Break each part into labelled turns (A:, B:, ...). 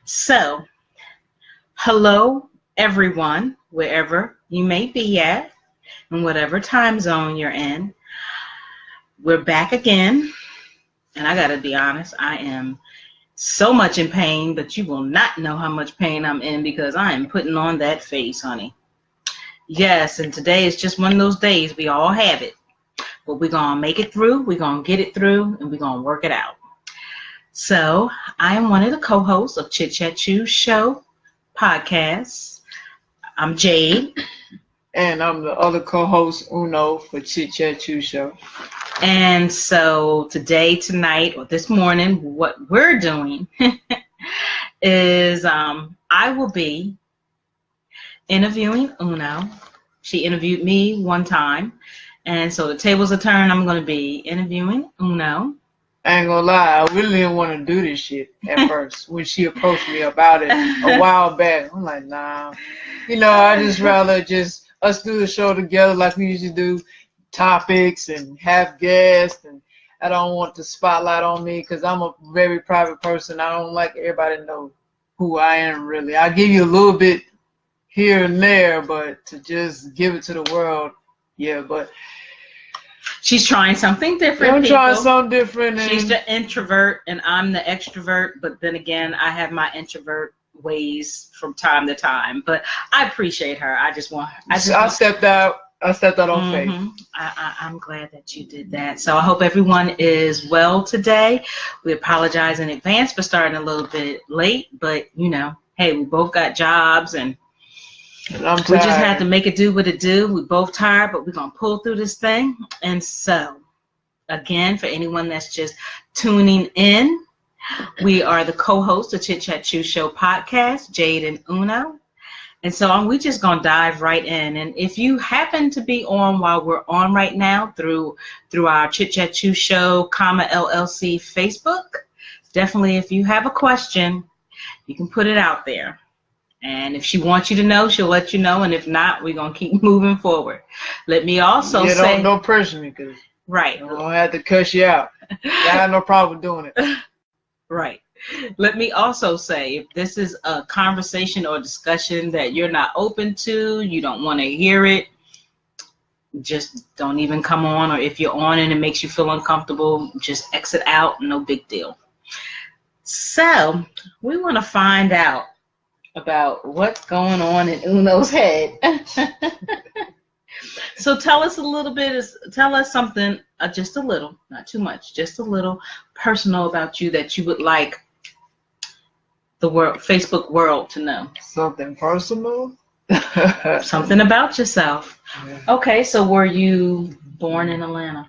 A: So, hello everyone, wherever you may be at, in whatever time zone you're in. We're back again, and I gotta be honest, I am so much in pain, but you will not know how much pain I'm in because I am putting on that face, honey. Yes, and today is just one of those days. We all have it, but we're gonna make it through, we're gonna get it through, and we're gonna work it out. So, I am one of the co-hosts of Chit Chat Choose Show podcast. I'm Jade.
B: And I'm the other co-host, Uno, for Chit Chat Chew Show.
A: And so today, tonight, or this morning, what we're doing is I will be interviewing Uno. She interviewed me one time. And so the tables are turned. I'm going to be interviewing Uno.
B: I ain't gonna lie, I really didn't want to do this shit at first when she approached me about it a while back. I'm like, nah. I just rather just us do the show together like we usually do, topics and have guests. And I don't want the spotlight on me because I'm a very private person. I don't like everybody to know who I am really. I give you a little bit here and there, but to just give it to the world, yeah, but
A: she's trying something different.
B: I'm trying something different.
A: She's the introvert and I'm the extrovert, but then again, I have my introvert ways from time to time. But I appreciate her. I stepped out on faith. I'm glad that you did that. So I hope everyone is well today. We apologize in advance for starting a little bit late, but hey, we both got jobs and we just had to make it do what it do. We're both tired, but we're going to pull through this thing. And so, again, for anyone that's just tuning in, we are the co-hosts of Chit Chat Choose Show podcast, Jade and Uno. And so we just going to dive right in. And if you happen to be on while we're on right now through our Chit Chat Choose Show, LLC Facebook, definitely if you have a question, you can put it out there. And if she wants you to know, she'll let you know. And if not, we're going to keep moving forward. Let me also say...
B: Don't pressure me because
A: right.
B: I don't have to cuss you out. I have no problem doing it.
A: Right. Let me also say, if this is a conversation or discussion that you're not open to, you don't want to hear it, just don't even come on. Or if you're on and it makes you feel uncomfortable, just exit out. No big deal. So we want to find out about what's going on in Uno's head. So tell us something, just a little, not too much, just a little personal about you that you would like the Facebook world to know.
B: Something personal?
A: Something about yourself.
B: Yeah.
A: Okay, so were you born in Atlanta?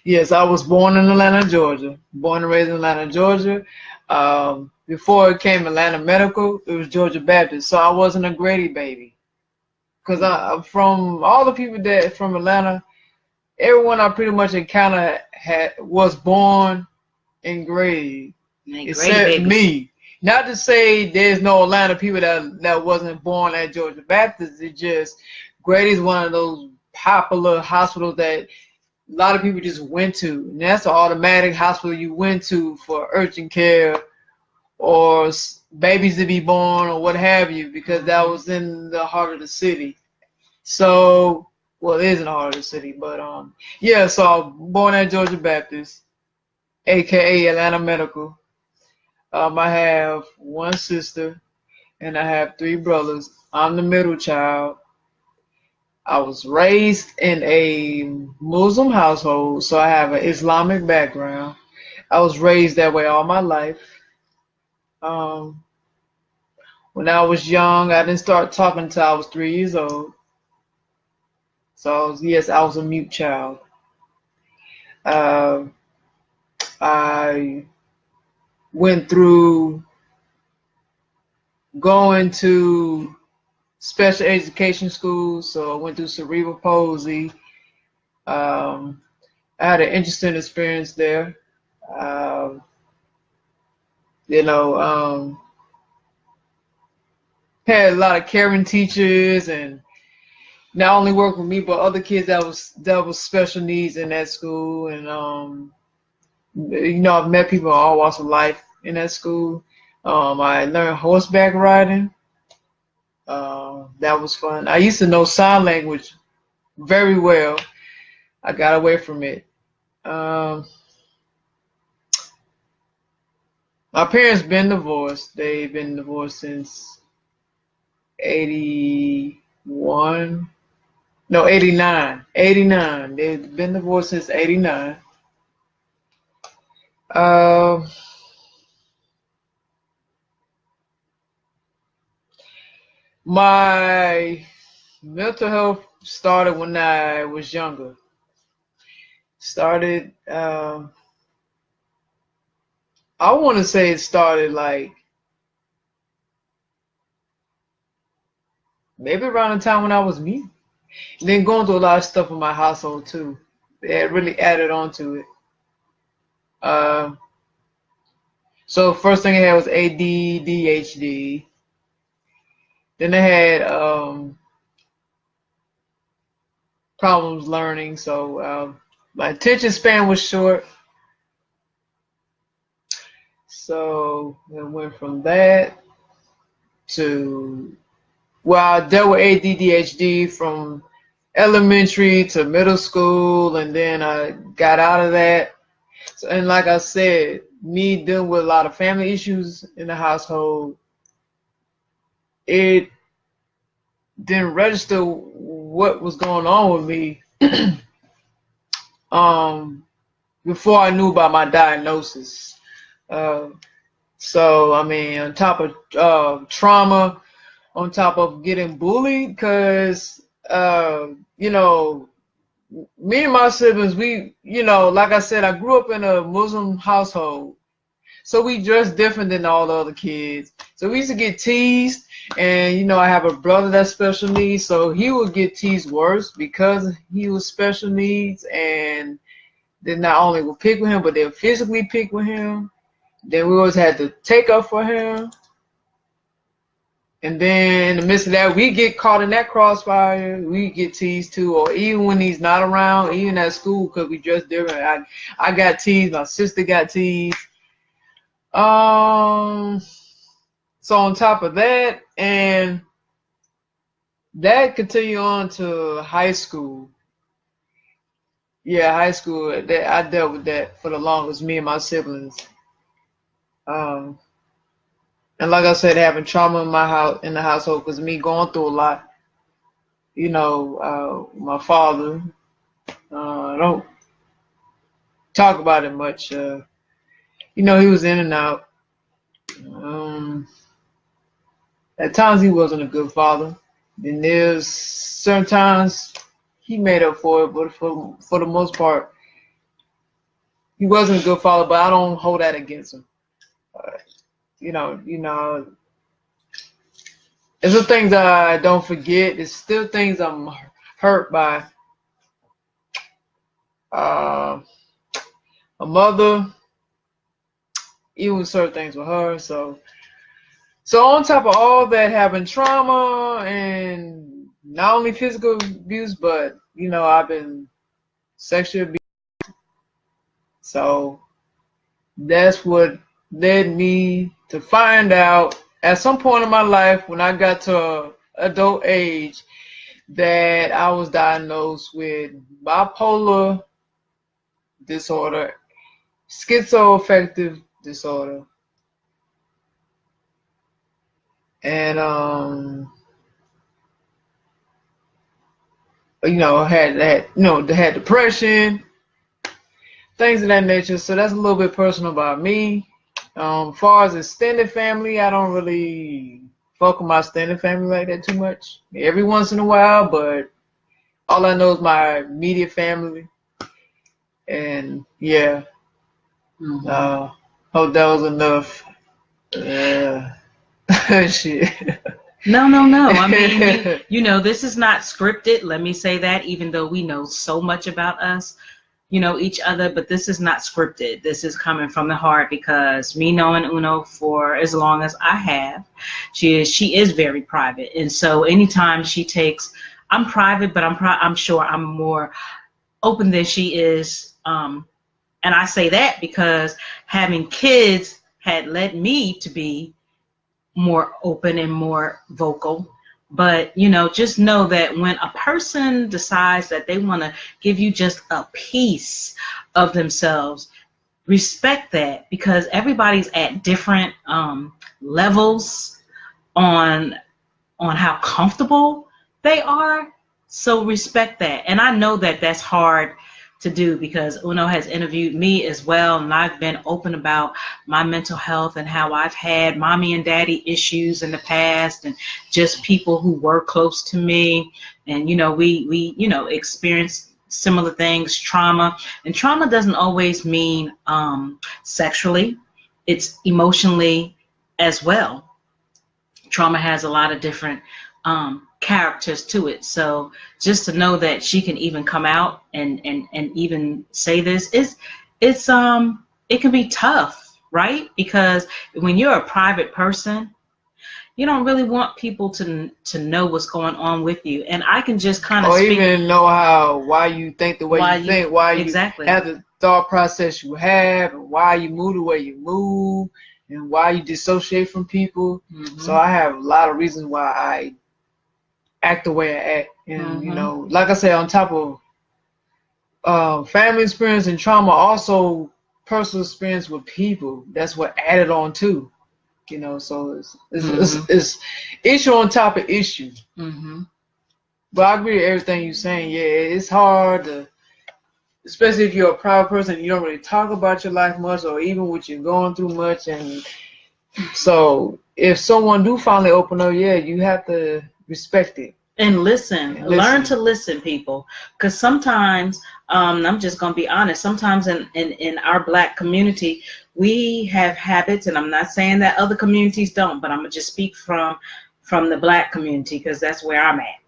B: Yes, I was born in Atlanta, Georgia. Born and raised in Atlanta, Georgia. Before it came Atlanta Medical, it was Georgia Baptist. So I wasn't a Grady baby. Because from all the people that from Atlanta, everyone I pretty much encountered was born in Grady. Except me. Not to say there's no Atlanta people that wasn't born at Georgia Baptist. It's just Grady's one of those popular hospitals that a lot of people just went to. And that's an automatic hospital you went to for urgent care or babies to be born or what have you, because that was in the heart of the city. So, well, it is in the heart of the city, but yeah, so I was born at Georgia Baptist, aka Atlanta Medical. I have one sister and I have 3 brothers. I'm the middle child. I was raised in a Muslim household, so I have an Islamic background. I was raised that way all my life. When I was young, I didn't start talking until I was 3 years old. So yes, I was a mute child. I went through going to special education schools, so I went through cerebral palsy. I had an interesting experience there. Had a lot of caring teachers, and not only work with me, but other kids that was special needs in that school. And I've met people in all walks of life in that school. I learned horseback riding. That was fun. I used to know sign language very well. I got away from it. My parents been divorced. They've been divorced since 81. No, 89. 89. They've been divorced since 89. My mental health started when I was younger. Started, I want to say it started like maybe around the time when I was me. And then going through a lot of stuff in my household too. It really added on to it. So first thing I had was ADHD. Then I had problems learning. So my attention span was short. So I went from that to, well, I dealt with ADHD from elementary to middle school, and then I got out of that. So, and like I said, me dealing with a lot of family issues in the household, it didn't register what was going on with me before I knew about my diagnosis. So, I mean, on top of trauma, on top of getting bullied, because, you know, me and my siblings, we, you know, like I said, I grew up in a Muslim household. So we dressed different than all the other kids. So we used to get teased. And, you know, I have a brother that's special needs. So he would get teased worse because he was special needs. And they not only would pick with him, but they'll physically pick with him. Then we always had to take up for him. And then in the midst of that, we get caught in that crossfire. We get teased too, or even when he's not around, even at school, because we dress different. I got teased. My sister got teased. So on top of that, and that continued on to high school. Yeah, high school. I dealt with that for the longest. Me and my siblings. And like I said, having trauma in my house, in the household, because me going through a lot. You know, my father. I don't talk about it much. You know, he was in and out. At times he wasn't a good father. Then there's certain times he made up for it, but for the most part, he wasn't a good father. But I don't hold that against him. You know, there's some things I don't forget. There's still things I'm hurt by. A mother, even certain things with her. So on top of all that, having trauma and not only physical abuse, but you know, I've been sexually abused. So that's what led me to find out at some point in my life when I got to adult age that I was diagnosed with bipolar disorder, schizoaffective disorder, and you know, had depression, things of that nature. So that's a little bit personal about me. As far as extended family, I don't really fuck with my extended family like that too much. Every once in a while, but all I know is my immediate family. And yeah, hope that was enough. Shit.
A: No. I mean, you know, this is not scripted. Let me say that, even though we know so much about us, you know, each other, but this is not scripted. This is coming from the heart, because me knowing Uno for as long as I have, she is very private. And so anytime she takes, I'm private, but I'm sure I'm more open than she is. And I say that because having kids had led me to be more open and more vocal. But, you know, just know that when a person decides that they want to give you just a piece of themselves, respect that, because everybody's at different levels on how comfortable they are. So respect that. And I know that that's hard to do, because Uno has interviewed me as well, and I've been open about my mental health and how I've had mommy and daddy issues in the past, and just people who were close to me. And, you know, we you know, experienced similar things, trauma. And trauma doesn't always mean sexually. It's emotionally as well. Trauma has a lot of different characters to it. So just to know that she can even come out and even say this is, it can be tough, right? Because when you're a private person, you don't really want people to know what's going on with you. And I can just kind of speak,
B: even know why you think the way you think, why you
A: exactly
B: have the thought process you have, and why you move the way you move, and why you dissociate from people. So I have a lot of reasons why I act the way I act. And you know, like I said, on top of family experience and trauma, also personal experience with people, that's what added on too. You know, so it's issue on top of issue. But I agree with everything you're saying. Yeah, it's hard to, especially if you're a private person, you don't really talk about your life much, or even what you're going through much. And so if someone do finally open up, yeah, you have to respect it.
A: And listen. Learn to listen, people. Because sometimes, I'm just going to be honest, sometimes in our Black community, we have habits, and I'm not saying that other communities don't, but I'm going to just speak from the Black community, because that's where I'm at.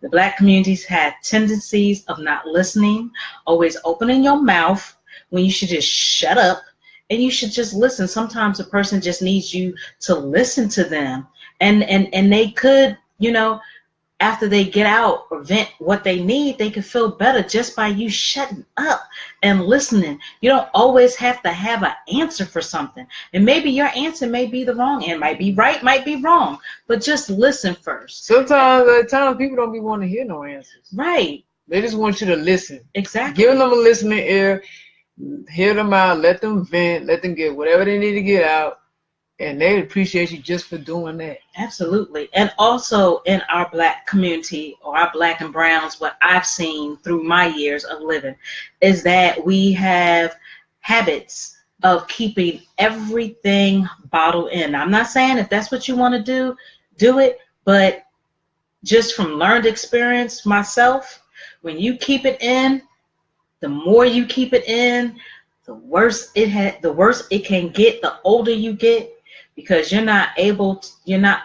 A: The Black communities had tendencies of not listening, always opening your mouth when you should just shut up, and you should just listen. Sometimes a person just needs you to listen to them, and they could, you know, after they get out or vent what they need, they can feel better just by you shutting up and listening. You don't always have to have an answer for something. And maybe your answer may be the wrong and might be right, might be wrong. But just listen first.
B: Sometimes at times people don't be wanting to hear no answers.
A: Right.
B: They just want you to listen.
A: Exactly.
B: Give them a listening ear, hear them out, let them vent, let them get whatever they need to get out. And they appreciate you just for doing that.
A: Absolutely. And also in our Black community, or our Black and Browns, what I've seen through my years of living is that we have habits of keeping everything bottled in. I'm not saying if that's what you want to do it, but just from learned experience myself, when you keep it in, the more you keep it in, the worse it can get the older you get, because you're not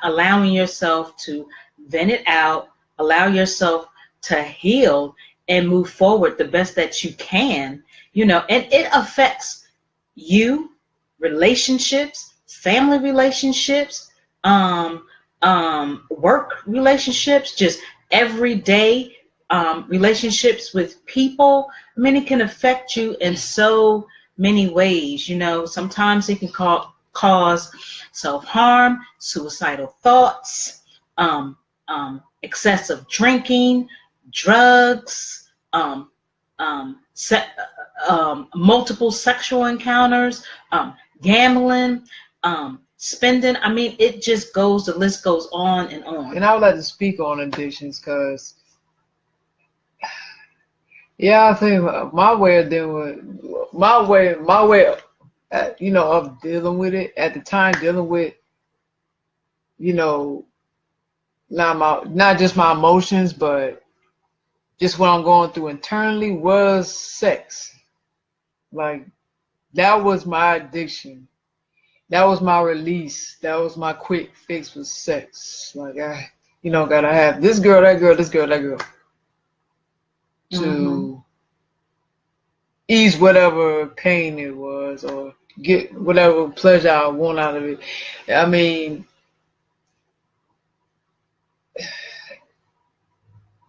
A: allowing yourself to vent it out, allow yourself to heal and move forward the best that you can, you know. And it affects you, relationships, family relationships, work relationships, just everyday relationships with people. I mean, it can affect you in so many ways. You know, sometimes it can cause self-harm, suicidal thoughts, excessive drinking, drugs, multiple sexual encounters, gambling, spending. I mean, it just goes, the list goes on and on.
B: And I would like to speak on addictions, because yeah, I think my way of dealing with you know, of dealing with it at the time, dealing with, you know, not just my emotions, but just what I'm going through internally, was sex. Like, that was my addiction. That was my release. That was my quick fix, was sex. Like, I, you know, gotta have this girl, that girl, this girl, that girl, to ease whatever pain it was, or get whatever pleasure I want out of it. I mean,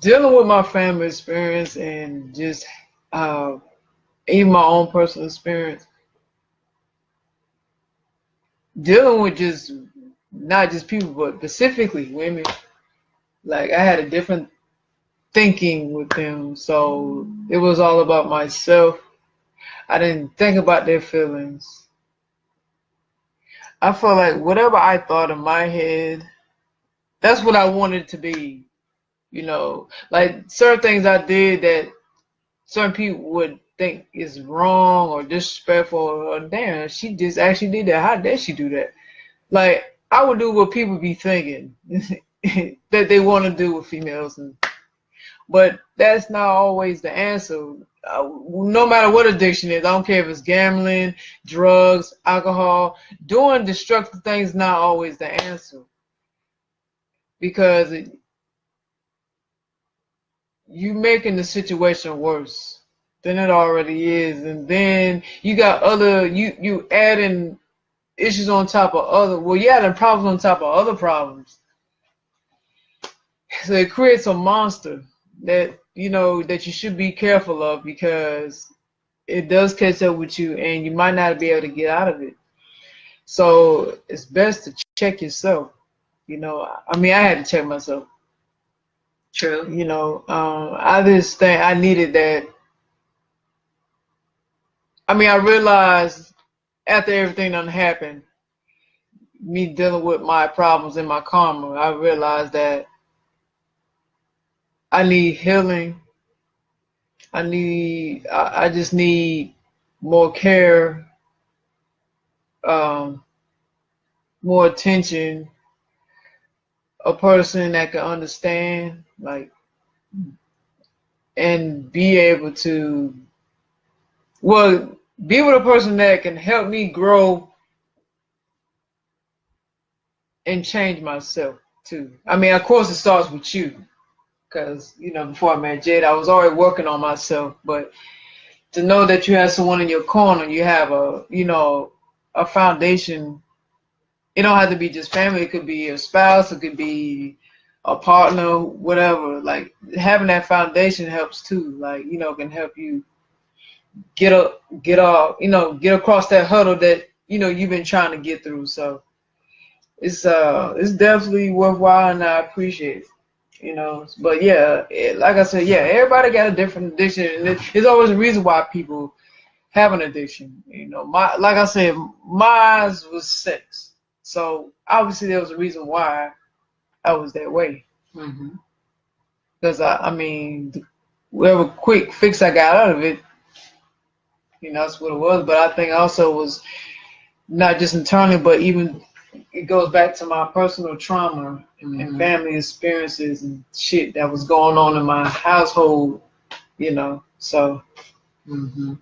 B: dealing with my family experience, and just even my own personal experience, dealing with just not just people, but specifically women. Like I had a different thinking with them, so it was all about myself. I didn't think about their feelings. I felt like whatever I thought in my head, that's what I wanted to be. You know, like certain things I did that certain people would think is wrong or disrespectful, or damn, she just actually did that. How dare she do that? Like I would do what people be thinking that they want to do with females, but that's not always the answer. No matter what addiction is, I don't care if it's gambling, drugs, alcohol, doing destructive things is not always the answer, because you making the situation worse than it already is, and then you got other you adding issues on top of other. Well, you adding problems on top of other problems, so it creates a monster that that you should be careful of, because it does catch up with you, and you might not be able to get out of it. So it's best to check yourself. I mean, I had to check myself.
A: True.
B: I just think I needed that. I mean, I realized after everything done happened, me dealing with my problems and my karma, I realized that I need healing. I just need more care, more attention, a person that can understand, like, and be able to, well, be with a person that can help me grow and change myself too. I mean, of course, it starts with you, because before I met Jade, I was already working on myself. But to know that you have someone in your corner, you have a foundation. It don't have to be just family. It could be a spouse. It could be a partner, whatever. Like having that foundation helps too. Like can help you get across that hurdle that you've been trying to get through. So it's definitely worthwhile, and I appreciate it. But yeah, like I said, yeah, everybody got a different addiction, and there's always a reason why people have an addiction. Like I said, mine was sex. So obviously there was a reason why I was that way. Because I mean, whatever quick fix I got out of it, that's what it was. But I think also was not just internally, but even it goes back to my personal trauma and family experiences and shit that was going on in my household, so.
A: And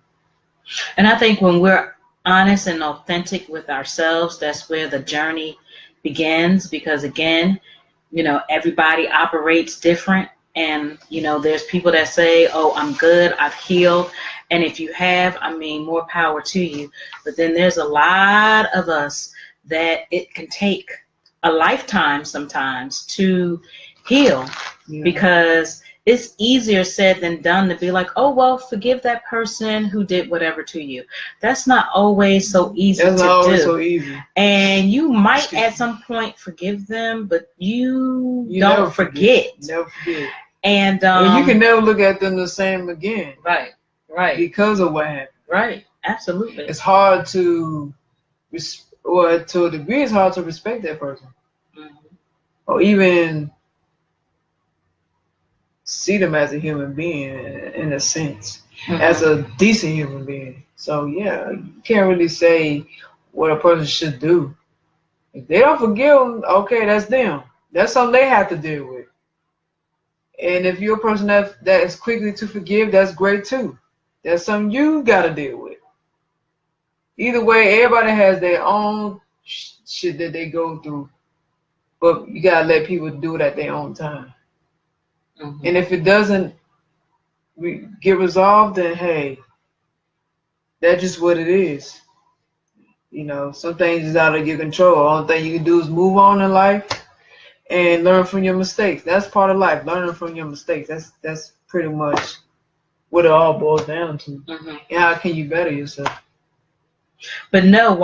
A: I think when we're honest and authentic with ourselves, that's where the journey begins, because again, everybody operates different. And there's people that say, oh, I'm good, I've healed. And if you have, I mean, more power to you. But then there's a lot of us that it can take a lifetime sometimes to heal, because it's easier said than done to be like, oh, well, forgive that person who did whatever to you. That's not always so easy to do. That's not always so easy. And you might at some point forgive them, but you don't forget.
B: Never forget.
A: And
B: you can never look at them the same again.
A: Right.
B: Because of what happened.
A: Right. Absolutely.
B: It's hard to, or to a degree, it's hard to respect that person. Or even see them as a human being in a sense, as a decent human being. So yeah, you can't really say what a person should do. If they don't forgive them, okay, that's them. That's something they have to deal with. And if you're a person that is quickly to forgive, that's great too. That's something you got to deal with. Either way, everybody has their own shit that they go through, but you gotta let people do it at their own time. And if it doesn't get resolved, then hey, that's just what it is. Some things is out of your control. All thing you can do is move on in life and learn from your mistakes. That's part of life, learning from your mistakes. That's pretty much what it all boils down to. And how can you better yourself?
A: But no,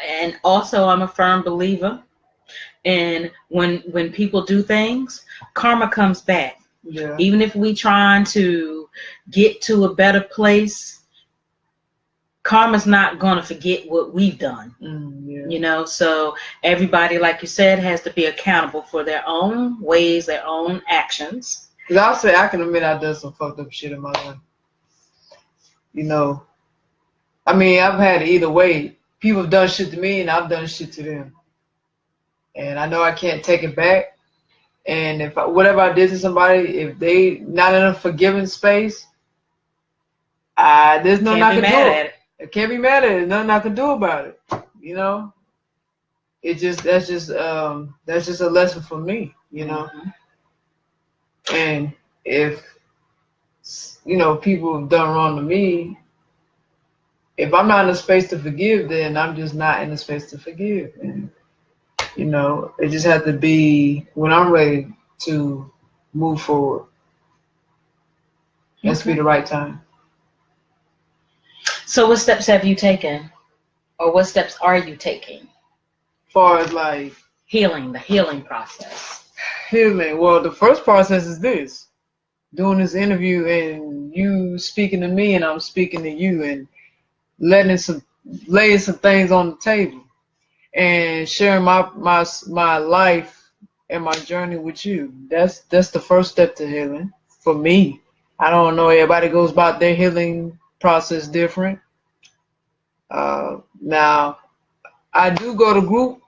A: and also I'm a firm believer in when people do things, karma comes back.
B: Yeah.
A: Even if we trying to get to a better place, karma's not going to forget what we've done.
B: Yeah.
A: You know, so everybody, like you said, has to be accountable for their own ways, their own actions.
B: Because I'll say, I can admit I done some fucked up shit in my life. You know, I mean, I've had it either way. People have done shit to me and I've done shit to them. And I know I can't take it back. And if whatever I did to somebody, if they not in a forgiving space, there's nothing I can do. I can't be mad at it. Nothing I can do about it. You know, that's just a lesson for me. You know, and if people have done wrong to me, if I'm not in a space to forgive, then I'm just not in a space to forgive. And it just has to be when I'm ready to move forward. It has to be the right time.
A: So what steps have you taken? Or what steps are you taking?
B: As far as like
A: the healing process.
B: Healing. Well, the first process is this. Doing this interview and you speaking to me and I'm speaking to you and laying some things on the table and sharing my life and my journey with you. That's the first step to healing for me. I don't know, everybody goes about their healing process different. Now I do go to group.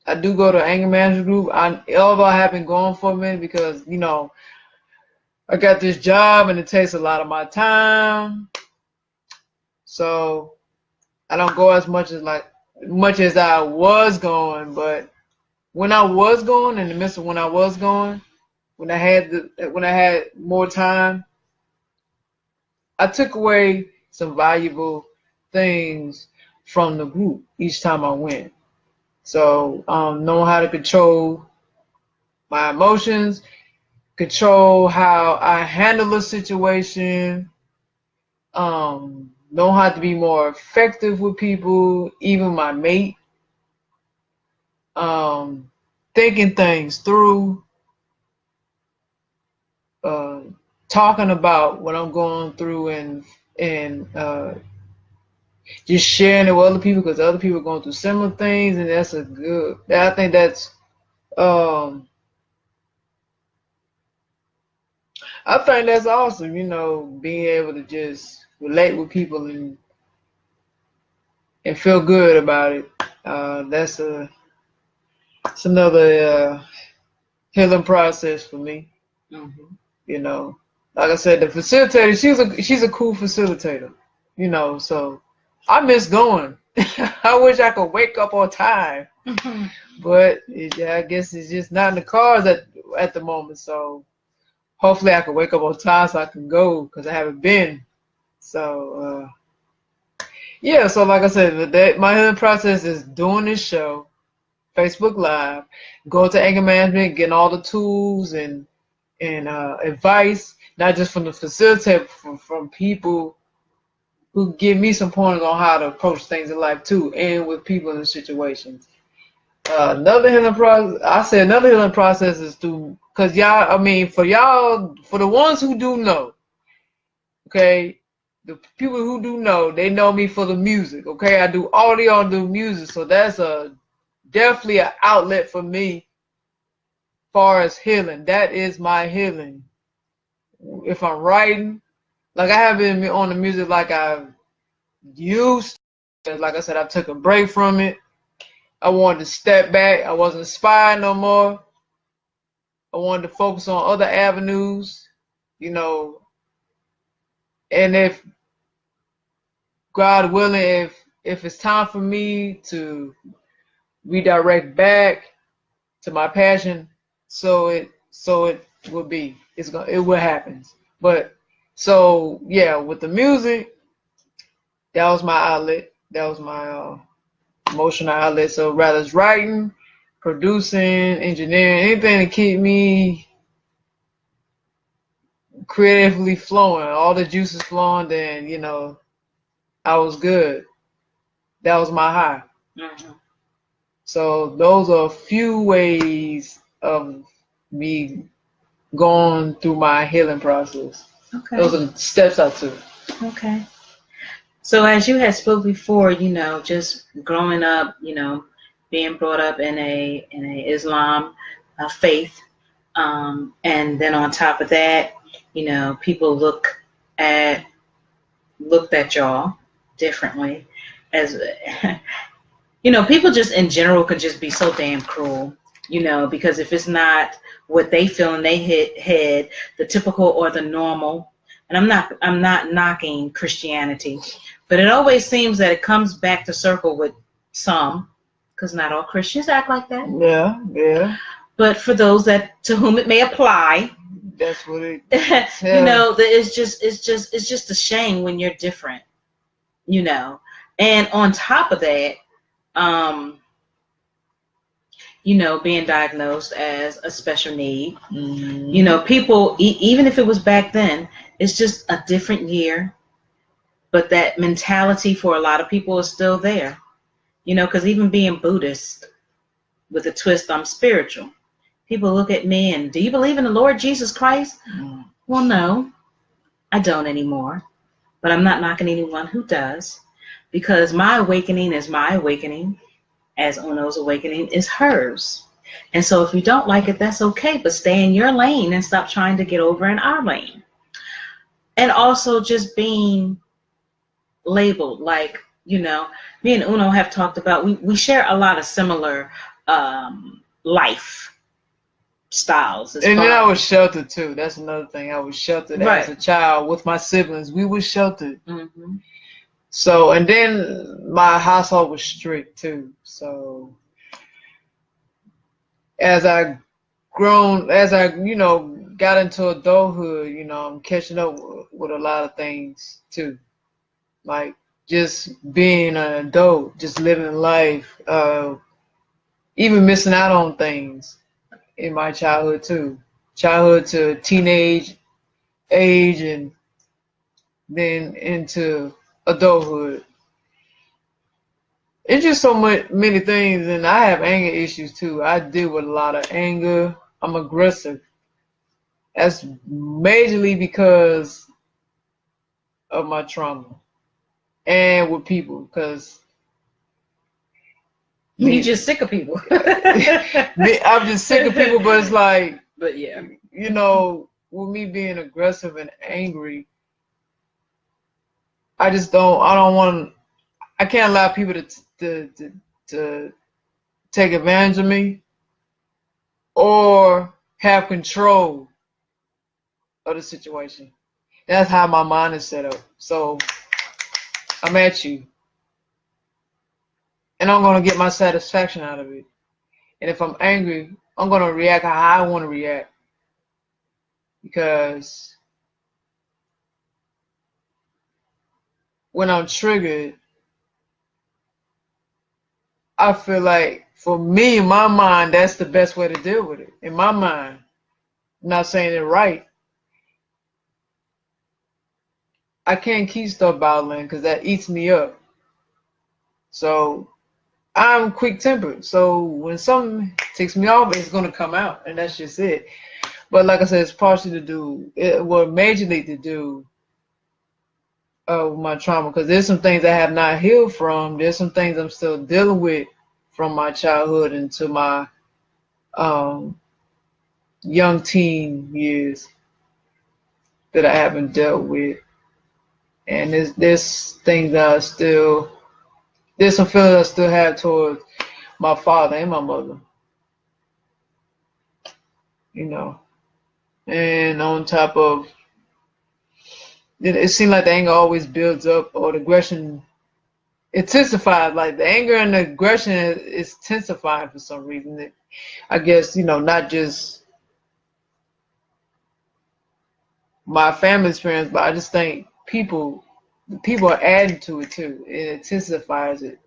B: I do go to anger management group. Although I haven't gone for a minute because I got this job and it takes a lot of my time, so I don't go as much as I was going. But when I was going, in the midst of when I was going, when I had more time, I took away some valuable things from the group each time I went. So knowing how to control my emotions, control how I handle a situation, know how to be more effective with people, even my mate, thinking things through, talking about what I'm going through and just sharing it with other people because other people are going through similar things, and I think that's awesome, being able to just relate with people and feel good about it. It's another healing process for me. Like I said, the facilitator, she's a cool facilitator. So I miss going. I wish I could wake up on time, but I guess it's just not in the cards at the moment. So hopefully I can wake up on time so I can go because I haven't been. So yeah. So like I said, my healing process is doing this show, Facebook Live, go to anger management, getting all the tools and advice, not just from the facilitator, from people who give me some pointers on how to approach things in life too, and with people in situations. Another healing process is because for the ones who do know, okay, the people who do know, they know me for the music, okay? I do audio and do music, so that's definitely an outlet for me as far as healing. That is my healing. If I'm writing, like I haven't been on the music like I used to. Like I said, I took a break from it. I wanted to step back. I wasn't inspired no more. I wanted to focus on other avenues, and if God willing, if it's time for me to redirect back to my passion, so it will be. It will happen. But so yeah, with the music, that was my outlet. That was my emotional outlet. So rather it's writing, producing, engineering, anything to keep me creatively flowing, all the juices flowing, then I was good. That was my high.
A: Mm-hmm.
B: So those are a few ways of me going through my healing process.
A: Okay.
B: Those are the steps I took.
A: Okay. So as you had spoke before, you know, just growing up, you know, being brought up in a Islam faith, and then on top of that, you know, people looked at y'all differently, as you know, people just in general could just be so damn cruel, you know, because if it's not what they feel in their head, the typical or the normal, and I'm not knocking Christianity, but it always seems that it comes back to circle with some, because not all Christians act like that.
B: Yeah, yeah.
A: But for those that to whom it may apply,
B: that's what it.
A: You know, it's just a shame when you're different, you know, and on top of that, you know, being diagnosed as a special need, you know, people, even if it was back then, it's just a different year. But that mentality for a lot of people is still there, you know, because even being Buddhist with a twist, I'm spiritual. People look at me and, do you believe in the Lord Jesus Christ? Well, no, I don't anymore. But I'm not knocking anyone who does, because my awakening is my awakening, as Uno's awakening is hers. And so if you don't like it, that's okay, but stay in your lane and stop trying to get over in our lane. And also just being labeled, like, you know, me and Uno have talked about, we share a lot of similar life styles.
B: And then I was sheltered too. That's another thing. I was sheltered as a child with my siblings. We were sheltered.
A: Mm-hmm.
B: So, and then my household was strict too. So as I you know, got into adulthood, you know, I'm catching up with a lot of things too. Like just being an adult, just living life, even missing out on things in my childhood too. Childhood to teenage age and then into adulthood. It's just so many things, and I have anger issues too. I deal with a lot of anger. I'm aggressive. That's majorly because of my trauma and with people, because
A: you're just sick of people.
B: I'm just sick of people, but it's like,
A: but yeah,
B: you know, with me being aggressive and angry, I can't allow people to take advantage of me or have control of the situation. That's how my mind is set up. So I'm at you, and I'm gonna get my satisfaction out of it. And if I'm angry, I'm gonna react how I want to react, because when I'm triggered, I feel like, for me, in my mind, that's the best way to deal with it. In my mind, I'm not saying it right. I can't keep stuff bottling because that eats me up. So I'm quick-tempered. So when something ticks me off, it's going to come out, and that's just it. But like I said, it's partially to do, majorly to do with my trauma, because there's some things I have not healed from. There's some things I'm still dealing with from my childhood into my young teen years that I haven't dealt with. And there's things that there's some feelings I still have towards my father and my mother, you know. And on top of it seems like the anger always builds up, or the aggression intensifies. Like the anger and the aggression is intensifying for some reason. I guess, you know, not just my family experience, but I just think people are adding to it too. It intensifies it.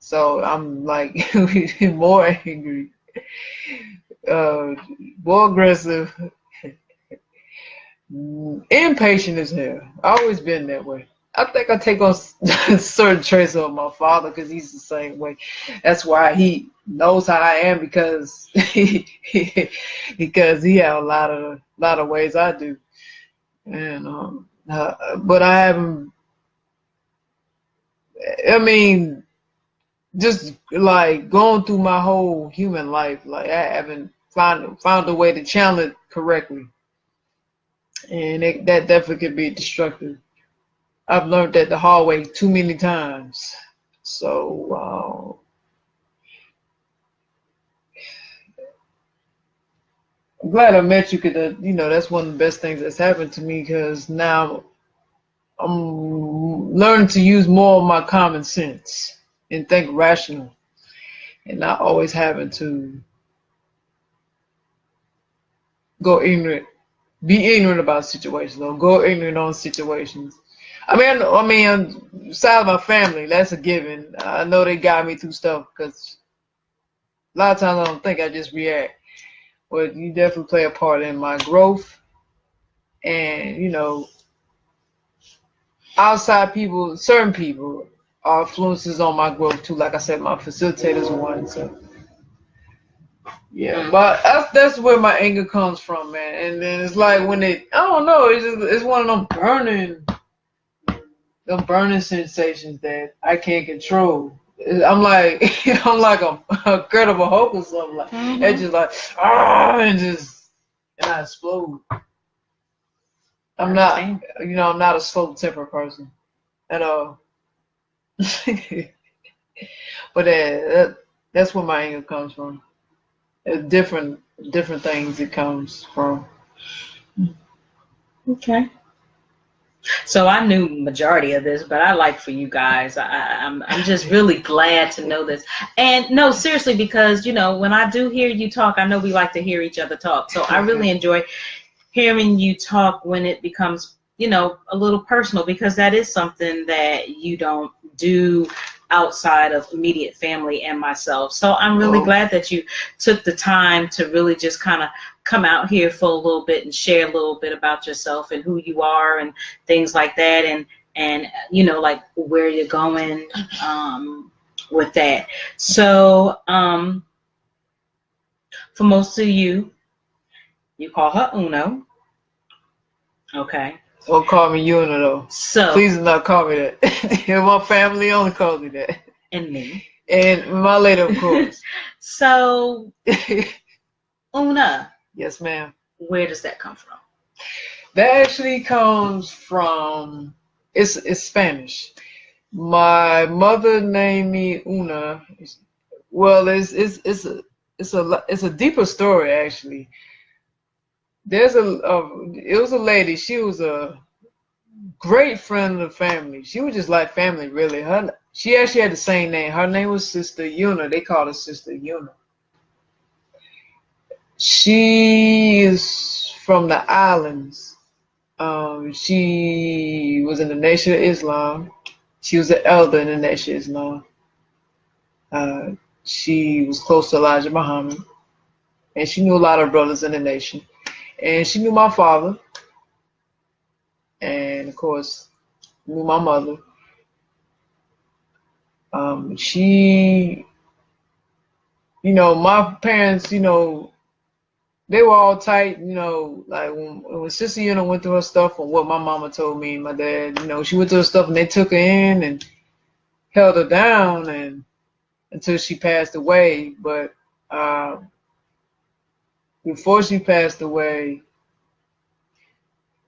B: So I'm like more angry, more aggressive, impatient as hell. Always been that way. I think I take on certain traits of my father because he's the same way. That's why he knows how I am because because he had a lot of ways I do, and but I haven't. I mean, just like going through my whole human life, like I haven't found a way to channel it correctly, and that definitely could be destructive. I've learned that the hard way too many times. So I'm glad I met you because you know that's one of the best things that's happened to me because now I'm learning to use more of my common sense and think rational and not always having to go ignorant, be ignorant about situations or go ignorant on situations. I mean, besides my family, that's a given. I know they got me through stuff because a lot of times I don't think, I just react. But you definitely play a part in my growth, and you know, outside people, certain people are influences on my growth too. Like I said, my facilitators one. So yeah, but that's where my anger comes from, man. And then it's like when I don't know, it's one of them burning sensations that I can't control. I'm like I'm like a Incredible Hulk or something like. It's just like and I explode. I'm not, you know, I'm not a slow temper person at all. But that's where my anger comes from. Different things it comes from.
A: Okay. So I knew majority of this, but I like for you guys. I'm just really glad to know this. And no, seriously, because you know when I do hear you talk, I know we like to hear each other talk. So I really enjoy hearing you talk when it becomes, you know, a little personal, because that is something that you don't do outside of immediate family and myself. So I'm really glad that you took the time to really just kind of come out here for a little bit and share a little bit about yourself and who you are and things like that, and you know, like where you're going with that. So for most of you call her Uno. Okay.
B: Don't call me Una though.
A: So
B: please do not call me that. My family only calls me that.
A: And me.
B: And my lady, of course.
A: So Una.
B: Yes, ma'am.
A: Where does that come from?
B: That actually comes from it's Spanish. My mother named me Una. Well, it's a deeper story actually. There's it was a lady. She was a great friend of the family. She was just like family, really. She actually had the same name. Her name was Sister Una. They called her Sister Una. She is from the islands. She was in the Nation of Islam. She was an elder in the Nation of Islam. She was close to Elijah Muhammad, and she knew a lot of brothers in the nation. And she knew my father, and of course, knew my mother. She, you know, my parents, you know, they were all tight, you know, like when Sister Una went through her stuff, from what my mama told me and my dad, you know, she went through her stuff and they took her in and held her down and until she passed away. But before she passed away,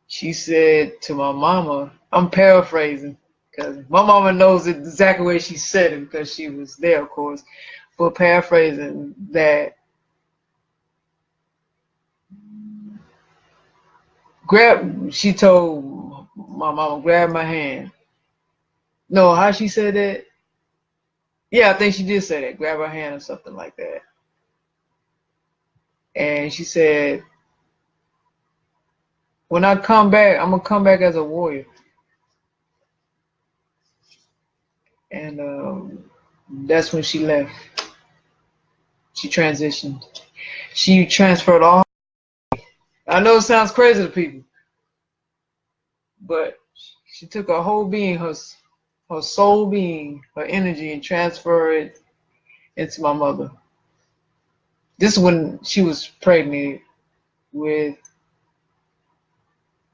B: she said to my mama, I'm paraphrasing because my mama knows exactly where she said it because she was there, of course, but paraphrasing that, she told my mama, grab my hand. No, how she said that? Yeah, I think she did say that, grab her hand or something like that. And she said, when I come back, I'm going to come back as a warrior. And that's when she left. She transitioned. She transferred all. I know it sounds crazy to people, but She took her whole being, her soul being, her energy, and transferred it into my mother. This is when she was pregnant with,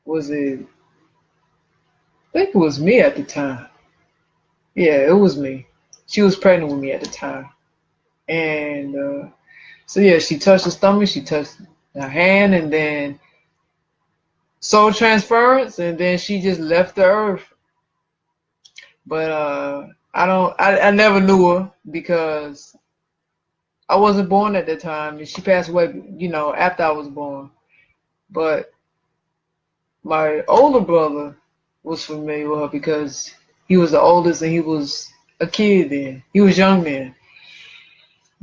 B: was it, I think it was me at the time. Yeah, it was me. She was pregnant with me at the time. And so yeah, she touched her stomach, she touched her hand, and then soul transference, and then she just left the earth. But I never knew her because I wasn't born at that time, and she passed away, after I was born. But my older brother was familiar with her because he was the oldest and he was a kid then. He was young then.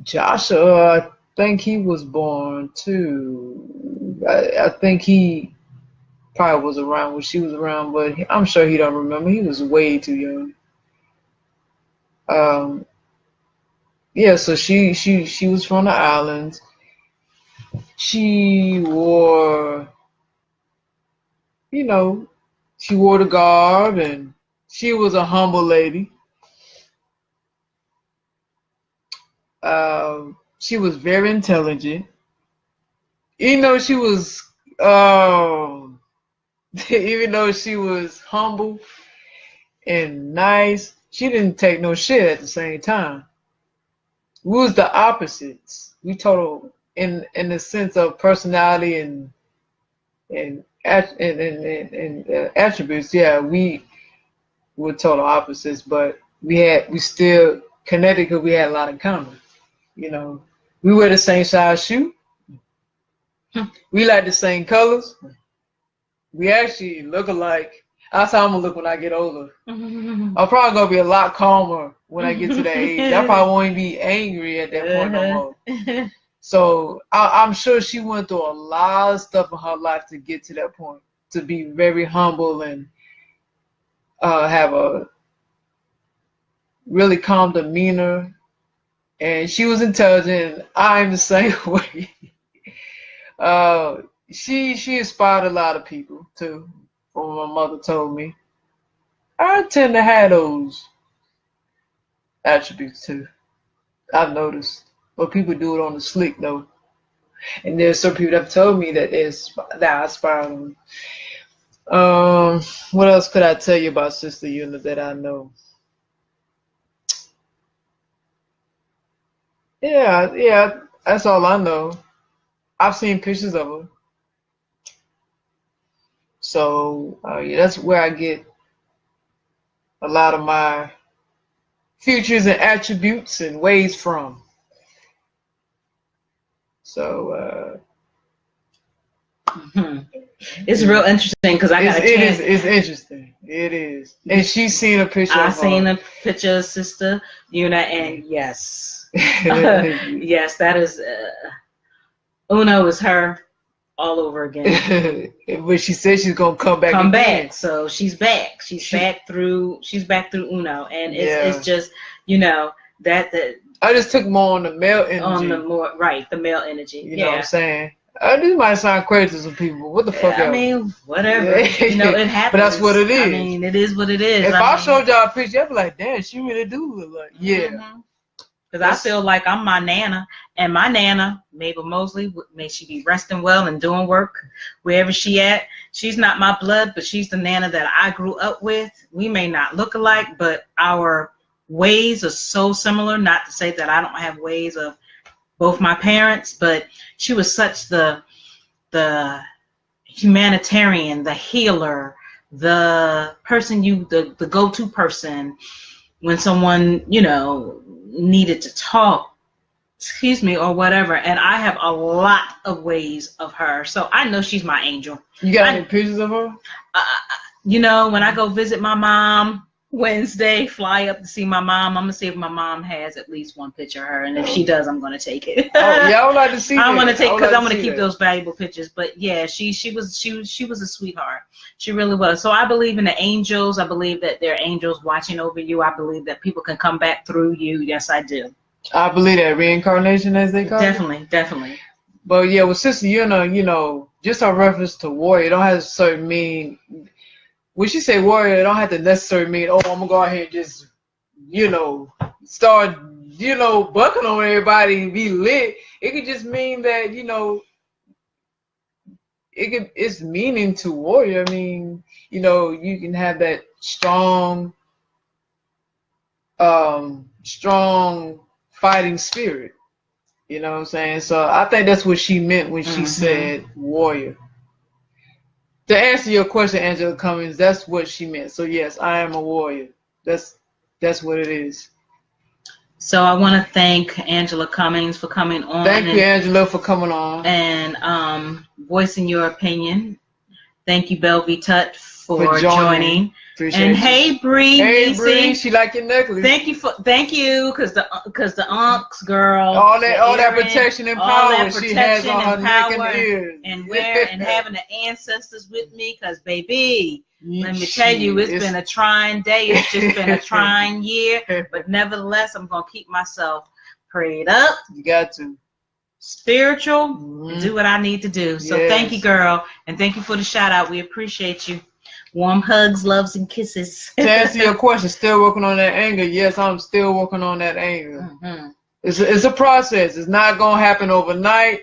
B: Joshua, I think he was born too. I think he probably was around when she was around, but I'm sure he don't remember. He was way too young. Yeah, so she was from the islands. She wore, she wore the garb, and she was a humble lady. She was very intelligent. Even though she was, even though she was humble and nice, she didn't take no shit at the same time. We was the opposites. We total in the sense of personality and attributes. Yeah, we were total opposites, but we still connected because we had a lot in common. We wear the same size shoe. We like the same colors. We actually look alike. That's how I'm gonna look when I get older. I'm probably gonna be a lot calmer when I get to that age. I probably won't be angry at that point no more. So I'm sure she went through a lot of stuff in her life to get to that point, to be very humble and have a really calm demeanor. And she was intelligent. I'm the same way. She inspired a lot of people too, from what my mother told me. I tend to have those attributes too. I've noticed. But people do it on the slick though. And there's some people that have told me that I inspire them. What else could I tell you about Sister Una that I know? Yeah, that's all I know. I've seen pictures of her. So yeah, that's where I get a lot of my features and attributes and ways from. So
A: it's real interesting because I got a chance.
B: It's interesting. It is. And she's seen a picture.
A: I've seen a picture of Sister Una, and yes, yes, that is Una was her all over again.
B: But she said she's gonna come back.
A: So she's back. She's back through Uno, and it's just that
B: I just took more on the male energy.
A: The male energy.
B: You know what I'm saying? This might sound crazy to some people. What the fuck?
A: I mean, whatever. It happens.
B: But that's what it is.
A: I mean, it is what it is.
B: If I showed y'all a picture, I'd be like, damn, she really do look like. Yeah.
A: Because I feel like I'm my nana, and my nana, Mabel Mosley, may she be resting well and doing work wherever she at. She's not my blood, but she's the nana that I grew up with. We may not look alike, but our ways are so similar. Not to say that I don't have ways of both my parents, but she was such the humanitarian, the healer, the person the go-to person when someone needed to talk, or whatever. And I have a lot of ways of her, so I know she's my angel.
B: You got any pictures of her?
A: When I go visit my mom Wednesday, fly up to see my mom, I'm gonna see if my mom has at least one picture of her, and if she does, I'm gonna take it.
B: Yeah, I would like to see.
A: I want to take because I want to keep those valuable pictures. But yeah, she was a sweetheart. She really was. So I believe in the angels. I believe that there are angels watching over you. I believe that people can come back through you. Yes, I do.
B: I believe that reincarnation, as they call it.
A: Definitely.
B: But yeah, with Sister Una, just a reference to warrior, it don't have a certain meaning. when she say warrior, it don't have to necessarily mean, oh, I'm gonna go out here and just, start, bucking on everybody and be lit. It could just mean that, it's meaning to warrior. I mean, you can have that strong fighting spirit. You know what I'm saying? So I think that's what she meant when she said warrior. To answer your question, Angela Cummings, that's what she meant. So yes, I am a warrior. That's what it is.
A: So I want to thank Angela Cummings for coming on.
B: Thank you, Angela, for coming on.
A: And voicing your opinion. Thank you, Belvy Tut, for joining.
B: Appreciate
A: and
B: you.
A: Hey Bree,
B: hey Bree, she like your necklace.
A: Thank you, because the unks girl.
B: All that protection and power she has on her neck and ears.
A: And having the ancestors with me, because baby, let me tell you, it's been a trying day. It's just been a trying year. But nevertheless, I'm gonna keep myself prayed up.
B: You got to.
A: Spiritual, and do what I need to do. So thank you, girl, and thank you for the shout out. We appreciate you. Warm hugs, loves, and kisses.
B: To answer your question, still working on that anger. Yes, I'm still working on that anger. It's a process. It's not gonna happen overnight,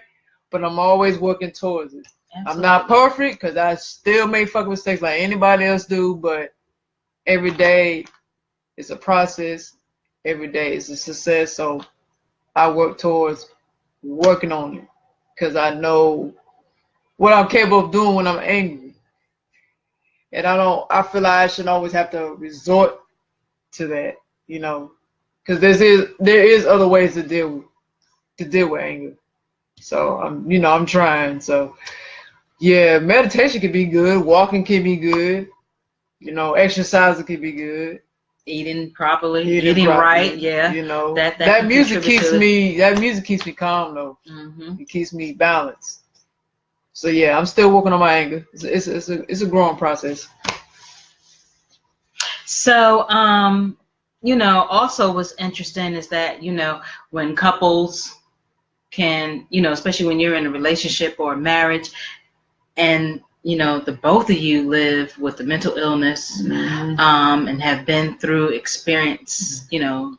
B: but I'm always working towards it. Absolutely. I'm not perfect because I still make fucking mistakes like anybody else do, but every day it's a process. Every day is a success. So I work towards working on it because I know what I'm capable of doing when I'm angry. And I feel like I shouldn't always have to resort to that, because there is other ways to deal with anger. So I'm trying. So yeah, meditation can be good, walking can be good, exercising can be good.
A: Eating properly, eating right, yeah.
B: That music keeps me calm though. It keeps me balanced. So yeah, I'm still working on my anger. It's a growing process.
A: So also what's interesting is that when couples can, especially when you're in a relationship or a marriage, and the both of you live with a mental illness, and have been through experience,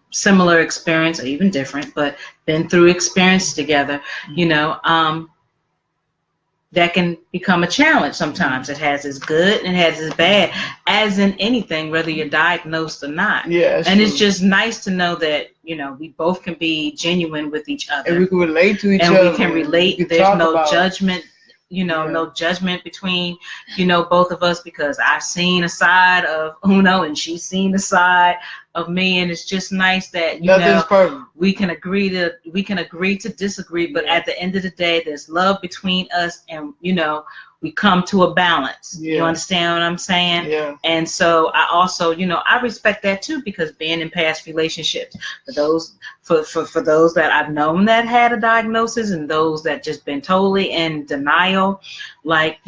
A: similar experience or even different, but been through experience together, that can become a challenge sometimes. It has its good and it has its bad, as in anything, whether you're diagnosed or not.
B: Yeah,
A: and it's just nice to know that, we both can be genuine with each other.
B: And we can relate to each other.
A: And we can relate. There's no judgment, no judgment between, both of us, because I've seen a side of Uno and she's seen a side of me, and it's just nice that we can agree to disagree, but at the end of the day, there's love between us, and we come to a balance. You understand what I'm saying?
B: Yeah.
A: And so I also, I respect that too, because being in past relationships, for those that I've known that had a diagnosis, and those that just been totally in denial, like,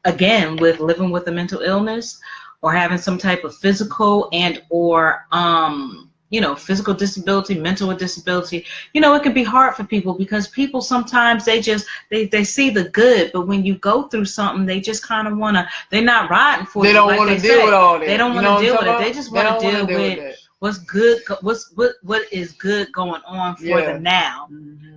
A: again, with living with a mental illness or having some type of physical and or physical disability, mental disability, it can be hard for people, because people sometimes they see the good, but when you go through something, they just kind of they're not riding for it.
B: They don't want to deal with all that.
A: They don't want to deal with it. They just want to deal with what's good, what is good going on for the now.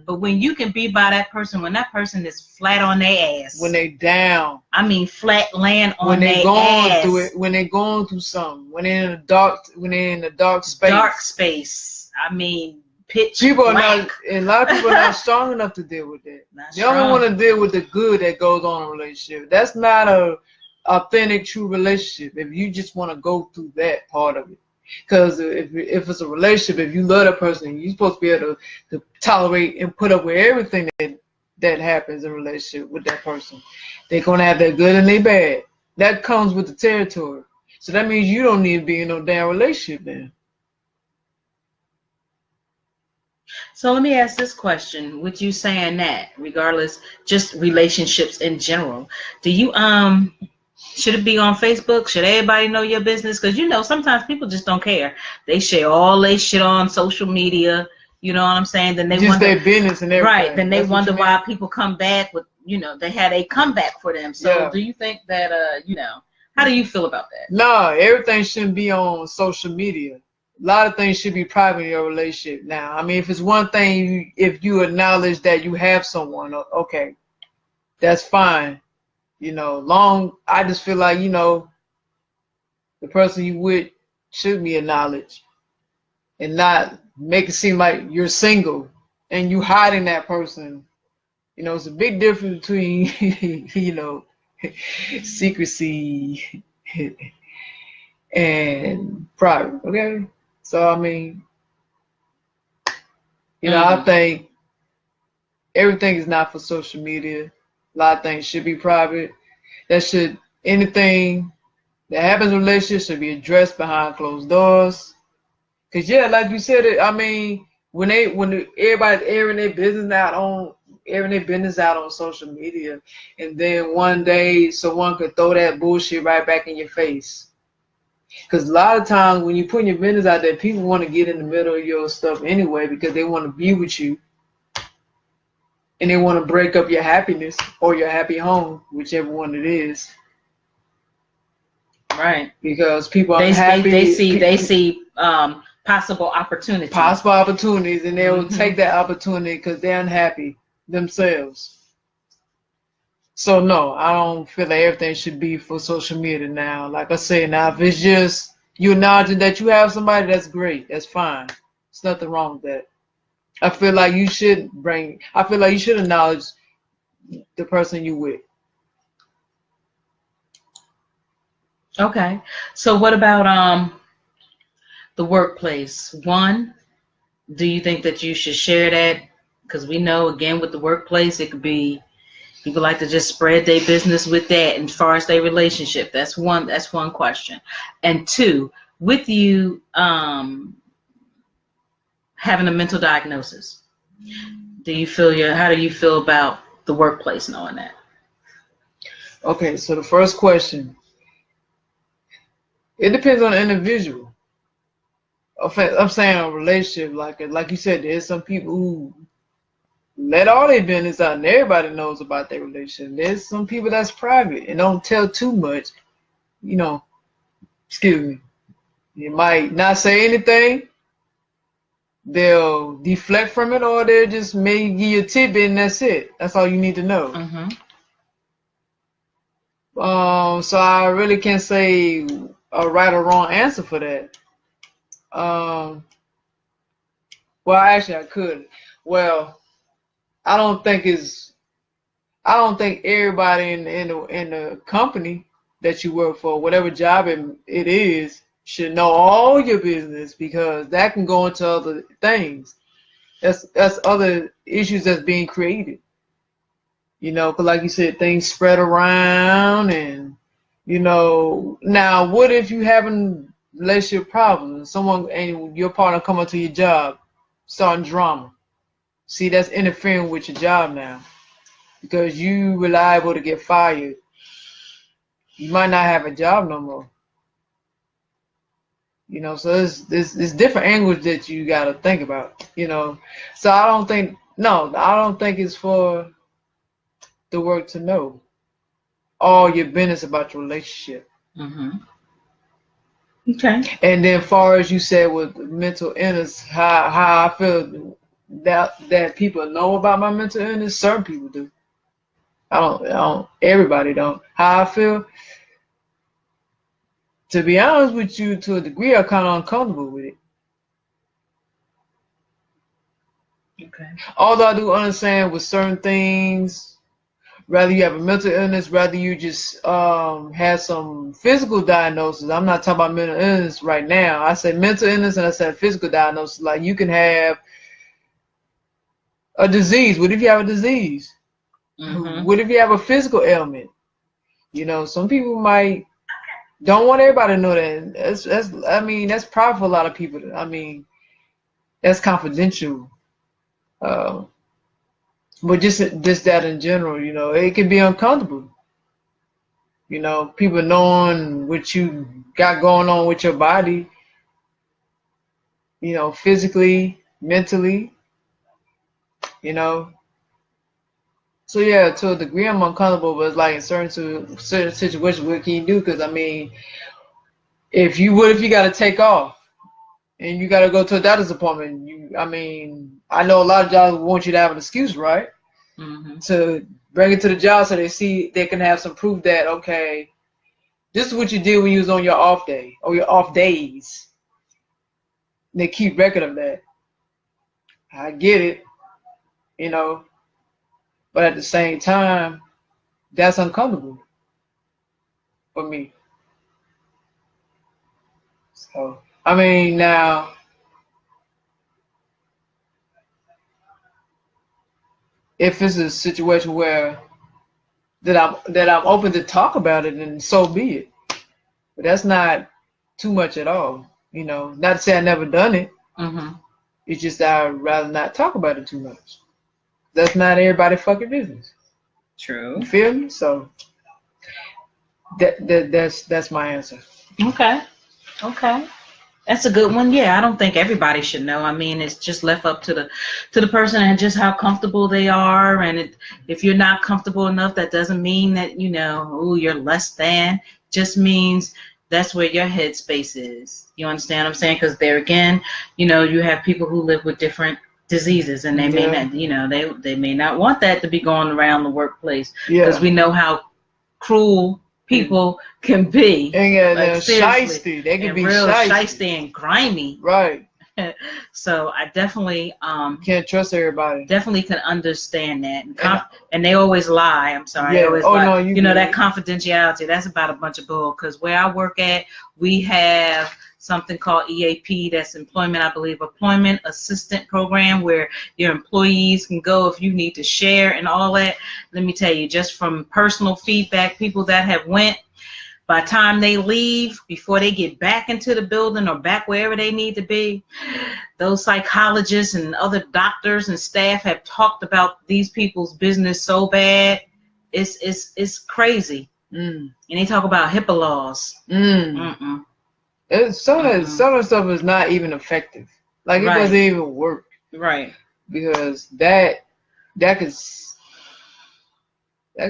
A: But when you can be by that person, when that person is flat on their ass,
B: when they down,
A: I mean flat land on
B: when they
A: their
B: going
A: ass,
B: through it, when they going through something, when they're in the dark space.
A: Dark space. I mean, pitch
B: people
A: black.
B: are not, and a lot of people are not strong enough to deal with that. They only want to deal with the good that goes on in a relationship. That's not a authentic, true relationship. If you just want to go through that part of it. Because if it's a relationship, if you love that person, you're supposed to be able to tolerate and put up with everything that happens in a relationship with that person. They're going to have their good and their bad. That comes with the territory. So that means you don't need to be in no damn relationship then.
A: So let me ask this question. With you saying that, regardless, just relationships in general, do you should it be on Facebook? Should everybody know your business? Because sometimes people just don't care. They share all their shit on social media. You know what I'm saying? Then they
B: just
A: wonder
B: their business and everything.
A: Right. Then they wonder why people come back with, they had a comeback for them. So do you think that How do you feel about that?
B: No, everything shouldn't be on social media. A lot of things should be private in your relationship now. I mean, if it's one thing, if you acknowledge that you have someone, okay, that's fine. You know, I just feel like, the person you with should be acknowledged and not make it seem like you're single and you hiding that person. You know, it's a big difference between, secrecy and private. Okay. So, I mean, I think everything is not for social media. A lot of things should be private. Anything that happens in relationships should be addressed behind closed doors. Cause yeah, like you said, I mean, when everybody's airing their business out on social media, and then one day someone could throw that bullshit right back in your face. Cause a lot of times when you put your business out there, people want to get in the middle of your stuff anyway because they want to be with you, and they want to break up your happiness or your happy home, whichever one it is.
A: Right.
B: Because people are unhappy.
A: They see possible opportunities,
B: and they will take that opportunity because they're unhappy themselves. So no, I don't feel like everything should be for social media now. Like I say, now if it's just you acknowledging that you have somebody, that's great. That's fine. There's nothing wrong with that. I feel like you should acknowledge the person you with.
A: Okay. So what about the workplace? One, do you think that you should share that? Because we know, again, with the workplace, it could be people like to just spread their business with that. And as far as their relationship, that's one question. And two, with you having a mental diagnosis, how do you feel about the workplace knowing that?
B: Okay, so the first question, it depends on the individual. I'm saying a relationship, like you said, there's some people who let all their business out and everybody knows about their relationship. There's some people that's private and don't tell too much. Excuse me. You might not say anything. They'll deflect from it, or they'll just maybe give you a tidbit and that's it. That's all you need to know. So I really can't say a right or wrong answer for that. Well, actually, I could. Well, I don't think everybody in the company that you work for, whatever job it is, should know all your business, because that can go into other things. That's other issues that's being created. Because like you said, things spread around, and now what if you having relationship problems, and your partner come up to your job, starting drama? See, that's interfering with your job now, because you were liable to get fired. You might not have a job no more. So there's different angles that you got to think about. So I don't think it's for the work to know all your business about your relationship.
A: Okay.
B: And then, far as you said with mental illness, how I feel that people know about my mental illness. Certain people do. I don't. Everybody don't. How I feel. To be honest with you, to a degree, I'm kind of uncomfortable with it.
A: Okay.
B: Although I do understand with certain things, whether you have a mental illness, whether you just have some physical diagnosis. I'm not talking about mental illness right now. I said mental illness and I said physical diagnosis. Like you can have a disease. What if you have a disease? What if you have a physical ailment? Some people might don't want everybody to know that. That's private for a lot of people. That's confidential. But just that in general, it can be uncomfortable. People knowing what you got going on with your body, physically, mentally, So yeah, to a degree, I'm uncomfortable, but it's like in certain situations, what can you do? Because I mean, if you got to take off and you got to go to a doctor's appointment, I mean, I know a lot of jobs want you to have an excuse, right?
A: Mm-hmm.
B: To bring it to the job so they can have some proof that, okay, this is what you did when you was on your off day or your off days. They keep record of that. I get it, you know, but at the same time, that's uncomfortable for me. So I mean, now if it's a situation where that I'm open to talk about it, then so be it. But that's not too much at all. You know, not to say I never done it.
A: Mm-hmm.
B: It's just that I'd rather not talk about it too much. That's not everybody's fucking business.
A: True.
B: You feel me? So that's my answer.
A: Okay. Okay. That's a good one. Yeah, I don't think everybody should know. I mean, it's just left up to the person and just how comfortable they are. And if you're not comfortable enough, that doesn't mean that you're less than. Just means that's where your headspace is. You understand what I'm saying? Because there again, you have people who live with different diseases, and they may not, they may not want that to be going around the workplace because we know how cruel people can be.
B: And they're shiesty. They can be
A: real shiesty and grimy.
B: Right.
A: So I definitely
B: can't trust everybody.
A: Definitely can understand that. And they always lie. I'm sorry.
B: Yeah.
A: They always lie.
B: No,
A: that confidentiality, that's about a bunch of bull. Because where I work at, we have something called EAP, that's Employment Assistant Program, where your employees can go if you need to share and all that. Let me tell you, just from personal feedback, people that have went, by the time they leave, before they get back into the building or back wherever they need to be, those psychologists and other doctors and staff have talked about these people's business so bad, it's crazy. And they talk about HIPAA laws.
B: Some of the stuff is not even effective. Like it doesn't even work.
A: Right.
B: Because that could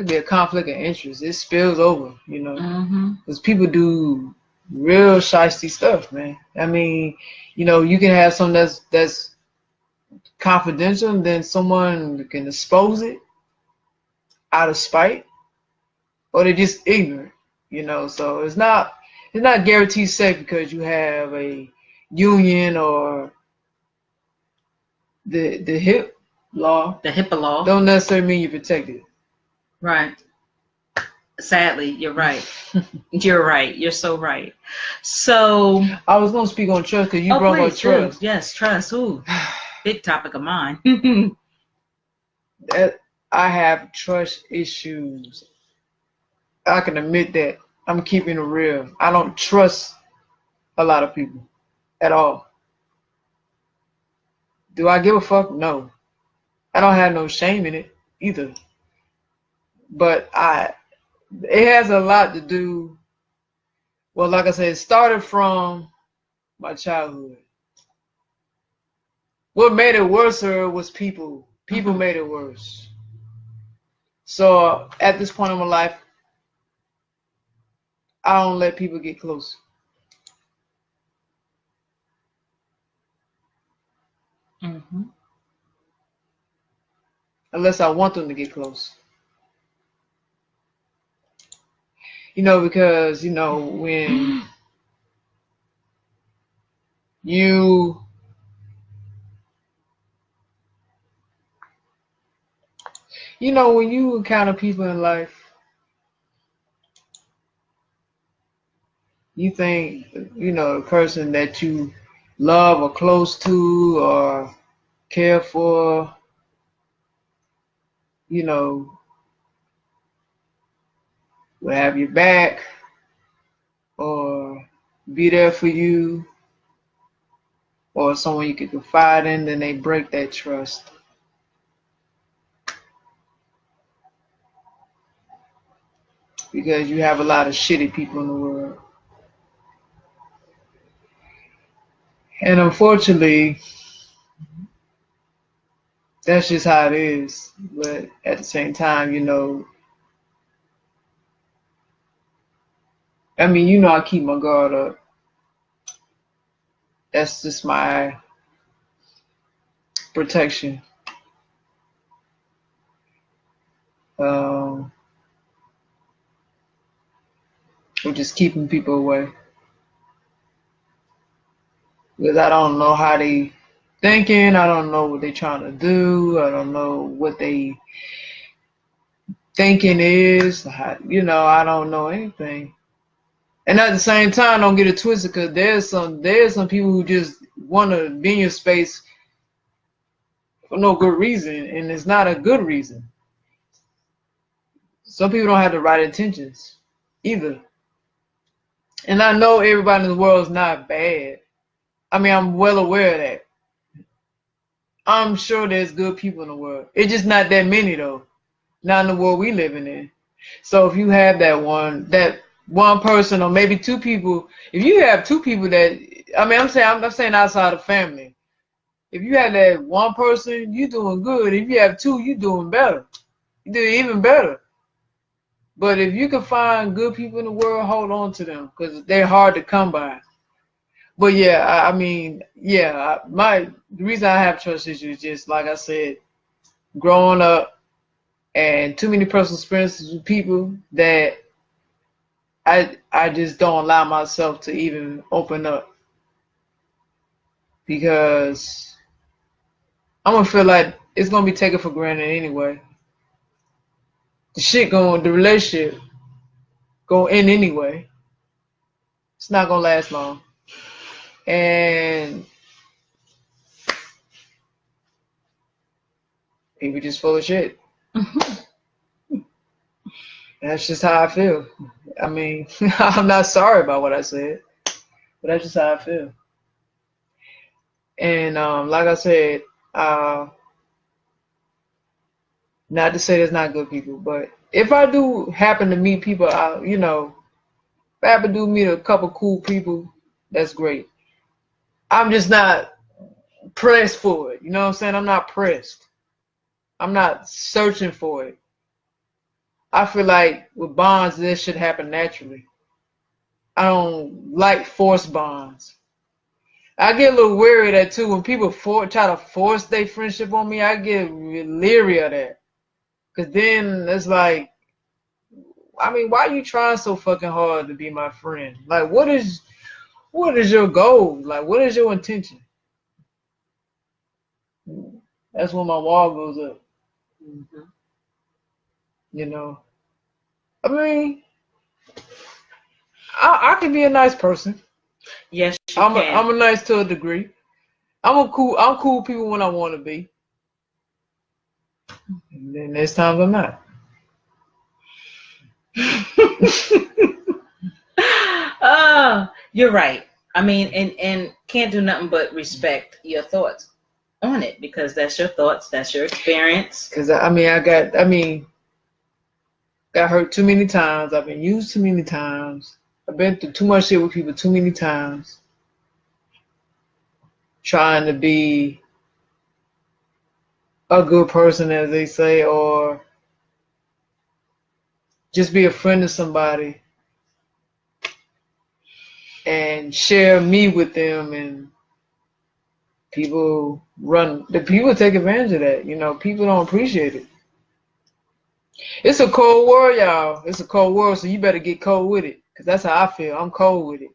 B: be a conflict of interest. It spills over, because people do real shiesty stuff, man. I mean, you can have something that's confidential, and then someone can expose it out of spite, or they're just ignorant, So it's not guaranteed safe because you have a union or the HIP law.
A: The HIPAA law
B: don't necessarily mean you're protected.
A: Right. Sadly, you're right. You're right. You're so right. So
B: I was going to speak on trust because you brought up trust.
A: Yes, trust. Ooh, big topic of mine.
B: I have trust issues. I can admit that. I'm keeping it real. I don't trust a lot of people at all. Do I give a fuck? No. I don't have no shame in it either. But it has a lot to do. Well, like I said, it started from my childhood. What made it worse was people. People made it worse. So at this point in my life, I don't let people get close. Unless I want them to get close. Because, when when you encounter people in life, you think, the person that you love or close to or care for, will have your back or be there for you, or someone you can confide in, then they break that trust. Because you have a lot of shitty people in the world. And unfortunately, That's just how it is. But at the same time, you know, I mean, you know, I keep my guard up. That's just my protection. We're just keeping people away. Because I don't know how they thinking. I don't know what they trying to do. I don't know what they thinking is. You know, I don't know anything. And at the same time, don't get it twisted, because there's some people who just want to be in your space for no good reason, and it's not a good reason. Some people don't have the right intentions either. And I know everybody in the world is not bad. I mean, I'm well aware of that. I'm sure there's good people in the world. It's just not that many though. Not in the world we living in. So if you have that one person, or maybe two people, if you have two people that, I mean, I'm saying outside of family. If you have that one person, you doing good. If you have two, you doing better. You do even better. But if you can find good people in the world, hold on to them, because they're hard to come by. But yeah, I mean, yeah, the reason I have trust issues is just, like I said, growing up and too many personal experiences with people that I just don't allow myself to even open up, because I'm gonna feel like it's gonna be taken for granted anyway. The relationship gonna end anyway. It's not gonna last long. And people just full of shit. That's just how I feel. I mean, I'm not sorry about what I said, but that's just how I feel. And like I said, not to say there's not good people, but if I do happen to meet people, you know, if I happen to meet a couple cool people, that's great. I'm just not pressed for it. You know what I'm saying? I'm not pressed. I'm not searching for it. I feel like with bonds, this should happen naturally. I don't like forced bonds. I get a little weary of that too. When people try to force their friendship on me, I get leery of that. Because then it's like, I mean, why are you trying so fucking hard to be my friend? Like, what is your goal? Like, what is your intention? That's when my wall goes up. Mm-hmm. You know, I mean, I can be a nice person.
A: Yes, you can.
B: I'm a nice to a degree. I'm cool people when I want to be. And then there's times I'm not.
A: Oh, you're right. I mean, and can't do nothing but respect your thoughts on it, because that's your thoughts, that's your experience.
B: Because I got hurt too many times. I've been used too many times. I've been through too much shit with people too many times. Trying to be a good person, as they say, or just be a friend to somebody and share me with them, and people take advantage of that. You know, people don't appreciate it. It's a cold world, y'all. It's a cold world, so you better get cold with it, because that's how I feel. I'm cold with it.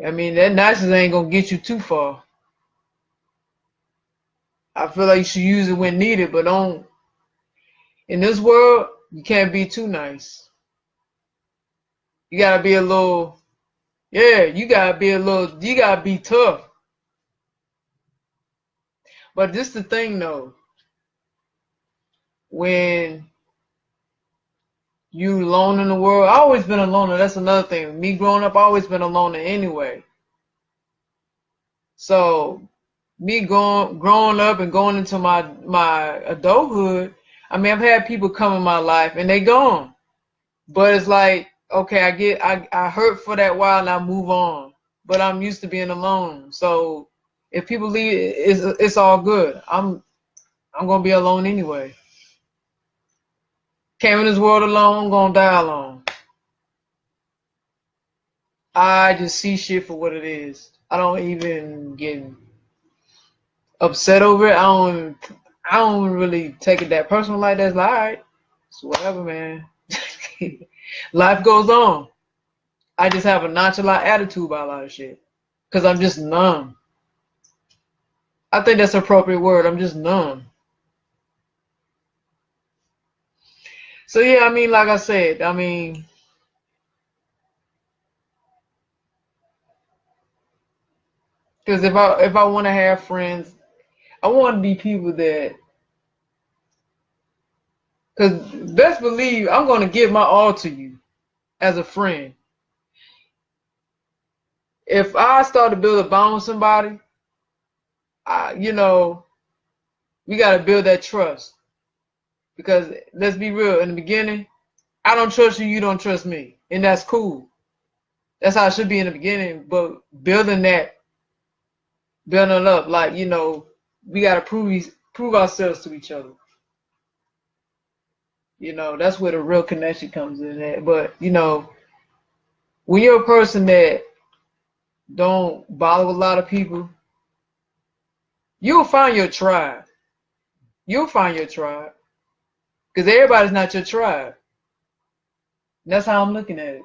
B: I mean, that niceness ain't gonna get you too far. I feel like you should use it when needed, but don't. In this world, you can't be too nice. You gotta be a little. Yeah, you gotta be tough. But this the thing though. When you alone in the world, I always been a loner. That's another thing. Me growing up, I always been a loner anyway. So me growing up and going into my adulthood, I mean, I've had people come in my life and they gone. But it's like, okay, I hurt for that while and I move on. But I'm used to being alone. So If people leave, it's all good. I'm gonna be alone anyway. Came in this world alone, I'm gonna die alone. I just see shit for what it is. I don't even get upset over it. I don't really take it that personal like that. It's like, all right, it's whatever, man. Life goes on. I just have a nonchalant attitude about a lot of shit. Because I'm just numb. I think that's an appropriate word. I'm just numb. So yeah, I mean, like I said, I mean, because if I want to have friends, I want to be people that, because best believe I'm going to give my all to you as a friend. If I start to build a bond with somebody, you know, we got to build that trust. Because let's be real, in the beginning, I don't trust you, you don't trust me. And that's cool. That's how it should be in the beginning. But building up, like, you know, we got to prove ourselves to each other. You know, that's where the real connection comes in at. But, you know, when you're a person that don't bother with a lot of people, you'll find your tribe. You'll find your tribe. Because everybody's not your tribe. And that's how I'm looking at it.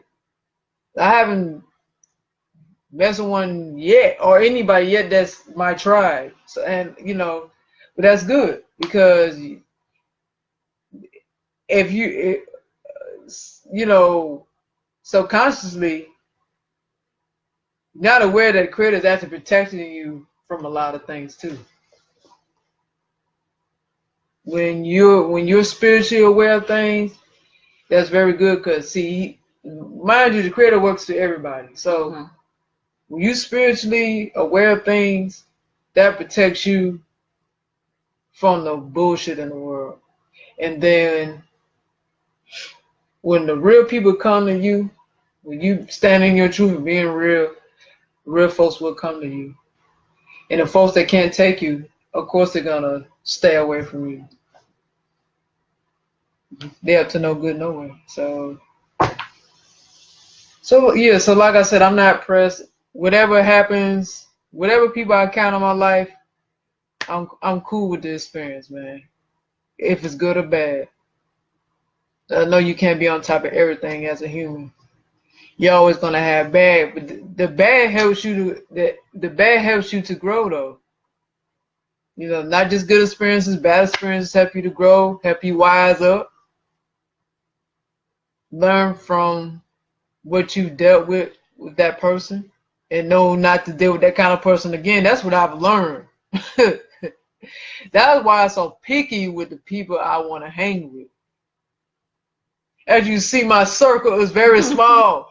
B: I haven't met someone yet, or anybody yet, that's my tribe. So, and, you know, but that's good. Because if you know, subconsciously, not aware that Creator is actually protecting you from a lot of things too. When you're spiritually aware of things, that's very good. Because see, mind you, the Creator works for everybody. So when you're spiritually aware of things, that protects you from the bullshit in the world. And then when the real people come to you, when you stand in your truth and being real folks will come to you. And the folks that can't take you, of course they're gonna stay away from you. They're up to no good no way. So yeah, so like I said, I'm not pressed. Whatever happens, whatever people I count in my life, I'm cool with the experience, man. If it's good or bad. I know you can't be on top of everything as a human. You're always gonna have bad, but the bad helps you to grow though. You know, not just good experiences, bad experiences help you to grow, help you wise up, learn from what you dealt with that person, and know not to deal with that kind of person again. That's what I've learned. That's why I'm so picky with the people I want to hang with. As you see, my circle is very small.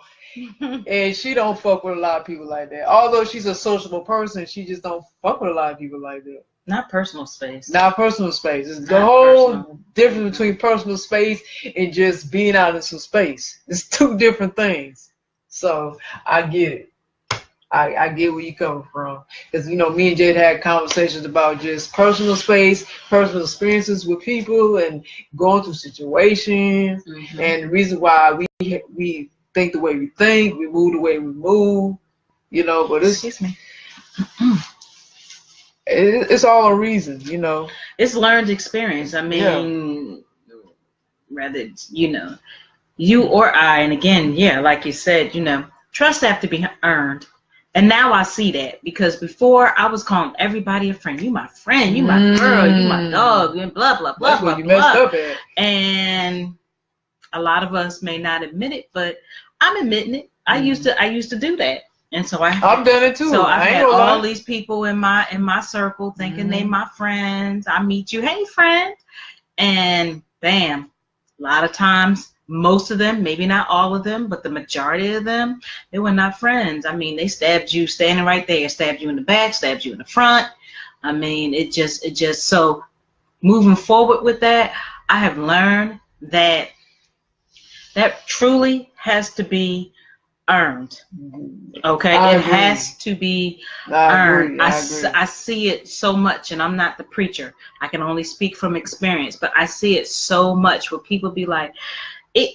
B: And she don't fuck with a lot of people like that. Although she's a sociable person, she just don't fuck with a lot of people like that.
A: Not personal space.
B: Not personal space. It's the whole difference between personal space and just being out in some space. It's two different things. So I get it. I get where you coming from. Because, you know, me and Jade had conversations about just personal space, personal experiences with people, and going through situations. And the reason why we think the way we think, we move the way we move, you know, but it's,
A: excuse me.
B: It's all a reason, you know.
A: It's learned experience. I mean, rather, you know, you or I, and again, yeah, like you said, you know, trust have to be earned. And now I see that, because before I was calling everybody a friend. You my friend, you my girl, you my dog, and blah, blah, blah,
B: That's
A: blah,
B: what you
A: blah.
B: messed up at.
A: And a lot of us may not admit it, but I'm admitting it. I used to do that. And so I've
B: done it too.
A: So I've had all these people in my circle thinking they my friends. I meet you, hey friend, and bam, a lot of times, most of them, maybe not all of them, but the majority of them, they were not friends. I mean, they stabbed you standing right there, stabbed you in the back, stabbed you in the front. I mean, it just so moving forward with that, I have learned that truly has to be earned. Okay, it has to be earned. I see it so much, and I'm not the preacher. I can only speak from experience, but I see it so much where people be like,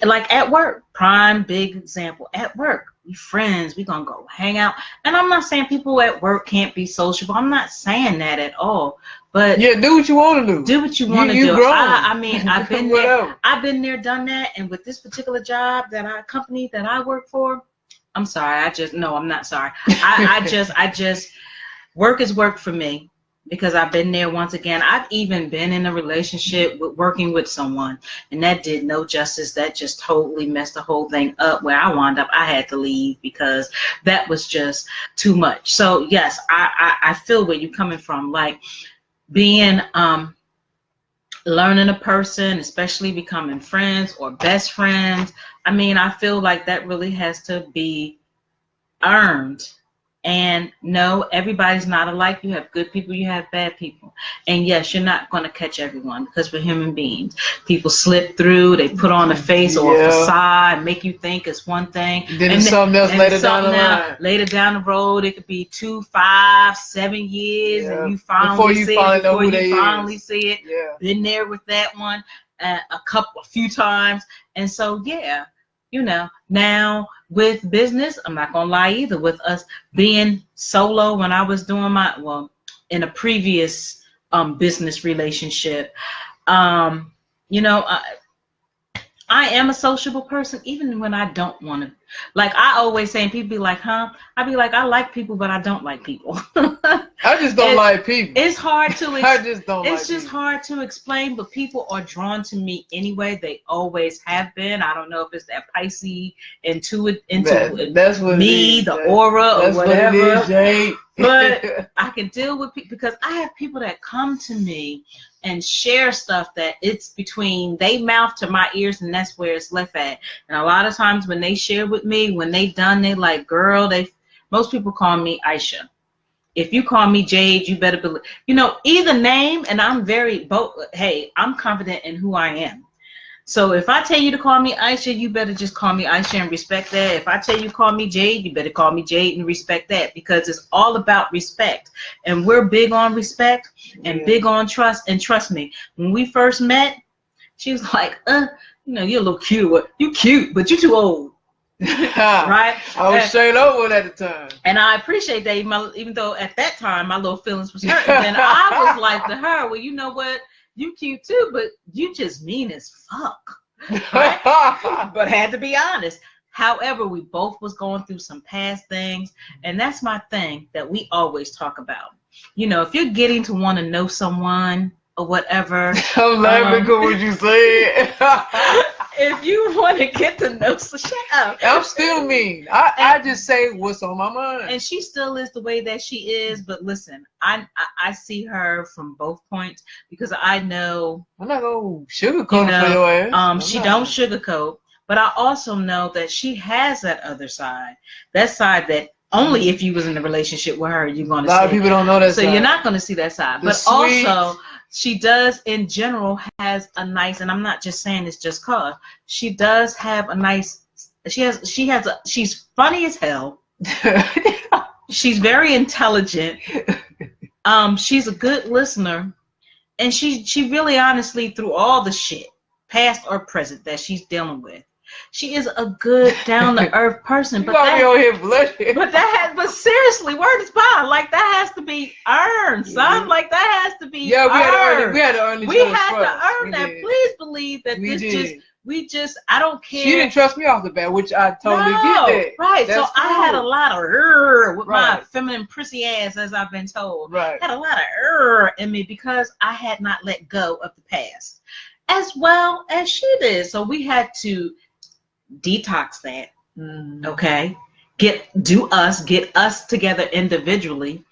A: like at work, prime big example, at work, we friends, we gonna go hang out. And I'm not saying people at work can't be sociable. I'm not saying that at all. But
B: yeah, do what you want to do.
A: Do what you want to do.
B: Grown.
A: I mean, I've been there. I've been there, done that. And with this particular job company that I work for, I'm sorry. I'm not sorry. I just work is work for me, because I've been there once again. I've even been in a relationship with working with someone, and that did no justice. That just totally messed the whole thing up, where I wound up, I had to leave because that was just too much. So yes, I feel where you're coming from. Like being, learning a person, especially becoming friends or best friends. I mean, I feel like that really has to be earned. And no, everybody's not alike. You have good people, you have bad people. And yes, you're not going to catch everyone, because we're human beings. People slip through, they put on a face or a facade, make you think it's one thing.
B: Then it's something else later down the line.
A: Later down the road, it could be 2, 5, 7 years, and you finally see it.
B: Yeah.
A: Been there with that one a few times. And so, yeah. You know, now with business, I'm not gonna lie either, with us being solo, when I was doing in a previous business relationship, you know, I am a sociable person, even when I don't want to. Like I always say, and people be like, huh? I be like, I like people, but I don't like people.
B: I just don't like people.
A: It's hard to
B: I just don't like
A: It's just hard to explain, but people are drawn to me anyway. They always have been. I don't know if it's that Pisces that's what me, the aura or whatever.
B: What it is, Jade.
A: But I can deal with people, because I have people that come to me and share stuff that it's between they mouth to my ears, and that's where it's left at. And a lot of times when they share with me, when they done, they like, girl, most people call me Aisha. If you call me Jade, you better believe, you know, either name, and I'm I'm confident in who I am. So if I tell you to call me Aisha, you better just call me Aisha and respect that. If I tell you to call me Jade, you better call me Jade and respect that, because it's all about respect. And we're big on respect and big on trust. And trust me, when we first met, she was like, you know, you're a little cute. You cute, but you're too old. Right?
B: I was straight over at the time.
A: And I appreciate that, even though at that time my little feelings was hurt. And I was like to her, well, you know what? You cute too, but you just mean as fuck. Right? But had to be honest. However, we both was going through some past things, and that's my thing that we always talk about. You know, if you're getting to want to know someone or whatever.
B: I'm laughing because what you said.
A: If you want to get to know, so shut up.
B: I'm still mean. I just say what's on my mind.
A: And she still is the way that she is. But listen, I see her from both points, because I know.
B: I'm not going to sugarcoat for your ass.
A: She don't sugarcoat. But I also know that she has that other side. That side that only if you was in a relationship with her, you're going to see.
B: A lot of people don't know that side.
A: So you're not going to see that side. But also, she does in general has a nice, and I'm not just saying this just cause, she does have a nice, she's funny as hell. She's very intelligent. She's a good listener. And she really honestly, through all the shit, past or present, that she's dealing with, she is a good, down-to-earth person. But but seriously, word is bond. Like, that has to be earned, son. Like, that has to be earned.
B: We had to earn
A: that. Please believe that I don't care.
B: She didn't trust me off the bat, which I totally get that.
A: Right. That's so cool. I had a lot of with my feminine prissy ass, as I've been told.
B: Right.
A: I had a lot of in me, because I had not let go of the past, as well as she did. So we had to detox that. Okay, get us together individually,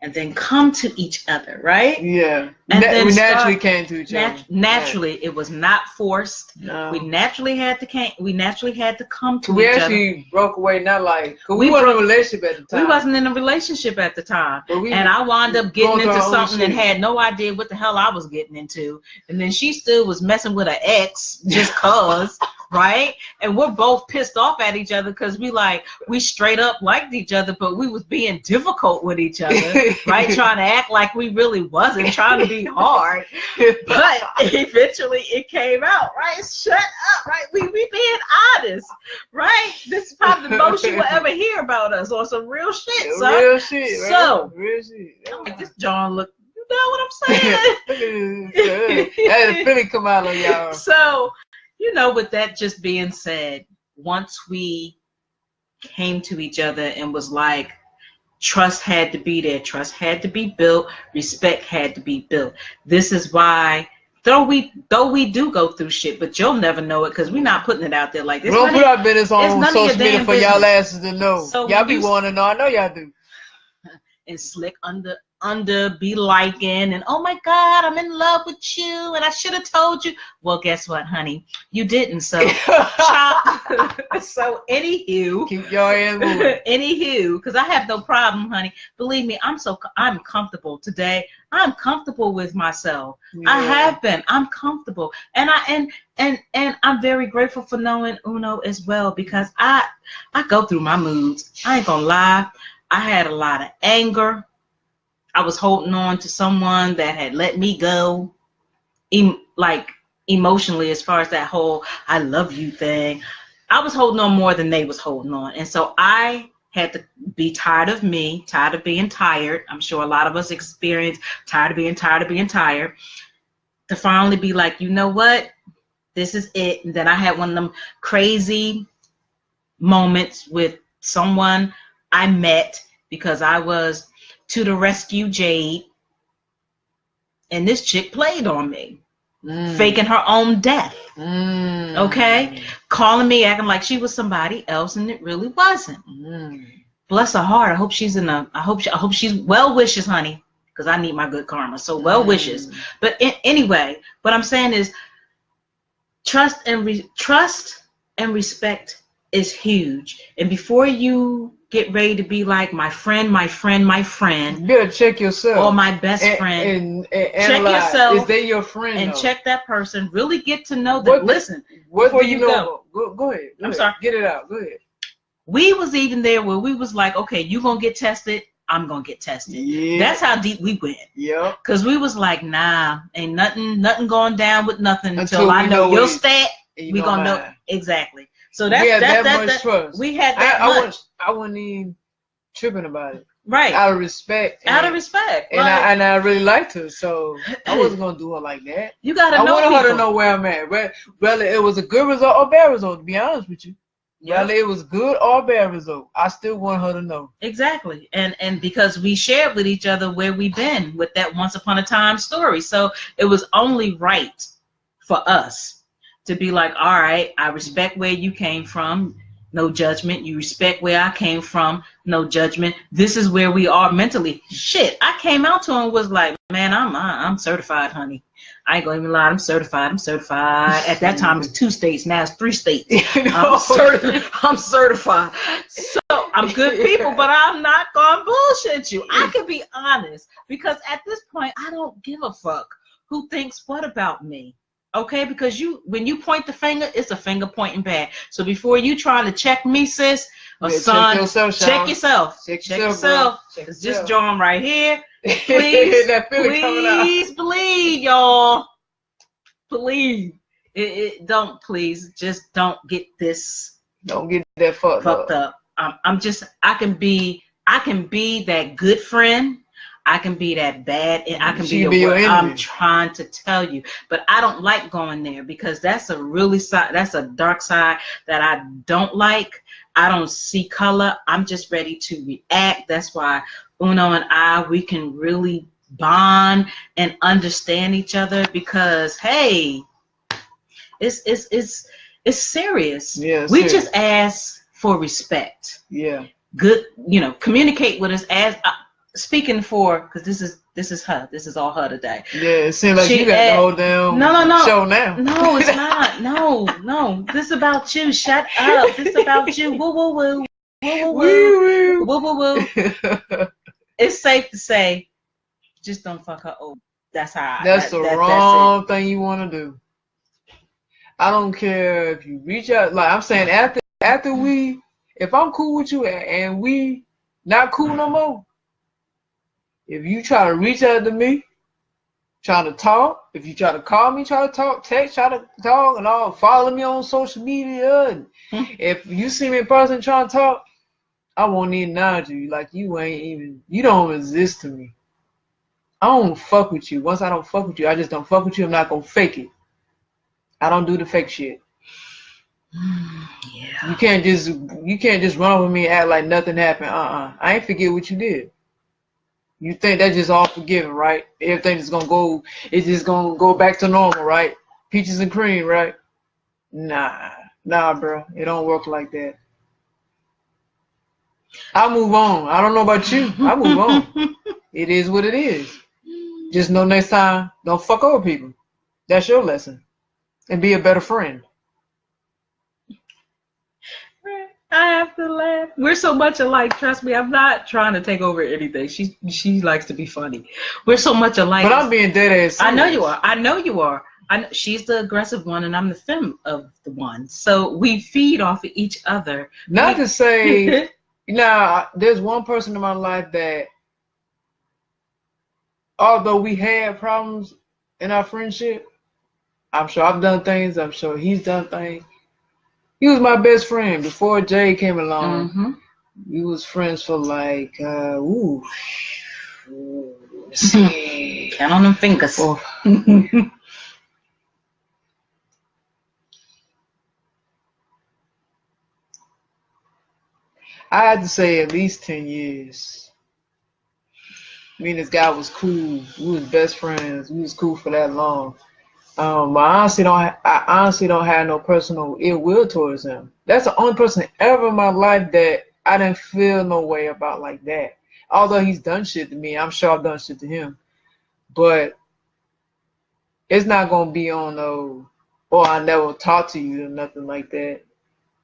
A: and then come to each other, right?
B: Yeah.
A: And then
B: we naturally came to each other.
A: Naturally, it was not forced. No. We naturally had to come to each other.
B: We actually broke away, not like, because we wasn't in a relationship at the time.
A: We wasn't in a relationship at the time. And I wound up getting into something and had no idea what the hell I was getting into. And then she still was messing with an ex just cause. right? And we're both pissed off at each other because we straight up liked each other, but we was being difficult with each other, right? Trying to act like we really wasn't, trying to be hard. But eventually it came out, right? Shut up, right? We being honest, right? This is probably the most you will ever hear about us on some real shit, son.
B: Real shit, right?
A: So,
B: real shit.
A: I'm like, this John look, you know what I'm saying?
B: That Philly come out on y'all.
A: So, with that just being said, once we came to each other and was like, trust had to be there, trust had to be built, respect had to be built. This is why, though we do go through shit, but you'll never know it because we're not putting it out there like this.
B: We don't put our business on social media for y'all asses to know.
A: So
B: y'all be wanting to know. I know y'all do.
A: And slick under be liking, and oh my God, I'm in love with you, and I should have told you. Well, guess what, honey? You didn't. So, so anywho, keep your hands moving. Anywho, because I have no problem, honey. Believe me, I'm comfortable today. I'm comfortable with myself. Yeah. I have been. I'm comfortable, and I'm very grateful for knowing Uno as well, because I go through my moods. I ain't gonna lie. I had a lot of anger. I was holding on to someone that had let me go, emotionally, as far as that whole I love you thing. I was holding on more than they was holding on. And so I had to be tired of me, tired of being tired. I'm sure a lot of us experience tired of being tired, to finally be like, you know what? This is it. And then I had one of them crazy moments with someone I met because I was to the rescue Jade, and this chick played on me, faking her own death. Okay, calling me, acting like she was somebody else, and it really wasn't. Bless her heart. I hope she's I hope she's well wishes, honey, because I need my good karma. So well wishes. But anyway, what I'm saying is trust and respect is huge. And before you get ready to be like my friend, you
B: better check yourself.
A: Or my best friend.
B: And
A: check yourself.
B: Is they your friend?
A: And check that person. Really get to know them. Listen.
B: Before you know? Go ahead.
A: I'm sorry.
B: Get it out. Go ahead.
A: We was even there where we was like, okay, you gonna get tested, I'm gonna get tested. Yeah. That's how deep we went.
B: Yeah.
A: Cause we was like, nah, ain't nothing going down with nothing until I know your stat. We gonna know exactly. So that's
B: that much trust.
A: We had that much.
B: I wasn't even tripping about it.
A: Right.
B: Out of respect.
A: Out of respect.
B: And I really liked her, so I wasn't gonna do her like that.
A: You gotta know.
B: I wanted her to know where I'm at. Whether it was a good result or bad result, to be honest with you. Yeah. Whether it was good or bad result, I still want her to know.
A: Exactly. And because we shared with each other where we've been with that once upon a time story. So it was only right for us to be like, all right, I respect where you came from, no judgment. You respect where I came from, no judgment. This is where we are mentally. Shit, I came out to him and was like, man, I'm certified, honey. I ain't gonna even lie, I'm certified. At that time, it was 2 states. Now it's 3 states. I'm certified. So I'm good people, but I'm not gonna bullshit you. I can be honest, because at this point, I don't give a fuck who thinks what about me. Okay, because when you point the finger, it's a finger pointing back. So before you trying to check me, sis or son, check yourself. Check yourself. It's this John right here. Please, please bleed, y'all. Please, just don't get this.
B: Don't get that fucked up.
A: I can be that good friend. I can be that bad, and I can be your I'm trying to tell you, but I don't like going there because that's a dark side that I don't like. I don't see color. I'm just ready to react. That's why Uno and we can really bond and understand each other, because hey, it's serious.
B: Yeah,
A: we serious. Just ask for respect.
B: Yeah.
A: Good, communicate with us as. Speaking for, because this is her. This is all her today.
B: Yeah, it seems like you got the whole damn show now.
A: No, it's not. No. This is about you. Shut up. This is about you. Woo woo woo. Woo woo woo. Woo woo woo. It's safe to say, just don't fuck her over. That's how.
B: That's the wrong thing you want to do. I don't care if you reach out. Like I'm saying, after we, if I'm cool with you and we not cool no more, if you try to reach out to me, try to talk, if you try to call me, try to talk, text, try to talk, and all, follow me on social media, and if you see me in person trying to talk, I won't even acknowledge you. Like you don't exist to me. I don't fuck with you. Once I don't fuck with you, I just don't fuck with you. I'm not gonna fake it. I don't do the fake shit.
A: Yeah.
B: You can't just run with me and act like nothing happened. I ain't forget what you did. You think that's just all forgiven, right? Everything is gonna go. It's just gonna go back to normal, right? Peaches and cream, right? Nah, bro. It don't work like that. I move on. I don't know about you. I move on. It is what it is. Just know next time, don't fuck over people. That's your lesson. And be a better friend.
A: I have to laugh. We're so much alike. Trust me, I'm not trying to take over anything. She likes to be funny. We're so much alike.
B: But I'm being dead ass serious.
A: I know you are. I know you are. She's the aggressive one, and I'm the femme of the one. So we feed off of each other.
B: Not to say, there's one person in my life that, although we had problems in our friendship, I'm sure I've done things. I'm sure he's done things. He was my best friend before Jade came along.
A: Mm-hmm.
B: We was friends for like, let's see.
A: Count on them fingers.
B: I had to say at least 10 years. Me and this guy was cool. We was best friends. We was cool for that long. But I honestly don't have no personal ill will towards him. That's the only person ever in my life that I didn't feel no way about like that. Although he's done shit to me, I'm sure I've done shit to him. But it's not gonna be on no, I never talk to you or nothing like that.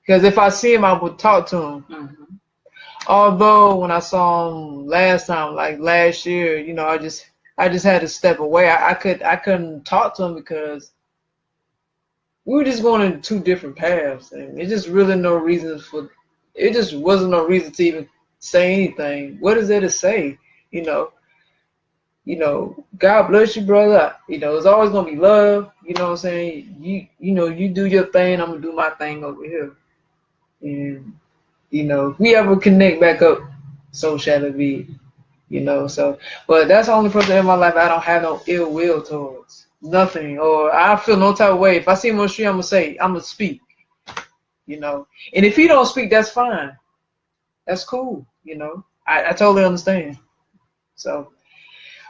B: Because if I see him, I would talk to him.
A: Mm-hmm.
B: Although when I saw him last time, like last year, I just had to step away. I couldn't talk to him because we were just going in two different paths, and it just really no reason for. It just wasn't no reason to even say anything. What is there to say? God bless you, brother. It's always gonna be love. You know what I'm saying? You do your thing. I'm gonna do my thing over here, and if we ever connect back up, so shall it be. So, but that's the only person in my life I don't have no ill will towards. Nothing, or I feel no type of way. If I see him on the street, I'm gonna speak. And if he don't speak, that's fine. That's cool. I totally understand. So,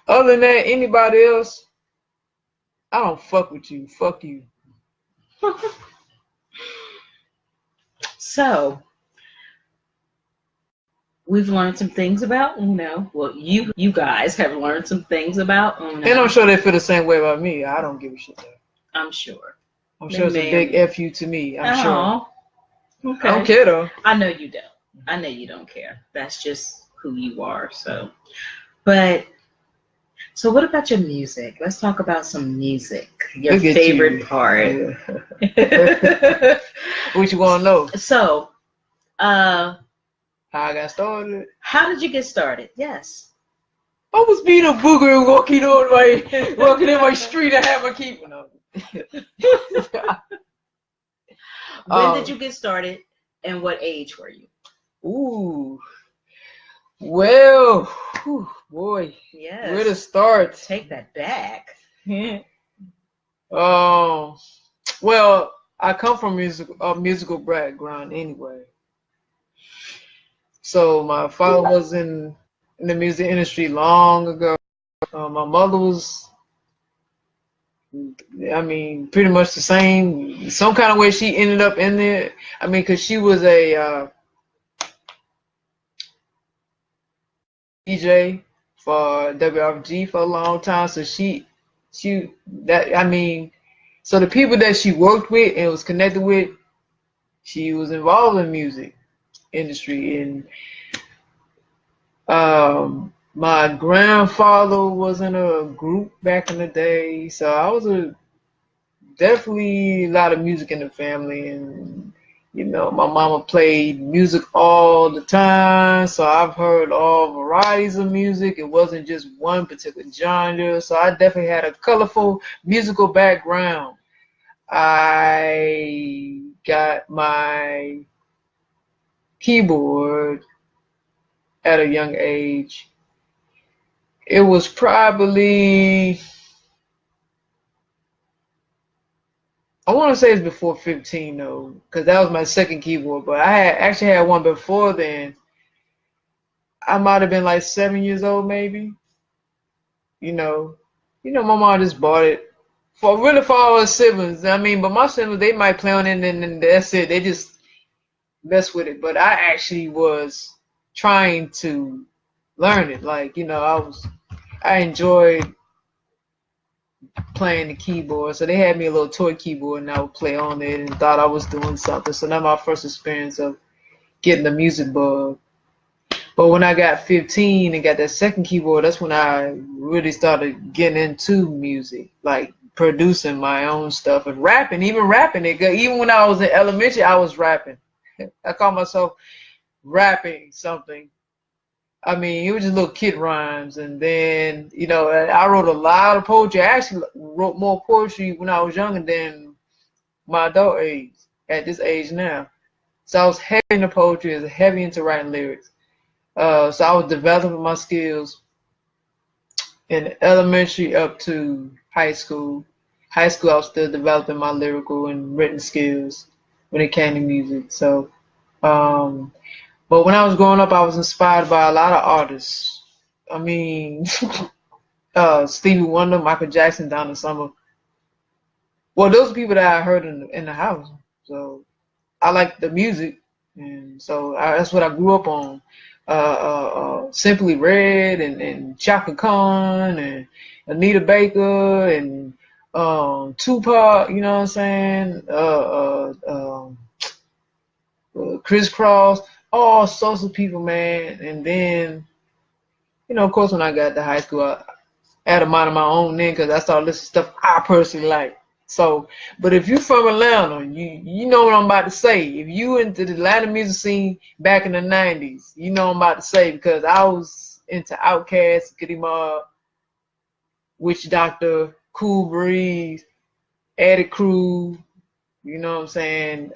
B: other than that, anybody else, I don't fuck with you. Fuck you.
A: So, we've learned some things about Uno. Well, you guys have learned some things about Uno.
B: And I'm sure they feel the same way about me. I don't give a shit though.
A: I'm sure.
B: I'm sure it's a big F you to me. I'm sure.
A: Okay.
B: I don't care though.
A: I know you don't. I know you don't care. That's just who you are. So what about your music? Let's talk about some music. Your favorite part.
B: Yeah. What you want to know?
A: So,
B: how I got started?
A: How did you get started? Yes.
B: I was being a booger and walking in my street and have my keeping up.
A: When did you get started, and what age were you?
B: Ooh. Well, boy.
A: Yes.
B: Where to start?
A: Take that back.
B: Well, I come from a musical background anyway. So my father was in the music industry long ago. My mother was, pretty much the same. Some kind of way she ended up in there. Because she was a DJ for WFG for a long time. So so the people that she worked with and was connected with, she was involved in music industry. And my grandfather was in a group back in the day, so I was a definitely a lot of music in the family, and you know, my mama played music all the time, so I've heard all varieties of music. It wasn't just one particular genre, so I definitely had a colorful musical background. I got my keyboard at a young age. It was probably, I want to say it's before 15 though, because that was my second keyboard. But I actually had one before then. I might have been like 7 years old, maybe. You know, my mom just bought it for all her siblings. I mean, but my siblings, they might play on it and that's it. They just mess with it. But I actually was trying to learn it. Like, I enjoyed playing the keyboard. So they had me a little toy keyboard and I would play on it and thought I was doing something. So that's my first experience of getting the music bug. But when I got 15 and got that second keyboard, that's when I really started getting into music, like producing my own stuff and rapping, even rapping it. Even when I was in elementary, I was rapping. I call myself rapping something. I mean, it was just little kid rhymes. And then, I wrote a lot of poetry. I actually wrote more poetry when I was younger than my adult age, at this age now. So I was heavy into poetry, I was heavy into writing lyrics. So I was developing my skills in elementary up to high school. High school, I was still developing my lyrical and written skills when it came to music. So, but when I was growing up, I was inspired by a lot of artists. I mean, Stevie Wonder, Michael Jackson, Donna Summer. Well, those are people that I heard in the house. So I like the music, and so that's what I grew up on. Simply Red and Chaka Khan and Anita Baker and Tupac. You know what I'm saying? Criss Cross, all sorts of people, man. And then, of course, when I got to high school, I had a mind of my own then because I started listening to stuff I personally like. So, but if you from Atlanta, you know what I'm about to say. If you into the Atlanta music scene back in the 90s, you know what I'm about to say because I was into Outkast, Goody Mob, Witch Doctor, Cool Breeze, Attic Crew, you know what I'm saying,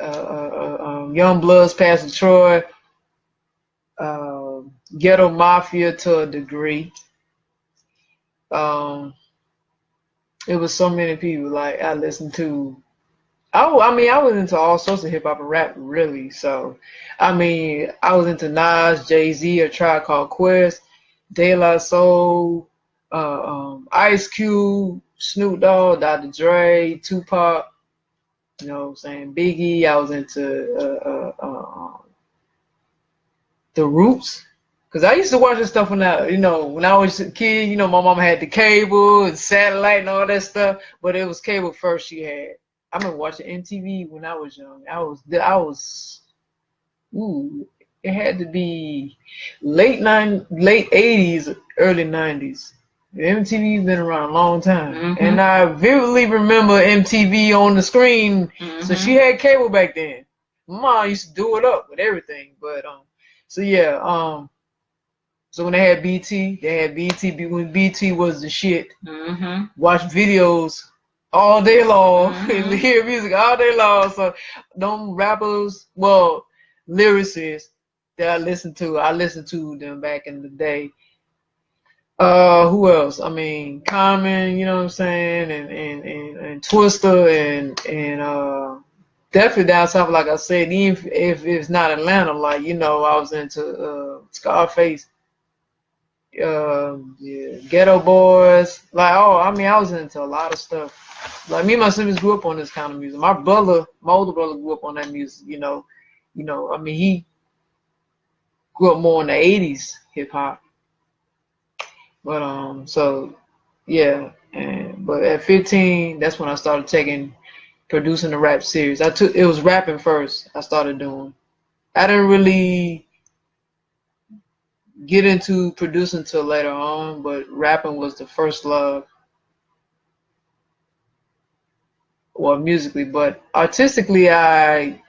B: Young Bloods, Pastor Troy, Ghetto Mafia to a degree. It was so many people like I listened to. I mean, I was into all sorts of hip hop and rap, really. So, I mean, I was into Nas, Jay-Z, A Tribe Called Quest, De La Soul, Ice Cube, Snoop Dogg, Dr. Dre, Tupac. You know what I'm saying? Biggie. I was into The Roots. Cause I used to watch this stuff when I was a kid. My mom had the cable and satellite and all that stuff, but it was cable first she had. I remember watching MTV when I was young. It had to be late 80s, early 90s. MTV's been around a long time, and I vividly remember MTV on the screen. So she had cable back then. My mom used to do it up with everything, but so yeah, so when they had BT, when BT was the shit. Watch videos all day long and hear music all day long. So them rappers, well, lyricists that I listened to them back in the day. Who else? I mean, Common, you know what I'm saying, and Twister and definitely down south, like I said, even if it's not Atlanta, like I was into Scarface. Yeah, Ghetto Boys, like I mean, I was into a lot of stuff. Like me and my siblings grew up on this kind of music. My older brother grew up on that music. I mean, he grew up more in the '80s hip hop. But so yeah, but at 15, that's when I started producing the rap series. It was rapping first. I started doing. I didn't really get into producing till later on, but rapping was the first love. well, musically, but artistically, I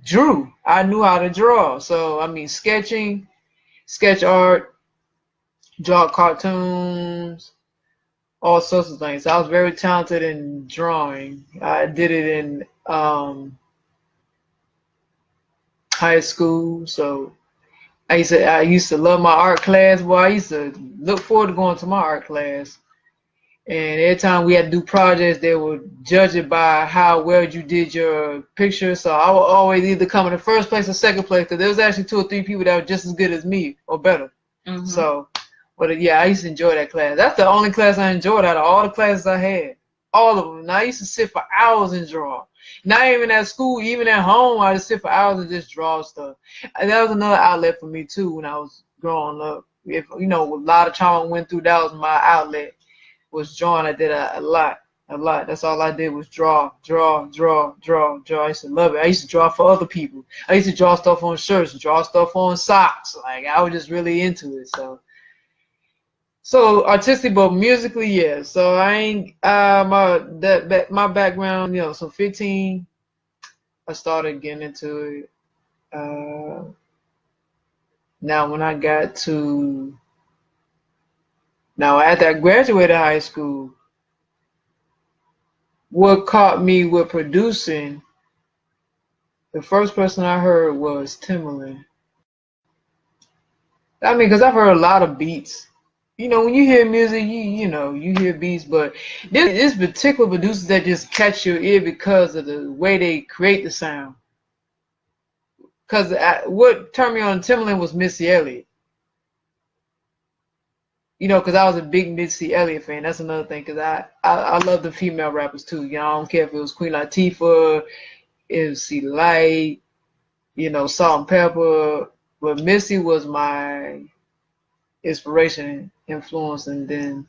B: drew. I knew how to draw. So, I mean, sketching, sketch art, draw cartoons, all sorts of things. I was very talented in drawing. I did it in high school. So I used to love my art class. Boy, I used to look forward to going to my art class. And every time we had to do projects, they would judge it by how well you did your picture. So I would always either come in the first place or second place, because there was actually 2 or 3 people that were just as good as me or better. Mm-hmm. So, but yeah, I used to enjoy that class. That's the only class I enjoyed out of all the classes I had. All of them. And I used to sit for hours and draw. Not even at school, even at home, I just sit for hours and just draw stuff. And that was another outlet for me too when I was growing up. If a lot of trauma I went through, that was my outlet. Was drawing. I did a lot. That's all I did was draw. I used to love it. I used to draw for other people. I used to draw stuff on shirts, draw stuff on socks. Like, I was just really into it. So artistic, but musically, yeah. So I ain't my background, so 15, I started getting into it. Now when I got to after I graduated high school, what caught me with producing, the first person I heard was Timbaland. I mean, because I've heard a lot of beats. When you hear music, you hear beats, but this particular producers that just catch your ear because of the way they create the sound. Because what turned me on Timbaland was Missy Elliott. Because I was a big Missy Elliott fan. That's another thing. Because I love the female rappers too. I don't care if it was Queen Latifah, MC Light, Salt and Pepper. But Missy was my inspiration, influence, and then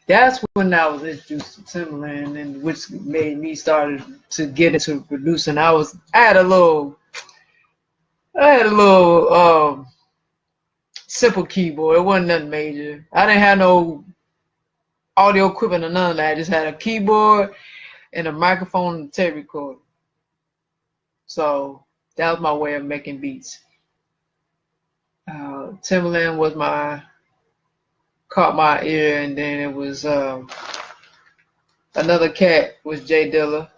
B: that's when I was introduced to Timbaland, and which made me started to get into producing. I had a little simple keyboard. It wasn't nothing major. I didn't have no audio equipment or none of that. I just had a keyboard and a microphone and a tape recorder. So that was my way of making beats. Timbaland was caught my ear, and then it was another cat was Jay Dilla.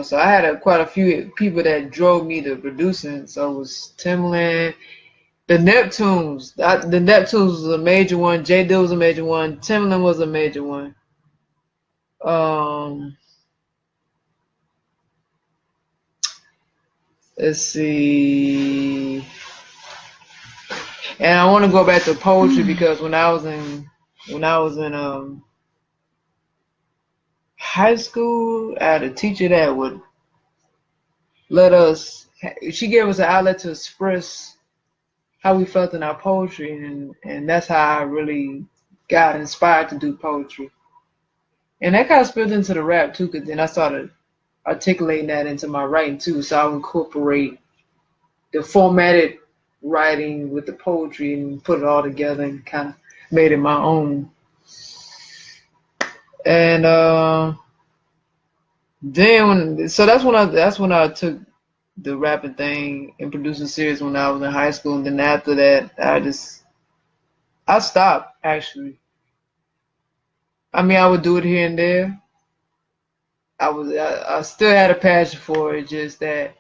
B: So I had quite a few people that drove me to producing. So it was Timbaland. The Neptunes. The Neptunes was a major one. Jay Dilla was a major one. Timbaland was a major one. Let's see. And I want to go back to poetry because when I was in high school, I had a teacher that would let us. She gave us an outlet to express how we felt in our poetry, and that's how I really got inspired to do poetry. And that kind of spilled into the rap too, because then I started articulating that into my writing too. So I would incorporate the formatted writing with the poetry and put it all together and kind of made it my own. And that's when I took the rapping thing and producing series when I was in high school. And then after that, I stopped actually. I mean, I would do it here and there. I still had a passion for it, just that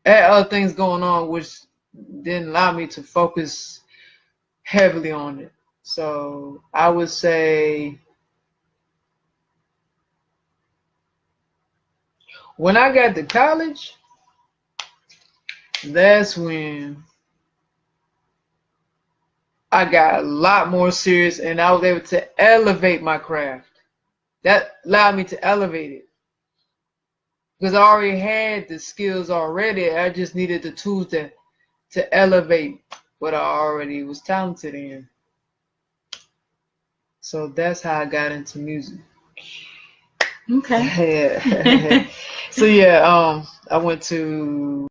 B: I had other things going on which didn't allow me to focus heavily on it. So I would say when I got to college, that's when I got a lot more serious and I was able to elevate my craft. That allowed me to elevate it. Because I already had the skills already. I just needed the tools to elevate what I already was talented in. So that's how I got into music.
A: Okay.
B: Yeah. So yeah, I went to,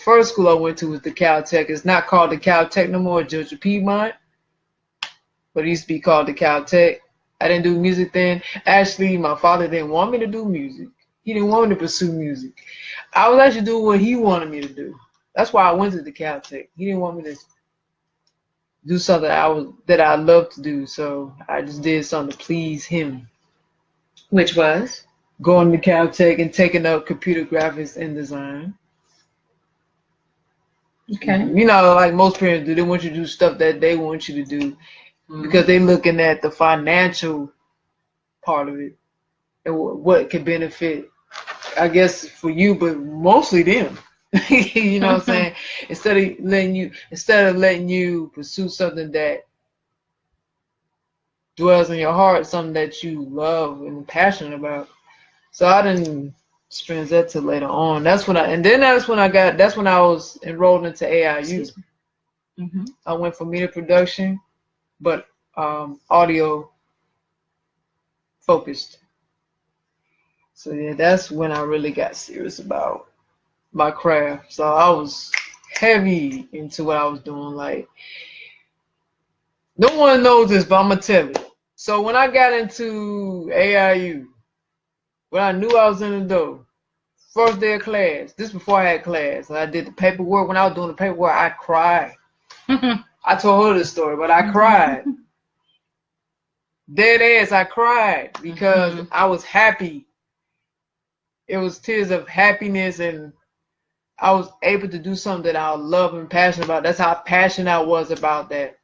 B: first school I went to was the Caltech. It's not called the Caltech no more, Georgia Piedmont, but it used to be called the Caltech. I didn't do music then. Actually, my father didn't want me to do music. He didn't want me to pursue music. I was actually doing what he wanted me to do. That's why I went to the Caltech. He didn't want me to do something that I love to do. So I just did something to please him.
A: Which was?
B: Going to Caltech and taking up computer graphics and design.
A: Okay.
B: You know, like most parents do, they want you to do stuff that they want you to do because they're looking at the financial part of it and what can benefit, I guess, for you, but mostly them. You know what I'm saying? Instead of letting you pursue something that dwells in your heart, something that you love and passionate about. So I didn't experience that till later on. That's when I was enrolled into AIU. I went for media production, but audio focused. So yeah, that's when I really got serious about my craft. So I was heavy into what I was doing. Like, no one knows this, but I'm gonna tell it. So when I got into AIU, when I knew I was in the door, first day of class, this before I had class, I did the paperwork. When I was doing the paperwork, I cried. I told her this story, but I cried. Dead ass, I cried because I was happy. It was tears of happiness, and I was able to do something that I love and passionate about. That's how passionate I was about that.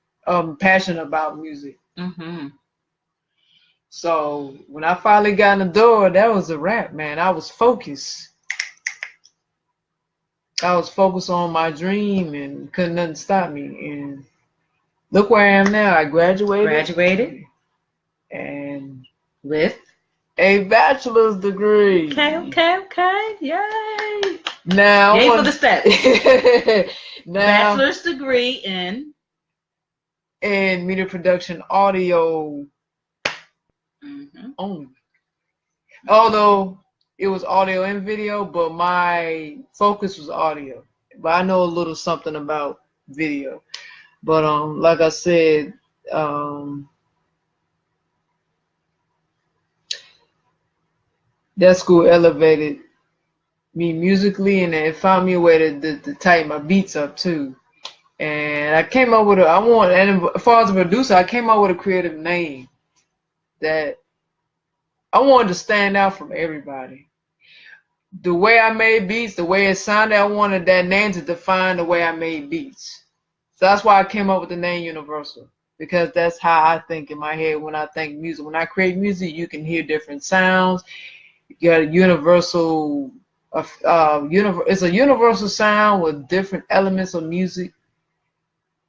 B: Passionate about music. So when I finally got in the door, that was a wrap, man. I was focused. I was focused on my dream, and couldn't nothing stop me. And look where I am now. I graduated. And
A: with
B: a bachelor's degree.
A: Okay. Yay.
B: Now,
A: yay for the steps.
B: Now,
A: bachelor's degree in
B: media production, audio only. Although it was audio and video, but my focus was audio. But I know a little something about video. But like I said, that school elevated me musically, and it found me a way to tighten my beats up too. And I came up with and as far as a producer, I came up with a creative name that I wanted to stand out from everybody. The way I made beats, the way it sounded, I wanted that name to define the way I made beats. So that's why I came up with the name Universal, because that's how I think in my head when I think music. When I create music, you can hear different sounds. You got a universal, it's a universal sound with different elements of music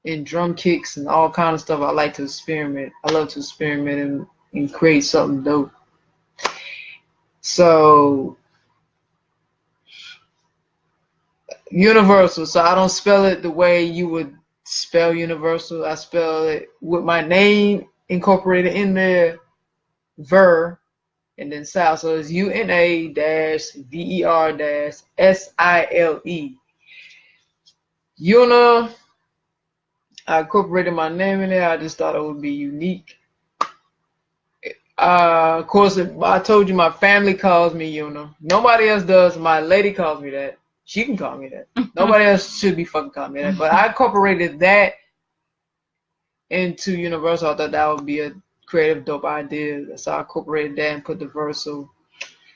B: and drum kicks and all kind of stuff. I like to experiment. I love to experiment and create something dope. So universal. So I don't spell it the way you would spell universal. I spell it with my name incorporated in there, ver, and then Sile. So it's UNA-VER-SILE. Una. I incorporated my name in there. I just thought it would be unique. Of course, I told you my family calls me Una. Nobody else does. My lady calls me that. She can call me that. Nobody else should be fucking calling me that. But I incorporated that into Universal. I thought that would be a creative, dope idea. So I incorporated that and put the versal.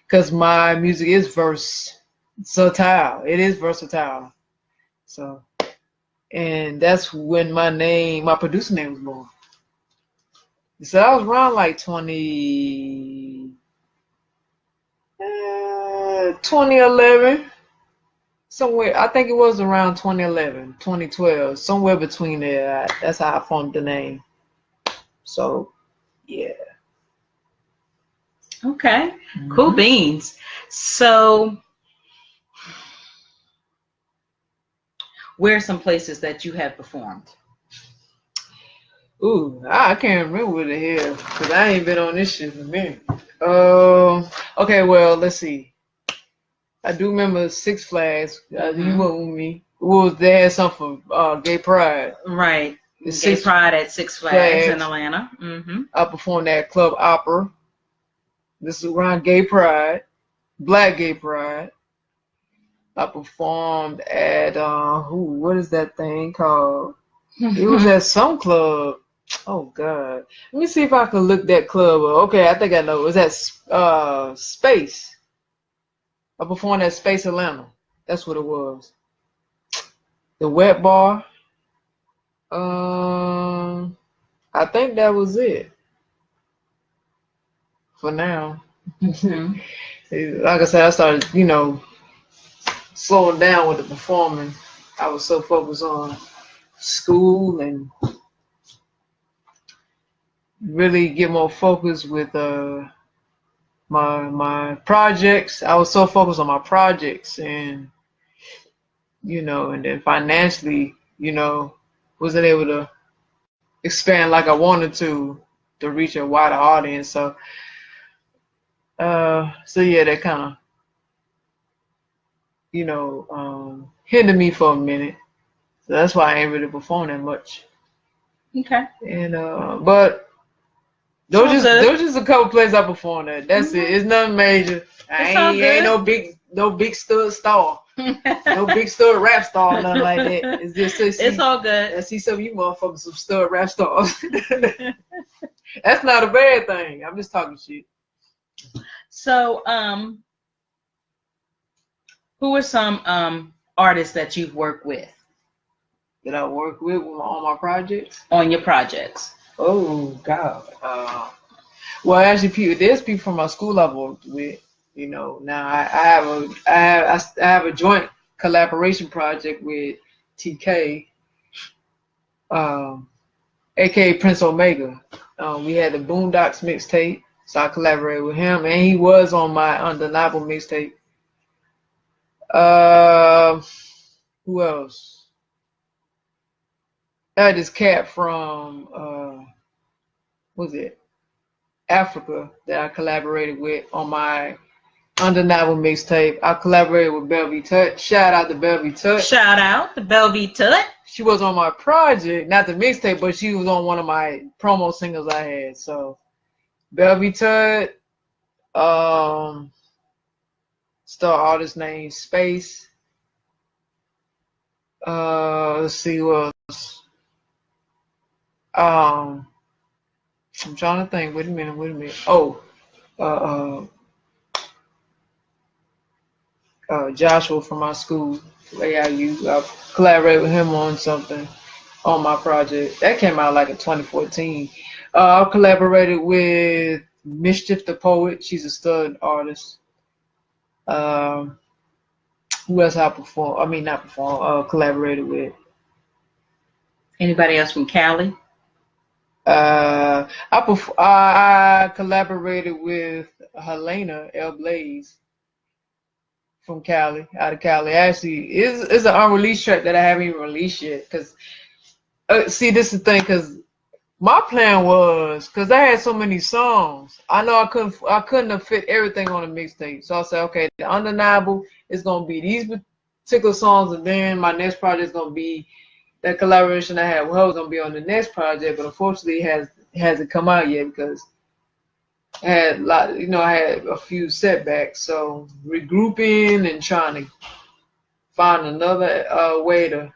B: Because my music is versatile. It is versatile. So, and that's when my producer name was born. So I was around like 2011. Somewhere, I think it was around 2011, 2012, somewhere between there. That's how I formed the name. So, yeah.
A: Okay, cool beans. So, where are some places that you have performed?
B: Ooh, I can't remember where the hell, because I ain't been on this shit in a minute. Okay, well, let's see. I do remember Six Flags. You went with me. They had something for Gay Pride.
A: Right. Gay Pride at Six Flags in Atlanta.
B: I performed at Club Opera. This is around Gay Pride, Black Gay Pride. I performed at what is that thing called? It was at some club. Oh God. Let me see if I can look that club up. Okay, I think I know. It was at Space. I performed at Space Atlanta. That's what it was. The Wet Bar. I think that was it for now. Like I said, I started, slowing down with the performing. I was so focused on school and really get more focused with my projects. I was so focused on my projects and and then financially, wasn't able to expand like I wanted to reach a wider audience. So yeah, that kind of hindered me for a minute. So that's why I ain't really perform that much.
A: Okay.
B: And but those just a couple places I performed at. That's it. It's nothing major. I ain't no big stud star. No big stud rap star, nothing like that. It's just
A: it's all good.
B: I see some of you motherfuckers some stud rap stars. That's not a bad thing. I'm just talking shit.
A: So, who are some artists that you've worked with?
B: That I work with on my projects?
A: On your projects.
B: Oh God. Well, actually, there's people from my school I've worked with. Now I have a joint collaboration project with TK, aka Prince Omega. We had the Boondocks mixtape, so I collaborated with him, and he was on my Undeniable mixtape. Who else? I had this cat from what was it? Africa that I collaborated with on my Undeniable mixtape. I collaborated with Belvy Tut. Shout out to Belvy Tut.
A: Shout out to Belvy Tut.
B: She was on my project, not the mixtape, but she was on one of my promo singles I had. So Belvy Tut, star artist named Space. Let's see what else. I'm trying to think. Wait a minute. Oh, Joshua from my school, AIU. I collaborated with him on something on my project. That came out like in 2014. I collaborated with Mischief the Poet. She's a stud artist. Who else collaborated with?
A: Anybody else from Cali?
B: I collaborated with Helena L. Blaze from Cali, out of Cali. Actually, it's an unreleased track that I haven't even released yet. Cause see, this is the thing. Cause my plan was, cause I had so many songs, I know I couldn't have fit everything on a mixtape. So I said, okay, the Undeniable is gonna be these particular songs, and then my next project is gonna be that collaboration I had with her was gonna be on the next project. But unfortunately, it hasn't come out yet because I had I had a few setbacks. So regrouping and trying to find another way to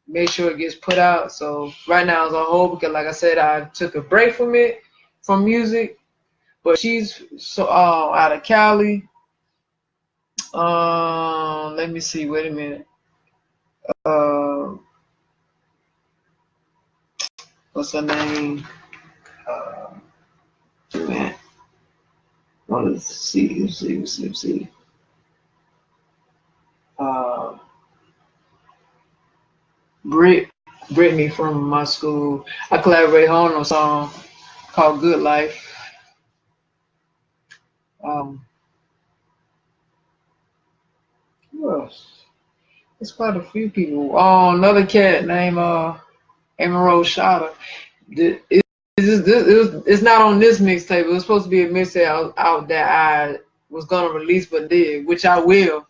B: make sure it gets put out. So right now it's on hold because, like I said, I took a break from music. But she's out of Cali. Let me see. Wait a minute. What's her name? Man. Let's see. Brittany from my school. I collaborated on a song called Good Life. Who else? There's quite a few people. Another cat named Emerald Shada. It's not on this mixtape. It was supposed to be a mixtape out that I was gonna release, but did, which I will.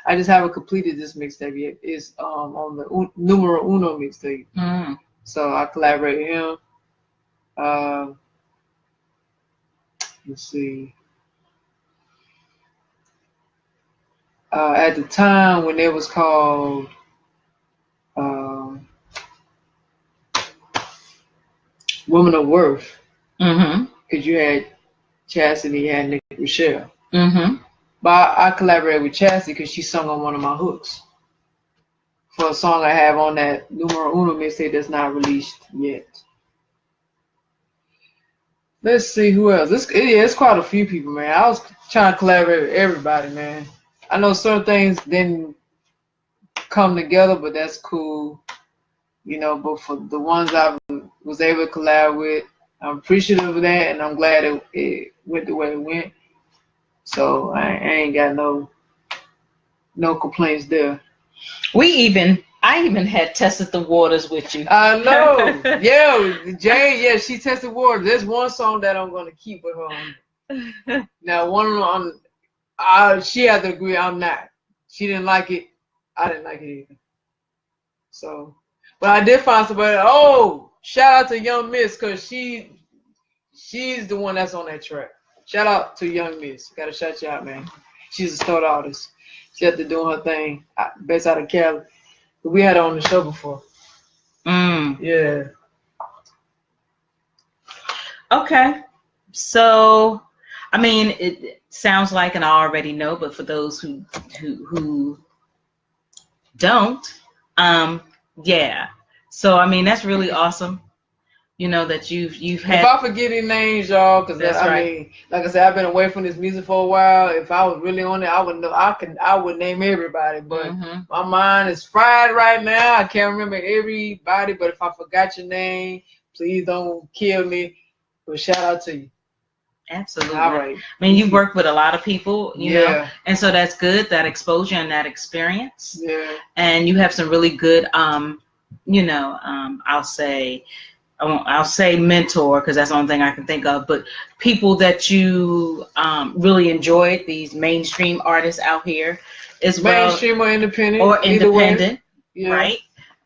B: I just haven't completed this mixtape yet. It's on the numero uno mixtape. So I collaborate with him. Let's see. At the time when it was called Woman of Worth, because you had Chastity and Nick Rochelle. But I collaborated with Chastity because she sung on one of my hooks for a song I have on that Numero Uno mixtape that's not released yet. Let's see who else. It's quite a few people, man. I was trying to collaborate with everybody, man. I know certain things didn't come together, but that's cool. But for the ones I was able to collab with, I'm appreciative of that, and I'm glad it went the way it went. So I ain't got no complaints there.
A: I even had tested the waters with you.
B: I know. Yeah, Jade, yeah, she tested waters. There's one song that I'm gonna keep with her on. Now one on she had to agree I'm not. She didn't like it. I didn't like it either. So but I did find somebody. Oh, shout out to Young Miss, because she's the one that's on that track. Shout out to Young Miss. Gotta shout you out, man. She's a start artist. She had to do her thing. Based out of Cali. We had her on the show before. Yeah.
A: Okay. So, I mean, it sounds like, and I already know, but for those who don't, yeah. So, I mean, that's really awesome. That you've had.
B: If I forget any names, y'all, because I mean, like I said, I've been away from this music for a while. If I was really on it, I would know. I would name everybody, but my mind is fried right now. I can't remember everybody. But if I forgot your name, please don't kill me. But shout out to you.
A: Absolutely.
B: All right.
A: I mean, you've worked with a lot of people, you know, and so that's good, that exposure and that experience.
B: Yeah.
A: And you have some really good, I'll say mentor, because that's the only thing I can think of, but people that you really enjoyed, these mainstream artists out here as well.
B: Mainstream or independent.
A: Yeah. Right?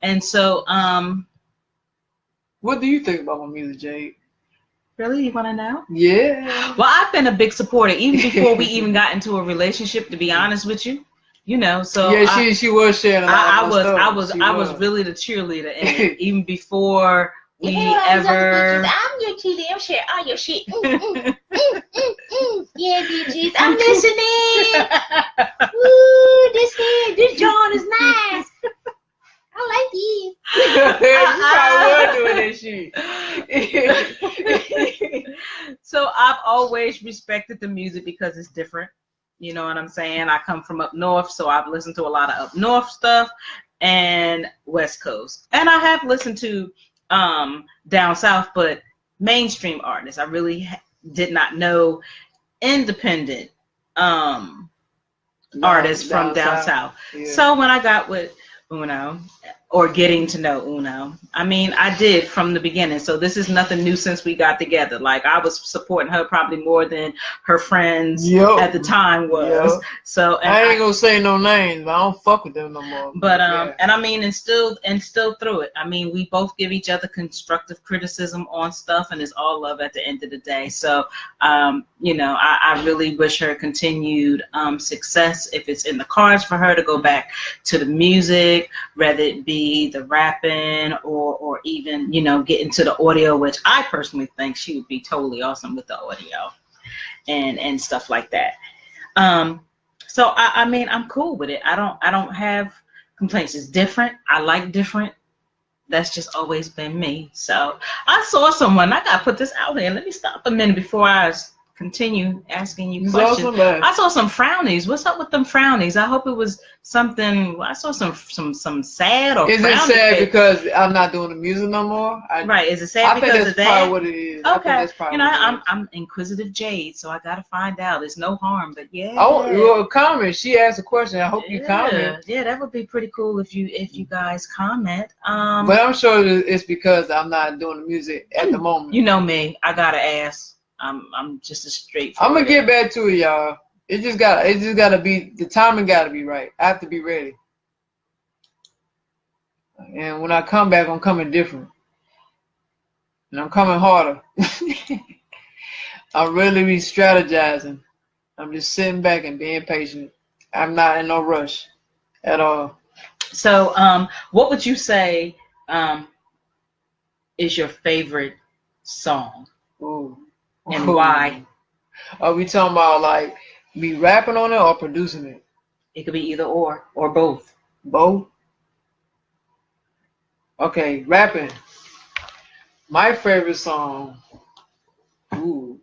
A: And so,
B: what do you think about my music, Jade?
A: Really? You want to know?
B: Yeah.
A: Well, I've been a big supporter, even before we even got into a relationship, to be honest with you. So
B: yeah, she was sharing a lot of stuff.
A: I was really the cheerleader in it, even before we ever.
C: I'm your cheerleader. I'm sharing all your shit. Yeah, bitches, I'm listening. Ooh, this John is nice. I like these.
B: You probably was doing that shit.
A: So I've always respected the music because it's different. You know what I'm saying? I come from up north, so I've listened to a lot of up north stuff and West Coast. And I have listened to down south, but mainstream artists. I really did not know independent artists from down south. Yeah. So when I got with Uno, or getting to know Uno, I mean, I did from the beginning. So this is nothing new since we got together. Like, I was supporting her probably more than her friends at the time was. So and
B: I ain't gonna say no names, but I don't fuck with them no more.
A: But and I mean, and still through it, I mean, we both give each other constructive criticism on stuff, and it's all love at the end of the day. So I really wish her continued success. If it's in the cards for her to go back to the music, whether it be the rapping or even get into the audio, which I personally think she would be totally awesome with the audio and stuff like that. So I mean, I'm cool with it. I don't have complaints. It's different. I like different. That's just always been me. So I saw someone. I gotta put this out here. Let me stop a minute before I continue asking you questions. I saw some frownies. What's up with them frownies? I hope it was something. I saw some sad or.
B: Is it sad because I'm not doing the music no more?
A: Right. Is it sad because of that?
B: Probably what it is.
A: Okay. I'm inquisitive Jade, so I gotta find out. There's no harm, but yeah.
B: Oh, well, comment. She asked a question. I hope you comment.
A: Yeah, that would be pretty cool if you guys comment.
B: But I'm sure it's because I'm not doing the music at the moment.
A: You know me. I gotta ask. I'm just a straightforward.
B: I'm gonna get back to it, y'all. It just gotta be, the timing gotta be right. I have to be ready. And when I come back, I'm coming different. and I'm coming harder. I'm really re-strategizing. I'm just sitting back and being patient. I'm not in no rush at all.
A: So, what would you say is your favorite song?
B: Ooh.
A: And why?
B: Are we talking about like me rapping on it or producing it?
A: It could be either or both.
B: Both? Okay, rapping. My favorite song. Ooh.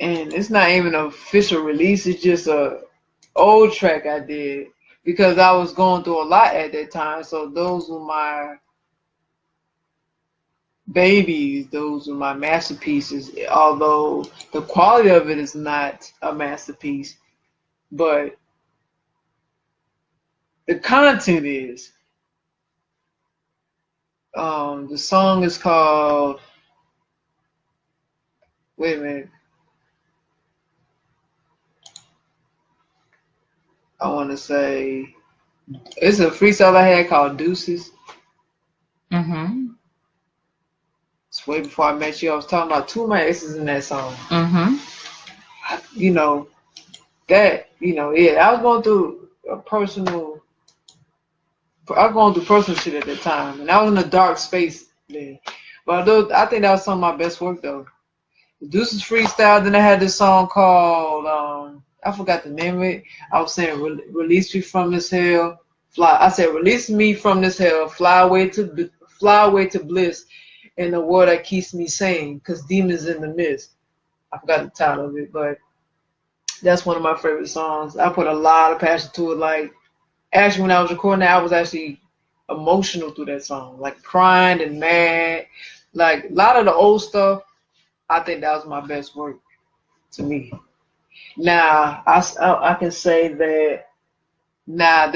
B: And it's not even an official release, it's just a old track I did because I was going through a lot at that time. So those were my babies, those were my masterpieces, although the quality of it is not a masterpiece, but the content is. The song is called, wait a minute, I want to say, it's a freestyle I had called Deuces.
A: Mm-hmm.
B: It's way before I met you. I was talking about two of my exes in that song.
A: Mm-hmm.
B: You know, that, yeah, I was going through personal shit at that time. And I was in a dark space then. But I think that was some of my best work though. The Deuces freestyle, then I had this song called, I forgot the name of it. I was saying, release me from this hell. I said, release me from this hell, fly away to bliss in the world that keeps me sane, because demons in the mist. I forgot the title of it, but that's one of my favorite songs. I put a lot of passion to it. Like, actually, when I was recording that, I was actually emotional through that song, like crying and mad. Like, a lot of the old stuff, I think that was my best work to me. Now, I can say that at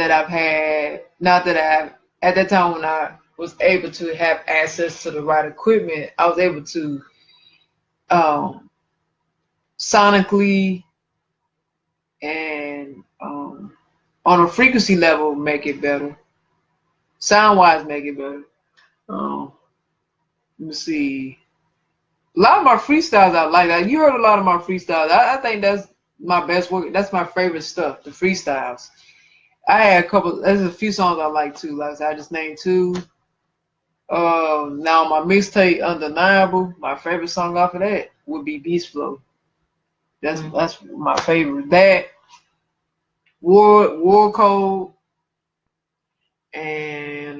B: that time when I was able to have access to the right equipment, I was able to sonically and on a frequency level make it better, sound wise make it better. Let me see. A lot of my freestyles I like that. You heard a lot of my freestyles. I think that's my best work. That's my favorite stuff, the freestyles. I had there's a few songs I like too. Like I said, I just named two. Now my mixtape Undeniable, my favorite song off of that would be Beast Flow. That's my favorite. That War Code and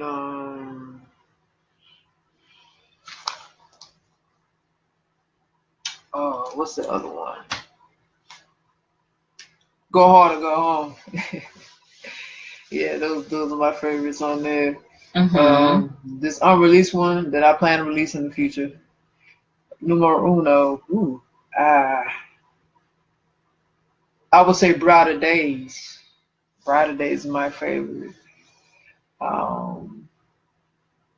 B: what's the other one? Go Hard or Go Home. Yeah, those are my favorites on there. Mm-hmm. This unreleased one that I plan to release in the future. Numero uno. I would say Brighter Days. Brighter Days is my favorite.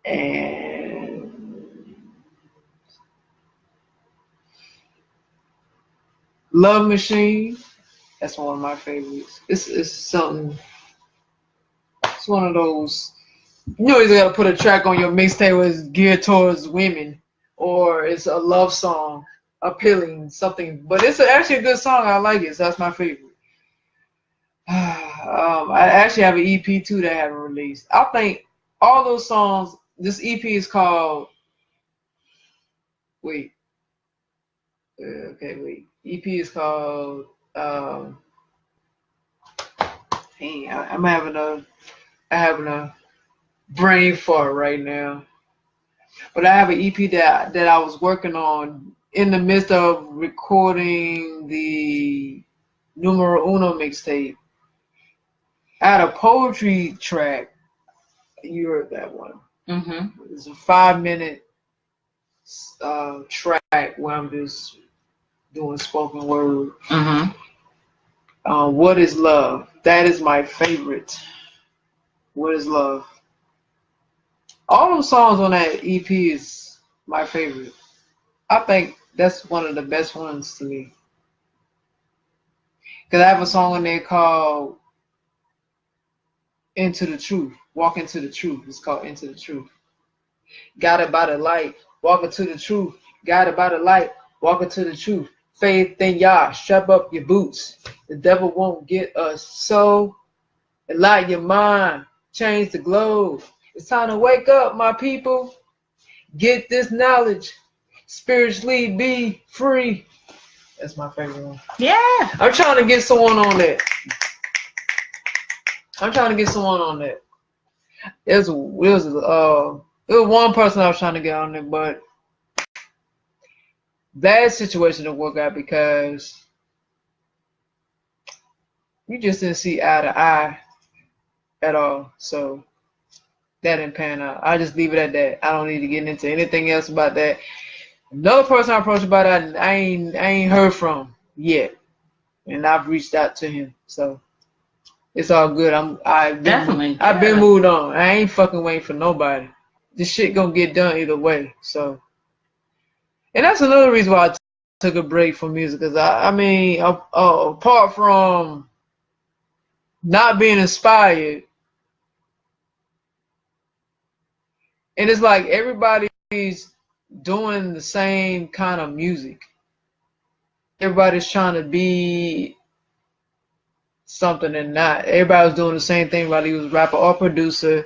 B: And Love Machine. That's one of my favorites. It's something. It's one of those. You always gotta put a track on your mixtape that's geared towards women, or it's a love song, appealing something. But it's actually a good song. I like it. So that's my favorite. I actually have an EP too that I haven't released. I think all those songs. This EP is called. Wait. Okay. Wait. EP is called. I'm having a brain fart right now. But I have an EP that I was working on in the midst of recording the Numero Uno mixtape. I had a poetry track. You heard that one. Mm-hmm. It's a 5-minute track where I'm just doing spoken word. Mm-hmm. What is Love? That is my favorite. What is Love? All those songs on that EP is my favorite. I think that's one of the best ones to me. Because I have a song on there called Into the Truth. Walk into the Truth. It's called Into the Truth. Got It by the Light. walking to the truth, guided by the light, walking to the truth. Faith in Yah, strap up your boots. The devil won't get us. So enlighten your mind, change the globe. It's time to wake up, my people. Get this knowledge. Spiritually be free. That's my favorite one.
A: Yeah.
B: I'm trying to get someone on that. It was one person I was trying to get on there, but that situation didn't work out because you just didn't see eye to eye at all. So that didn't pan out. I just leave it at that. I don't need to get into anything else about that. Another person I approached about that I ain't heard from yet, and I've reached out to him. So it's all good. I've been moved on. I ain't fucking waiting for nobody. This shit gonna get done either way. So, and that's another reason why I took a break from music. Cause I mean, apart from not being inspired, and it's like everybody's doing the same kind of music. Everybody's trying to be something and not. Everybody was doing the same thing, whether he was rapper or producer.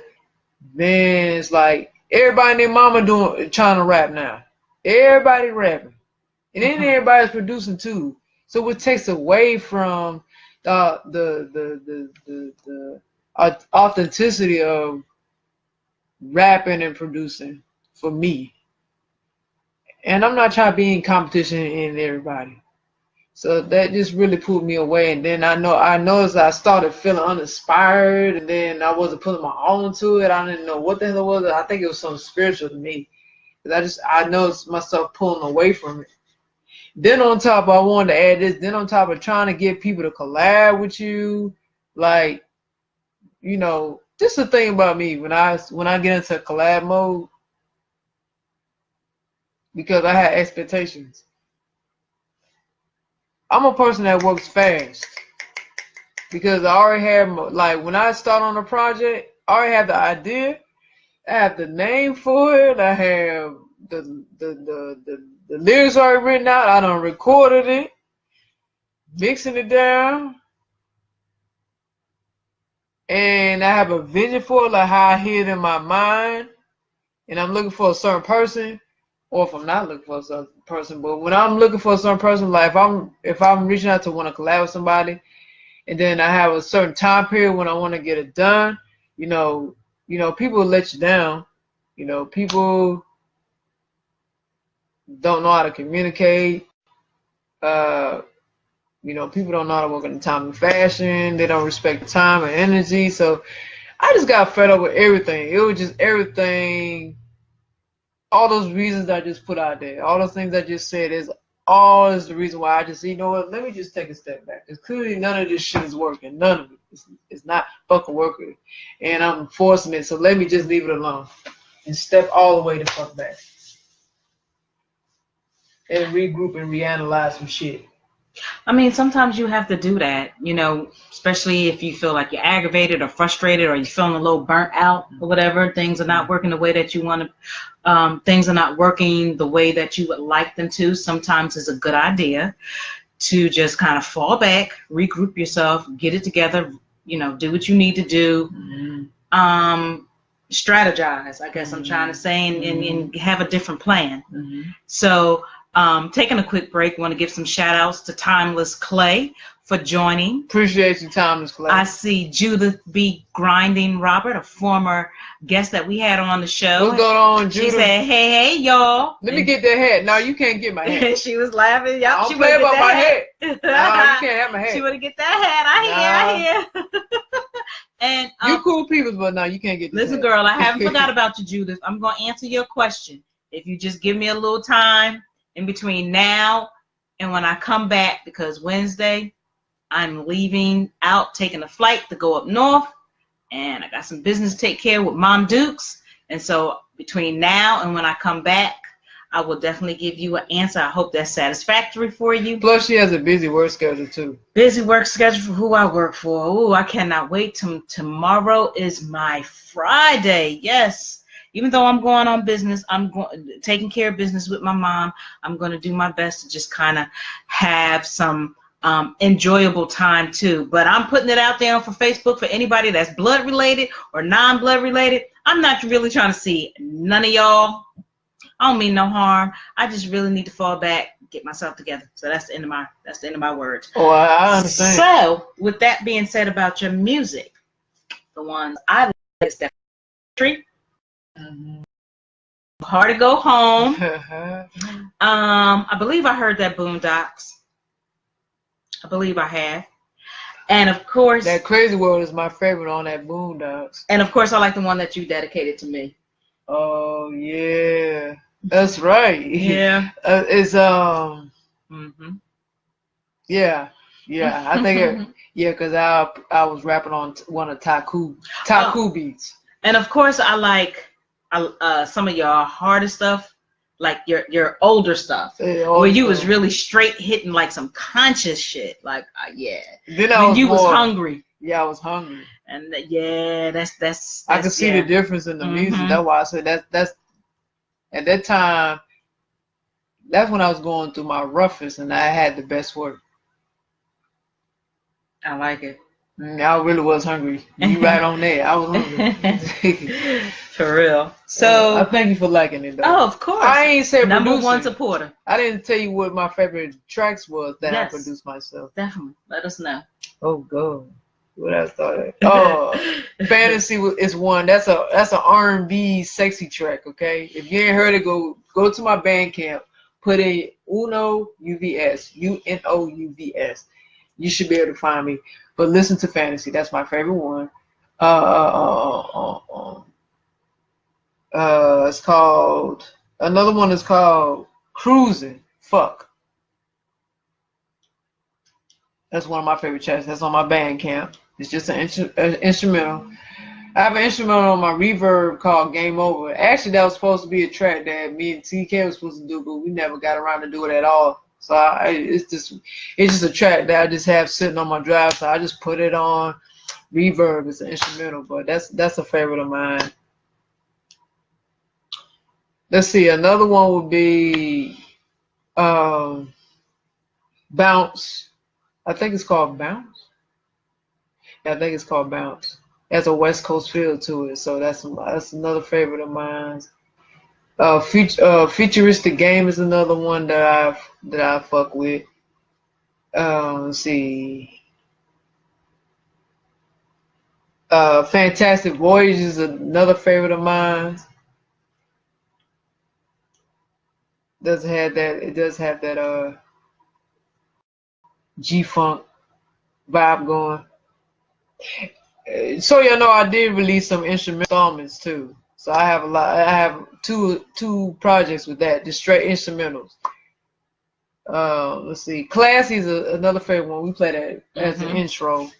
B: Then it's like everybody and their mama trying to rap now. Everybody rapping. And then everybody's producing too. So it takes away from the authenticity of rapping and producing for me. And I'm not trying to be in competition in everybody. So that just really pulled me away. And then I noticed I started feeling uninspired, and then I wasn't putting my own to it. I didn't know what the hell it was. I think it was something spiritual to me. Because I noticed myself pulling away from it. Then on top, I wanted to add this. Then on top of trying to get people to collab with you, like, you know, this is the thing about me when I get into collab mode, because I had expectations. I'm a person that works fast because I already have, like, when I start on a project, I already have the idea, I have the name for it, I have the lyrics already written out, I done recorded it, mixing it down, and I have a vision for it, like how I hear it in my mind, and I'm looking for a certain person. Or if I'm not looking for a certain person, but when I'm looking for a certain person, like if I'm reaching out to want to collab with somebody, and then I have a certain time period when I want to get it done, you know, people will let you down. You know, people don't know how to communicate. You know, people don't know how to work in the time and fashion. They don't respect time and energy. So I just got fed up with everything. It was just everything. All those reasons I just put out there, all those things I just said is the reason why I just, you know what, let me just take a step back. Because clearly none of this shit is working. None of it. It's not fucking working. And I'm forcing it, so let me just leave it alone. And step all the way the fuck back. And regroup and reanalyze some shit.
A: I mean, sometimes you have to do that, you know, especially if you feel like you're aggravated or frustrated, or you're feeling a little burnt out or whatever. Things are not working the way that you want to. Things are not working the way that you would like them to. Sometimes it's a good idea to just kind of fall back, regroup yourself, get it together, you know, do what you need to do. Strategize, I guess I'm trying to say, and have a different plan. So taking a quick break, want to give some shout outs to Timeless Clay for joining.
B: Appreciate you, Timeless Clay.
A: I see Judith B. Grinding Robert, a former guest that we had on the show.
B: What's going on, Judith?
A: She said, hey, y'all.
B: Let me get that hat. No, you can't get my hat.
A: She was laughing. Yep,
B: I don't play about my hat. No, you can't have my hat.
A: She want to get that hat. I hear. And
B: you cool people, but no, you can't get this
A: listen,
B: hat.
A: girl, I haven't forgot about you, Judith. I'm going to answer your question. If you just give me a little time in between now and when I come back, because Wednesday I'm leaving out, taking a flight to go up north, and I got some business to take care of with Mom Dukes. And so between now and when I come back, I will definitely give you an answer. I hope that's satisfactory for you.
B: Plus, she has a busy work schedule too.
A: Busy work schedule for who I work for. Oh, I cannot wait. Tomorrow is my Friday. Yes. even though I'm going on business, taking care of business with my mom. I'm going to do my best to just kind of have some enjoyable time too. But I'm putting it out there for Facebook for anybody that's blood related or non-blood related. I'm not really trying to see none of y'all. I don't mean no harm. I just really need to fall back, get myself together. So that's the end of my words.
B: Oh, I understand.
A: So with that being said about your music, the ones I like is definitely Hard to Go Home. I believe I heard that Boondocks. I believe I have. And of course,
B: That Crazy World is my favorite on that Boondocks.
A: And of course, I like the one that you dedicated to me.
B: Oh yeah, that's right.
A: Yeah.
B: It's yeah. I think because I was rapping on one of Taku beats.
A: And of course, I like some of your harder stuff, like your older stuff, where you was really straight hitting like some conscious shit, like yeah.
B: Then
A: was hungry.
B: Yeah, I was hungry.
A: And that's
B: I could see the difference in the music. That's why I said that's at that time. That's when I was going through my roughest, and I had the best work.
A: I like it.
B: I really was hungry. You right on there. I was hungry.
A: For real. So
B: I thank you for liking it though.
A: Oh, of course.
B: I ain't say
A: number
B: producing.
A: one supporter.
B: I didn't tell you what my favorite tracks was that I produced myself.
A: Definitely. Let us know.
B: Oh God. What else thought? Oh, Fantasy is one. That's an R&B sexy track. Okay, if you ain't heard it, go to my Bandcamp. Put in Uno UVS UNOUVS. You should be able to find me. But listen to Fantasy. That's my favorite one. It's called. Another one is called Cruising. Fuck. That's one of my favorite tracks. That's on my Bandcamp. It's just an instrumental. I have an instrumental on my Reverb called Game Over. Actually, that was supposed to be a track that me and TK was supposed to do, but we never got around to do it at all. So it's just a track that I just have sitting on my drive. So I just put it on Reverb. It's an instrumental, but that's a favorite of mine. Let's see. Another one would be Bounce. I think it's called Bounce. Yeah, I think it's called Bounce. It has a West Coast feel to it, so that's another favorite of mine. Futuristic Game is another one that I fuck with. Let's see. Fantastic Voyage is another favorite of mine. It does have that G-Funk vibe going. So you know, I did release some instrumentals too. So I have I have two projects with that, just straight instrumentals. Let's see. Classy is another favorite one. We play that as an intro.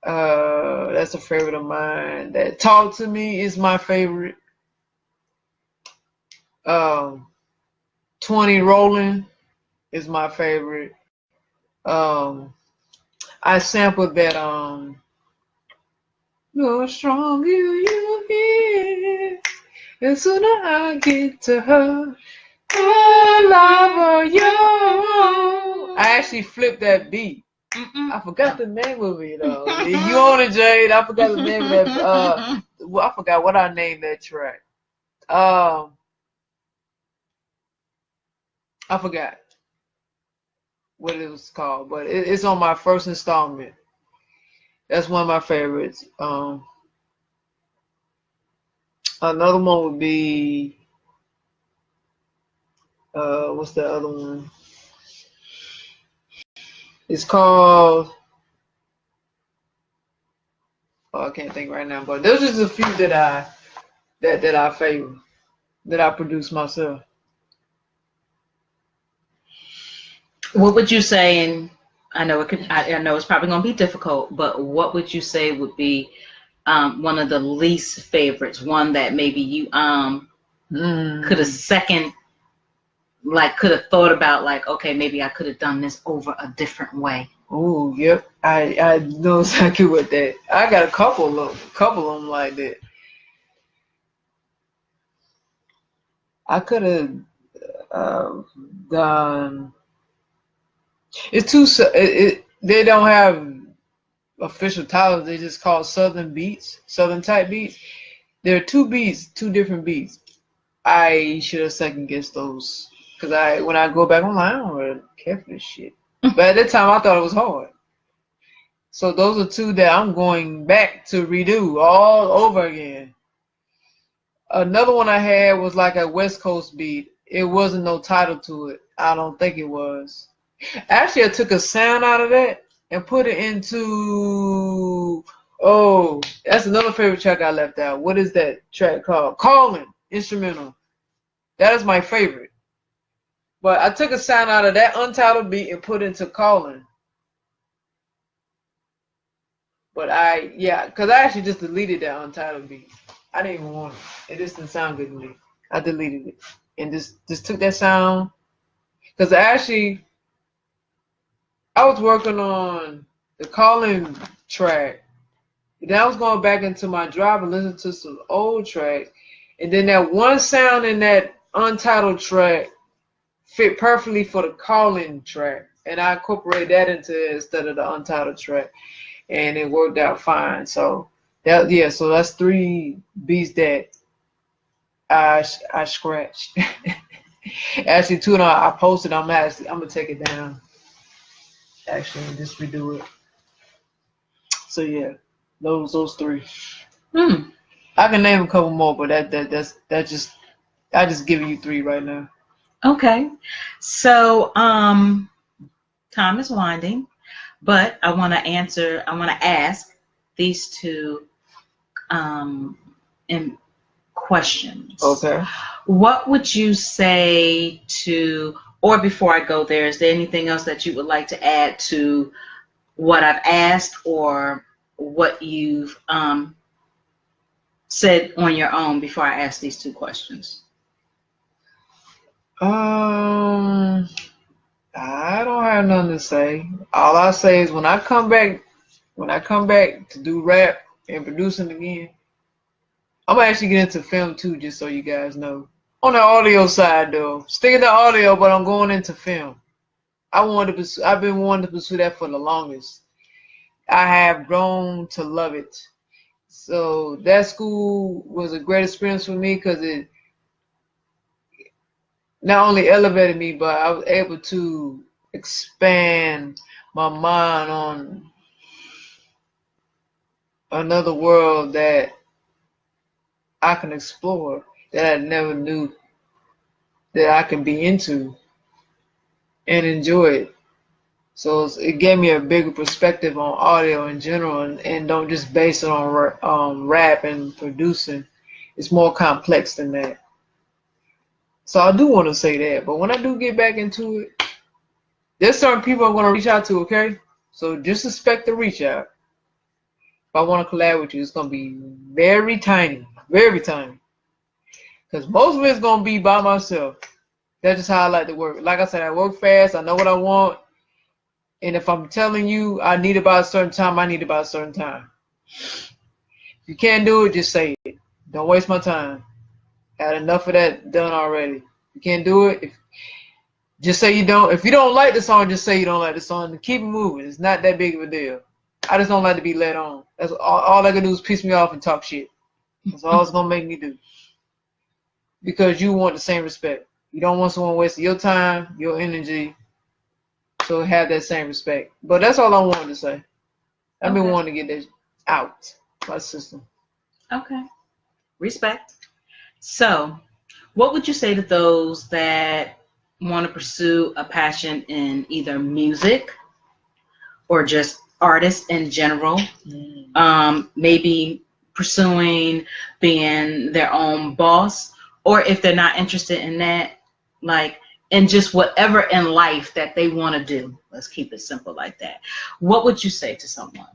B: That's a favorite of mine. That Talk to Me is my favorite. 20 Rolling is my favorite. I sampled that the stronger you get, the sooner I get to her, I love you. I actually flipped that beat. I forgot the name of it though. You on it, Jade? I forgot the name of that. I forgot what I named that track. I forgot what it was called, but it's on my first installment. That's one of my favorites. Another one would be what's the other one? It's called I can't think right now, but there's just a few that I favor, that I produce myself.
A: What would you say, and I know it's probably going to be difficult, but what would you say would be one of the least favorites, one that maybe you could have could have thought about, like, okay, maybe I could have done this over a different way?
B: Oh, yep. I know exactly what that. I got a couple of them like that. I could have done. It's too. They don't have official titles. They just call Southern beats, Southern type beats. There are two beats, two different beats. I should have second guessed those because when I go back online, I don't really care for this shit. But at that time, I thought it was hard. So those are two that I'm going back to redo all over again. Another one I had was like a West Coast beat. It wasn't no title to it. I don't think it was. Actually, I took a sound out of that and put it into. Oh, that's another favorite track I left out. What is that track called? Calling, instrumental. That is my favorite. But I took a sound out of that untitled beat and put it into Calling. But because I actually just deleted that untitled beat. I didn't even want it. It just didn't sound good to me. I deleted it and just took that sound. Because actually, I was working on the Calling track. And then I was going back into my drive and listening to some old tracks. And then that one sound in that untitled track fit perfectly for the Calling track. And I incorporated that into it instead of the untitled track. And it worked out fine. So so that's 3 beats that I scratched. Actually, 2 I posted. I'm gonna take it down. Actually, and just redo it. So yeah, those 3. I can name a couple more, but that's just I just giving you 3 right now.
A: Okay, so time is winding, but I want to ask these 2 in questions.
B: Okay.
A: What would you say to, or before I go there, is there anything else that you would like to add to what I've asked or what you've said on your own before I ask these 2 questions?
B: I don't have nothing to say. All I say is when I come back to do rap and producing again, I'm gonna actually get into film too, just so you guys know. On the audio side though, sticking to audio, but I'm going into film. I've been wanting to pursue that for the longest. I have grown to love it. So that school was a great experience for me because it not only elevated me, but I was able to expand my mind on another world that I can explore that I never knew that I could be into and enjoy it. So it gave me a bigger perspective on audio in general and don't just base it on rap and producing. It's more complex than that. So I do want to say that. But when I do get back into it, there's certain people I'm going to reach out to, okay? So just expect the reach out. If I want to collab with you, it's going to be very tiny. Very tiny. Because most of it's going to be by myself. That's just how I like to work. Like I said, I work fast. I know what I want. And if I'm telling you I need it by a certain time, I need it by a certain time. If you can't do it, just say it. Don't waste my time. I had enough of that done already. If you can't do it, just say you don't. If you don't like the song, just say you don't like the song and keep it moving. It's not that big of a deal. I just don't like to be led on. That's all I can do is piss me off and talk shit. That's all it's gonna make me do. Because you want the same respect. You don't want someone wasting your time, your energy. So have that same respect. But that's all I wanted to say. I've been wanting to get that out my system.
A: Okay. Respect. So, what would you say to those that want to pursue a passion in either music or just artists in general? Maybe pursuing being their own boss, or if they're not interested in that, like in just whatever in life that they want to do. Let's keep it simple like that. What would you say to someone?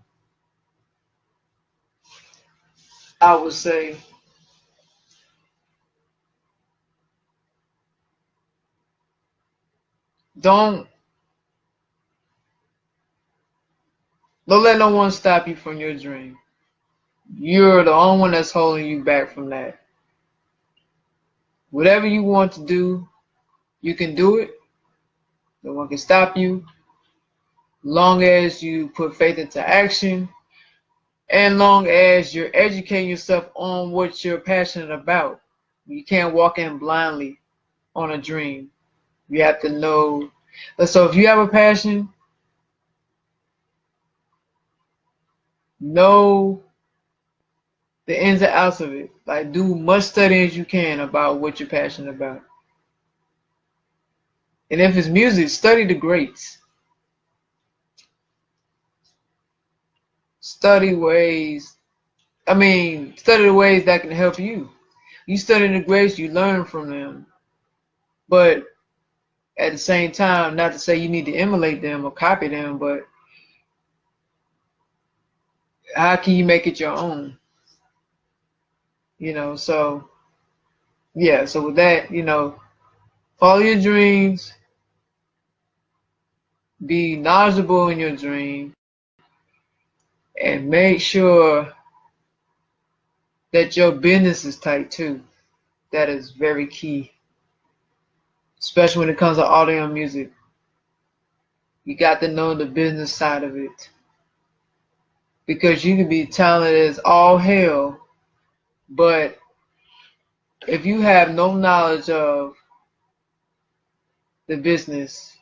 B: I would say don't let no one stop you from your dream. You're the only one that's holding you back from that. Whatever you want to do, you can do it. No one can stop you. Long as you put faith into action, and long as you're educating yourself on what you're passionate about. You can't walk in blindly on a dream. You have to know. So if you have a passion, know the ins and outs of it. Like, do much studying as you can about what you're passionate about. And if it's music, study the greats. Study the ways that can help you. You study the greats, you learn from them. But at the same time, not to say you need to emulate them or copy them, but how can you make it your own? So yeah, so with that, follow your dreams, be knowledgeable in your dream, and make sure that your business is tight too. That is very key, especially when it comes to audio and music. You got to know the business side of it, because you can be talented as all hell, but if you have no knowledge of the business,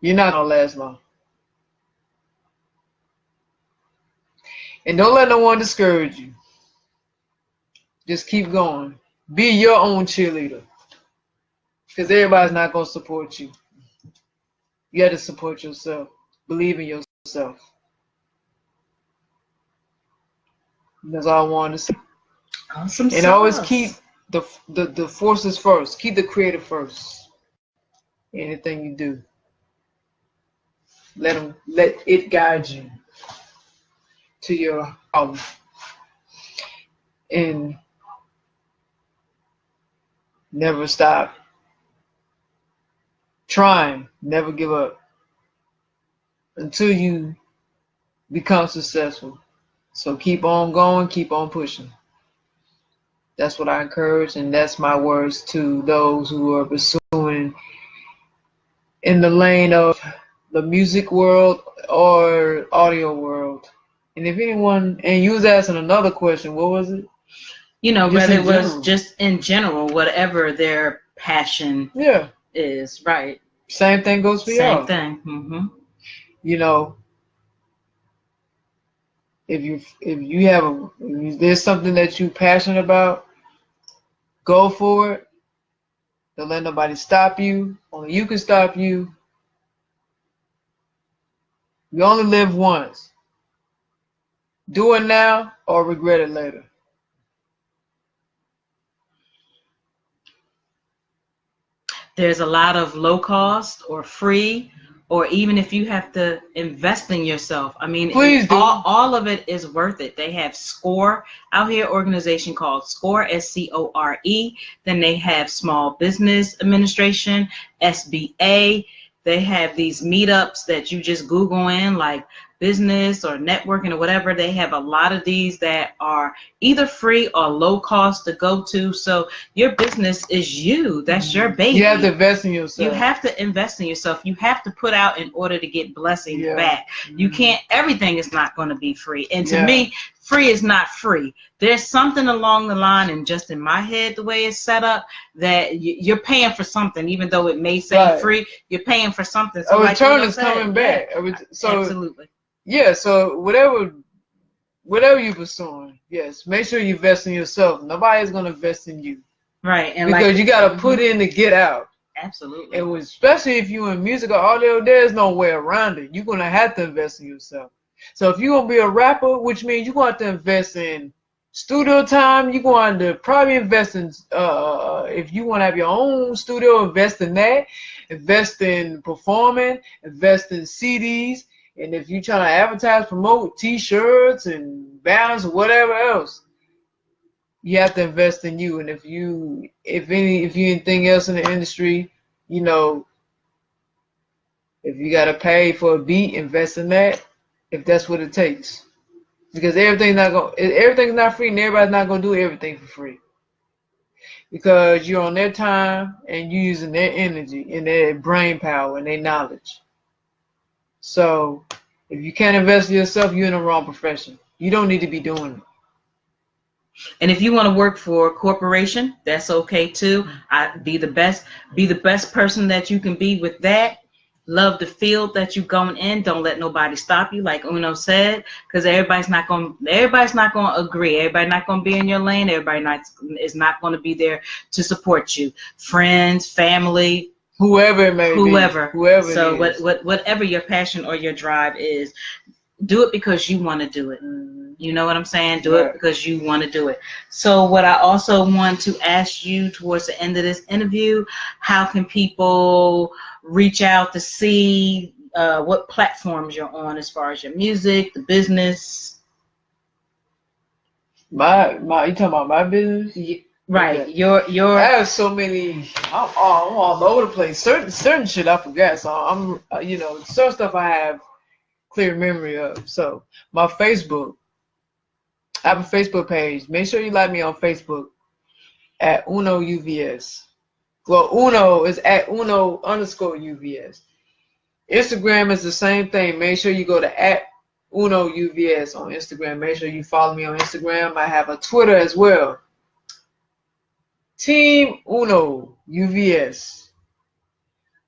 B: you're not gonna last long. And don't let no one discourage you. Just keep going. Be your own cheerleader, because everybody's not gonna support you. You got to support yourself. Believe in yourself. That's all I wanted to say.
A: Awesome.
B: And always keep the forces first. Keep the creative first. Anything you do, let it guide you to your and never stop trying. Never give up until you become successful. So keep on going, keep on pushing. That's what I encourage, and that's my words to those who are pursuing in the lane of the music world or audio world. And if anyone, and you was asking another question, what was it?
A: Whether it was just in general, whatever their passion is, right?
B: Same thing goes for y'all.
A: Same thing. Mm-hmm.
B: If there's something that you're passionate about, go for it. Don't let nobody stop you. Only you can stop you. You only live once. Do it now or regret it later.
A: There's a lot of low cost or free, or even if you have to invest in yourself. I mean,
B: please do.
A: All of it is worth it. They have SCORE out here, organization called SCORE, SCORE. Then they have Small Business Administration, SBA. They have these meetups that you just Google in, like business or networking or whatever. They have a lot of these that are either free or low cost to go to. So your business is you. That's your baby.
B: You have to invest in yourself.
A: You have to invest in yourself. You have to put out in order to get blessings back. You can't, everything is not going to be free. And to me, free is not free. There's something along the line, and just in my head, the way it's set up, that you're paying for something, even though it may say free, you're paying for something. So
B: a return is coming back. So,
A: absolutely.
B: Yeah, so whatever you're pursuing, yes, make sure you invest in yourself. Nobody's going to invest in you.
A: Right. And
B: because you got to put in to get out.
A: Absolutely.
B: And especially if you're in music or audio, there's no way around it. You're going to have to invest in yourself. So if you're going to be a rapper, which means you're going to have to invest in studio time, you're going to probably invest in, if you want to have your own studio, invest in that. Invest in performing, invest in CDs. And if you're trying to advertise, promote T-shirts and banners or whatever else, you have to invest in you. And if you anything else in the industry, if you gotta pay for a beat, invest in that. If that's what it takes, because everything's not free, and everybody's not gonna do everything for free. because you're on their time and you're using their energy and their brain power and their knowledge. So if you can't invest in yourself, you're in the wrong profession. You don't need to be doing it.
A: And if you want to work for a corporation, that's okay too. Be the best person that you can be with that. Love the field that you're going in. Don't let nobody stop you, like Uno said, because everybody's not going to agree. Everybody's not going to be in your lane. Everybody is not going to be there to support you. Friends, family,
B: whoever it may be. Whoever.
A: So whatever your passion or your drive is, do it because you want to do it. You know what I'm saying? Do it because you want to do it. So what I also want to ask you towards the end of this interview, how can people reach out to see what platforms you're on as far as your music, the business?
B: You talking about my business?
A: Right.
B: Okay.
A: Your
B: I have so many. I'm all over the place. Certain shit I forgot. So I'm certain stuff I have clear memory of. So my Facebook. I have a Facebook page. Make sure you like me on Facebook at Uno UVS. Well, Uno is at Uno_UVS. Instagram is the same thing. Make sure you go to at Uno UVS on Instagram. Make sure you follow me on Instagram. I have a Twitter as well. Team Uno UVS.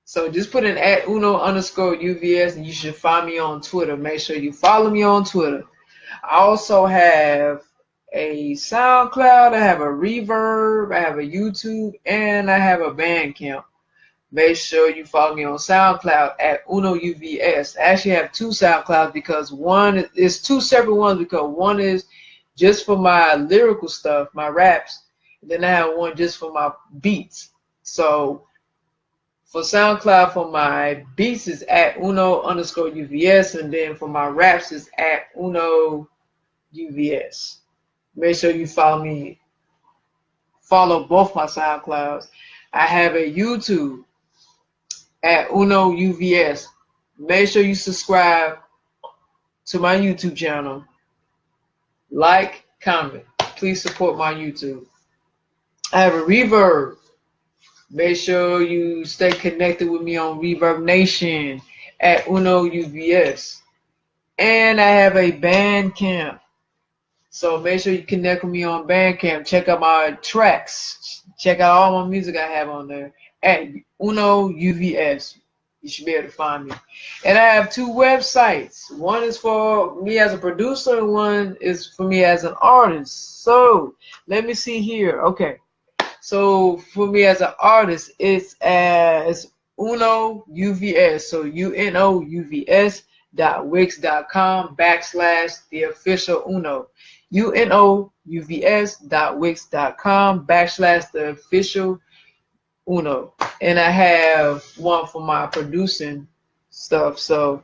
B: So just put in at Uno_UVS and you should find me on Twitter. Make sure you follow me on Twitter. I also have a SoundCloud, I have a Reverb, I have a YouTube, and I have a Bandcamp. Make sure you follow me on SoundCloud at Uno UVS. I actually have two SoundClouds because one is two separate ones, because one is just for my lyrical stuff, my raps, and then I have one just for my beats. So for SoundCloud, for my beats is at Uno_UVS, and then for my raps is at Uno UVS. Make sure you follow me. Follow both my SoundClouds. I have a YouTube at Uno UVS. Make sure you subscribe to my YouTube channel. Like, comment. Please support my YouTube. I have a Reverb. Make sure you stay connected with me on Reverb Nation at Uno UVS. And I have a Bandcamp. So make sure you connect with me on Bandcamp. Check out my tracks. Check out all my music I have on there at Uno UVS. You should be able to find me. And I have two websites. One is for me as a producer, and one is for me as an artist. So let me see here. Okay. So for me as an artist, it's as Uno UVS. So UNOUVS.wix.com/the-official Uno. UNOUVS.wix.com/the-official Uno. And I have one for my producing stuff. So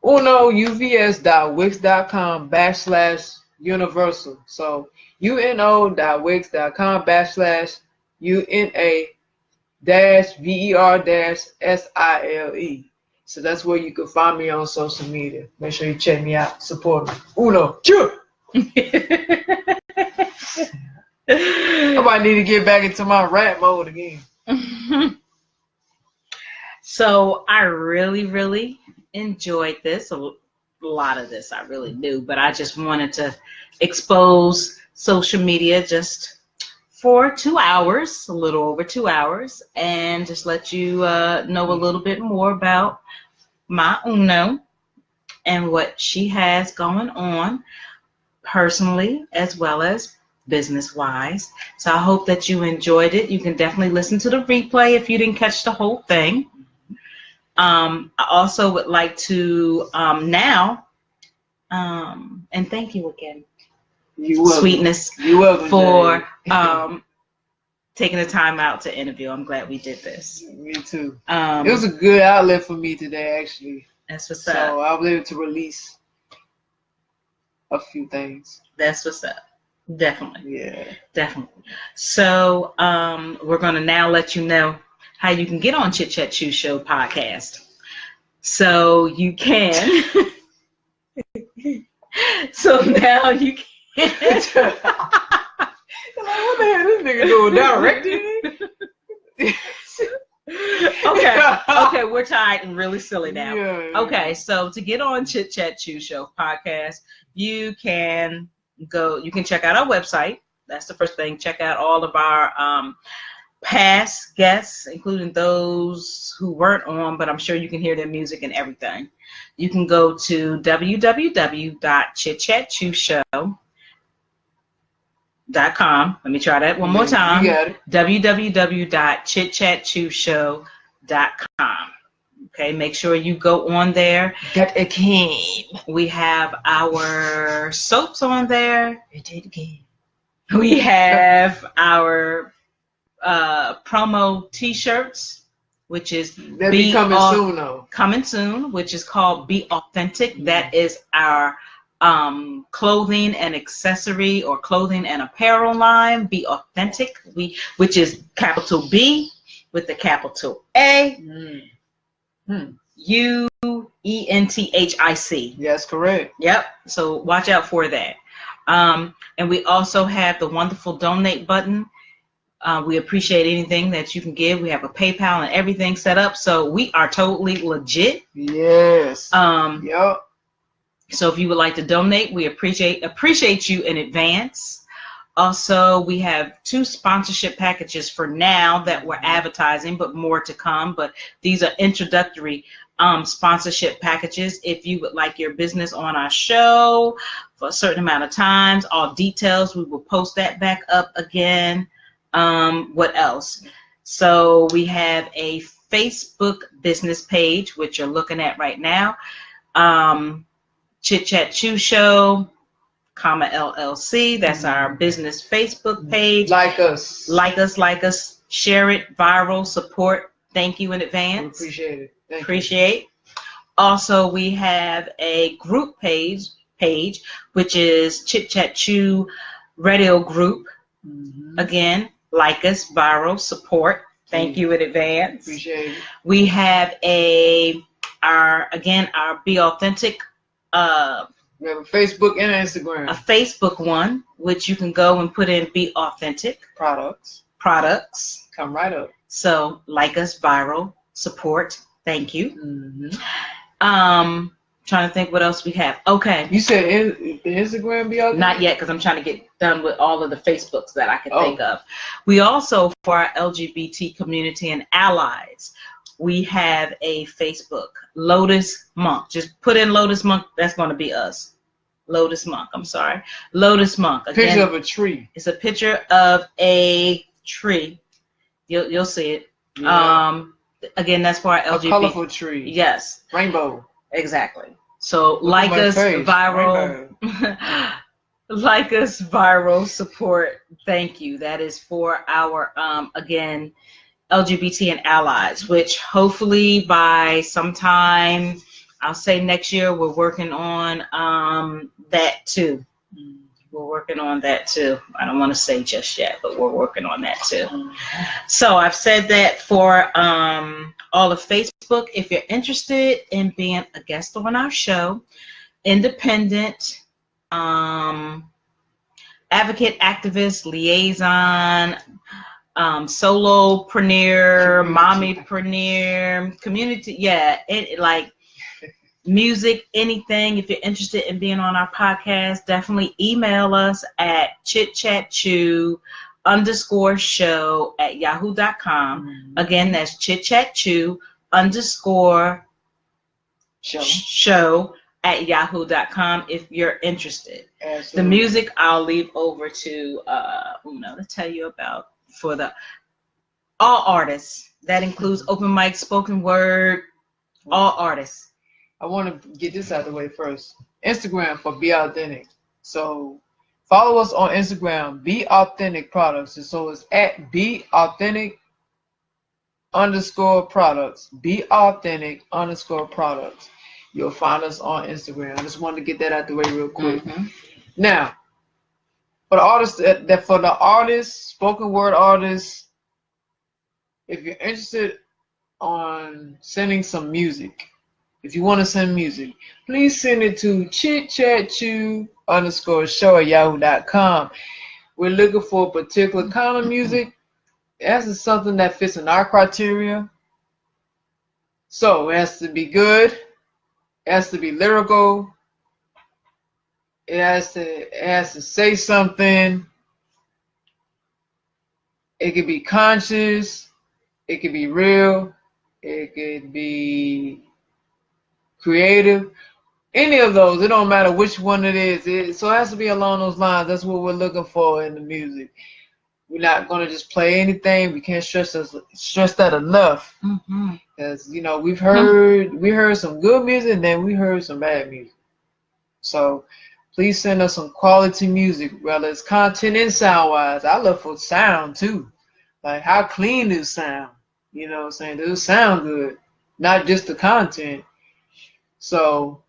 B: UNOUVS.wix.com/universal. So UNO.wix.com/UNA-VER-SILE. So that's where you can find me on social media. Make sure you check me out. Support me. Uno. Sure. I might need to get back into my rap mode again.
A: So I really, really enjoyed this. A lot of this I really knew, but I just wanted to expose social media just for 2 hours, a little over 2 hours, and just let you know a little bit more about my Uno and what she has going on personally as well as business-wise. So I hope that you enjoyed it. You can definitely listen to the replay if you didn't catch the whole thing. I also would like to now, and thank you again, Sweetness, for taking the time out to interview. I'm glad we did this.
B: Me too. It was a good outlet for me today, actually.
A: That's what's up.
B: So I was able to release a few things.
A: That's what's up. Definitely.
B: Yeah.
A: Definitely. So we're going to now let you know how you can get on Chit Chat Chew Show podcast. So you can. So now you can.
B: what the hell this nigga doing? Directing?
A: Okay, we're tired and really silly now.
B: Yeah.
A: Okay, so to get on Chit Chat Chew Show podcast, you can check out our website. That's the first thing. Check out all of our past guests, including those who weren't on, but I'm sure you can hear their music and everything. You can go to www.chitchatchewshow.com. Let me try that one more time.
B: You got it.
A: www.chitchatchewshow.com. Okay, make sure you go on there.
B: That again.
A: We have our soaps on there.
B: It again.
A: We have our promo t-shirts, which is
B: they'll be coming soon though.
A: Coming soon, which is called Be Authentic. Mm-hmm. That is our clothing and accessory or clothing and apparel line. Be Authentic, which is capital B with the capital A. UENTHIC.
B: Yes, correct.
A: Yep. So watch out for that. And we also have the wonderful donate button. We appreciate anything that you can give. We have a PayPal and everything set up, so we are totally legit.
B: Yes. Yep.
A: So if you would like to donate, we appreciate you in advance. Also, we have 2 sponsorship packages for now that we're advertising, but more to come. But these are introductory sponsorship packages. If you would like your business on our show for a certain amount of times, all details, we will post that back up again. What else? So we have a Facebook business page, which you're looking at right now. Chit Chat Chew Show, LLC. That's our business Facebook page.
B: Like us.
A: Share it, viral, support. Thank you in advance.
B: We appreciate it.
A: Appreciate. Also, we have a group page, which is Chit Chat Chew Radio Group. Again, like us, viral, support. Thank you in advance.
B: Appreciate it.
A: We have our Be Authentic.
B: We have a Facebook and an Instagram.
A: A Facebook one, which you can go and put in Be Authentic.
B: Products.
A: Come
B: right up.
A: So like us, viral, support. Thank you. Trying to think what else we have. Okay.
B: You said the Instagram Be Authentic?
A: Not yet, because I'm trying to get done with all of the Facebooks that I can think of. We also, for our LGBT community and allies, we have a Facebook, Lotus Monk. Just put in Lotus Monk. That's going to be us. Lotus Monk. I'm sorry. Lotus Monk. Again,
B: picture of a tree.
A: It's a picture of a tree. You'll see it. Yeah. Again, that's for our LGBT.
B: A colorful tree.
A: Yes.
B: Rainbow.
A: Exactly. So like us, viral. Like us, viral, support. Thank you. That is for our again, LGBT and allies, which hopefully by sometime, I'll say next year, we're working on that too. We're working on that too. I don't want to say just yet, but we're working on that too. So I've said that for all of Facebook. If you're interested in being a guest on our show, independent, advocate, activist, liaison, solopreneur, mommypreneur, community, like music, anything. If you're interested in being on our podcast, definitely email us at chitchatchew_show@yahoo.com. Again, that's chitchatchew_show@yahoo.com if you're interested. Absolutely. The music I'll leave over to Uno to tell you about for all artists. That includes open mic, spoken word, all artists.
B: I want to get this out of the way first. Instagram for Be Authentic. So follow us on Instagram, Be Authentic Products. And so it's at Be Authentic_products. Be Authentic_products. You'll find us on Instagram. I just wanted to get that out the way real quick. Now, for the artists, spoken word artists, if you're interested on sending some music, if you want to send music, please send it to chitchatchew_show@yahoo.com. we're looking for a particular kind of music. It has to be something that fits in our criteria. So it has to be good. It has to be lyrical. It has to say something. It could be conscious. It could be real. It could be creative. Any of those. It don't matter which one it is. So it has to be along those lines. That's what we're looking for in the music. We're not gonna just play anything. We can't stress that enough. Because we heard some good music, and then we heard some bad music. So please send us some quality music, whether it's content and sound wise. I look for sound too. Like how clean does it sound? You know what I'm saying? Does it sound good? Not just the content. So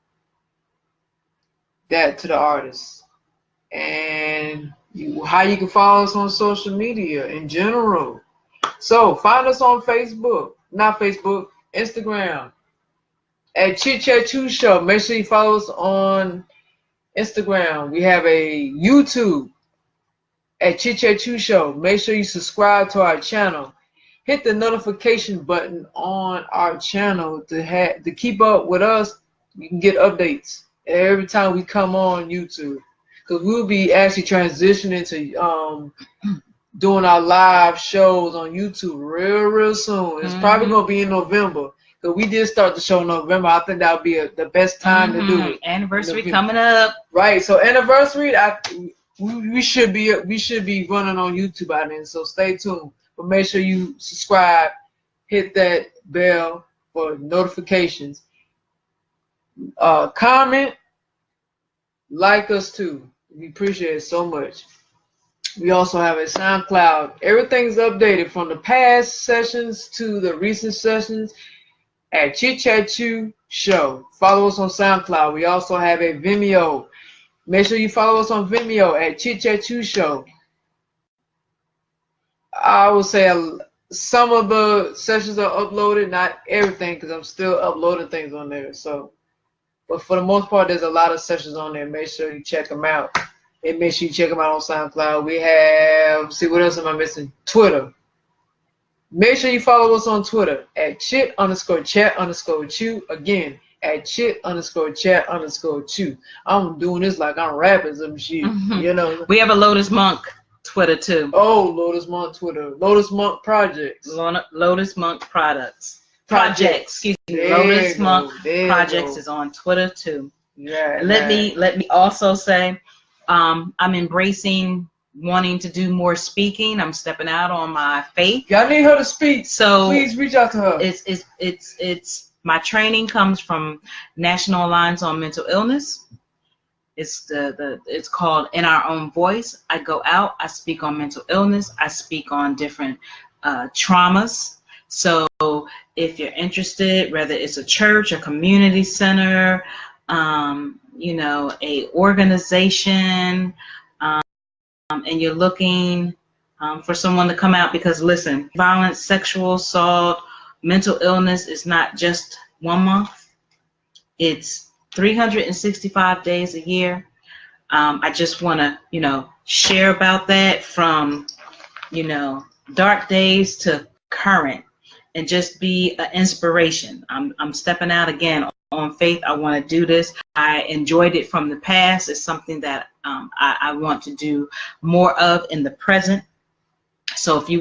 B: that to the artists. And how you can follow us on social media in general. So find us on Instagram at Chit Chat 2 Show. Make sure you follow us on Instagram. We have a YouTube at Chit Chat 2 Show. Make sure you subscribe to our channel. Hit the notification button on our channel to keep up with us. You can get updates every time we come on YouTube. Because we'll be actually transitioning to doing our live shows on YouTube real soon. It's probably going to be in November. Because we did start the show in November. I think that would be the best time to do it.
A: Anniversary coming up.
B: Right. So anniversary, we should be running on YouTube by then. So stay tuned. But make sure you subscribe. Hit that bell for notifications. Comment. Like us too. We appreciate it so much. We also have a SoundCloud. Everything's updated from the past sessions to the recent sessions at Chit Chat 2 Show. Follow us on SoundCloud. We also have a Vimeo. Make sure you follow us on Vimeo at Chit Chat 2 Show. I will say some of the sessions are uploaded, not everything, because I'm still uploading things on there. But for the most part, there's a lot of sessions on there. Make sure you check them out. And make sure you check them out on SoundCloud. We have, see what else am I missing? Twitter. Make sure you follow us on Twitter at chit_chat_chew. Again, at chit_chat_chew. I'm doing this like I'm rapping some shit.
A: We have a Lotus Monk Twitter too.
B: Oh, Lotus Monk Twitter. Lotus Monk Projects.
A: Lotus Monk Projects. Excuse me. Lotus Monk Projects is on Twitter too.
B: Yeah.
A: Let me also say, I'm embracing wanting to do more speaking. I'm stepping out on my faith.
B: Y'all need her to speak.
A: So
B: please reach out to her.
A: It's my training comes from National Alliance on Mental Illness. It's called In Our Own Voice. I go out. I speak on mental illness. I speak on different traumas. So if you're interested, whether it's a church, a community center, a organization, and you're looking for someone to come out, because listen, violence, sexual assault, mental illness is not just 1 month. It's 365 days a year. I just want to, share about that from, dark days to current, and just be an inspiration. I'm stepping out again on faith. I want to do this. I enjoyed it from the past. It's something that I want to do more of in the present. So if you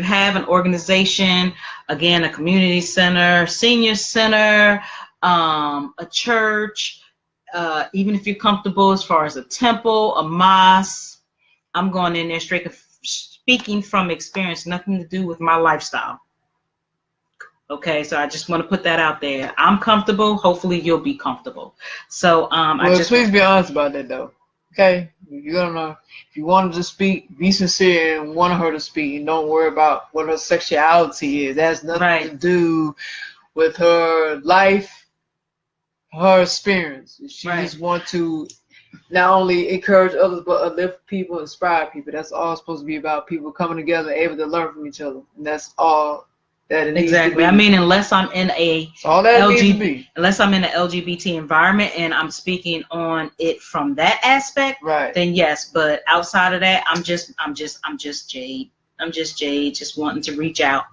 A: have an organization, again, a community center, senior center, a church, even if you're comfortable as far as a temple, a mosque, I'm going in there straight speaking from experience, nothing to do with my lifestyle. Okay, so I just want to put that out there. I'm comfortable. Hopefully, you'll be comfortable. So,
B: please be honest about that, though. Okay, if you want to speak, be sincere and want her to speak, and don't worry about what her sexuality is. That has nothing to do with her life, her experience. She just want to not only encourage others, but uplift people, inspire people. That's all it's supposed to be about. People coming together, able to learn from each other, and that's all that it
A: exactly.
B: needs
A: I mean, unless I'm in a unless I'm in an LGBT environment and I'm speaking on it from that aspect,
B: right?
A: Then yes. But outside of that, I'm just Jade. I'm just Jade, just wanting to reach out.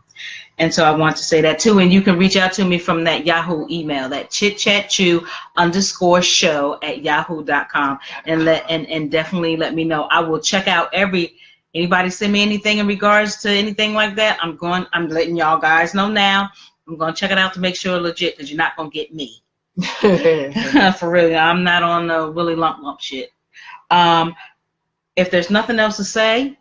A: And so I want to say that too. And you can reach out to me from that Yahoo email, that chitchatchew_show@yahoo.com, and definitely let me know. I will check out anybody send me anything in regards to anything like that. I'm letting y'all guys know now. I'm going to check it out to make sure it's legit, because you're not going to get me. For real. I'm not on the Willy Lump shit. If there's nothing else to say,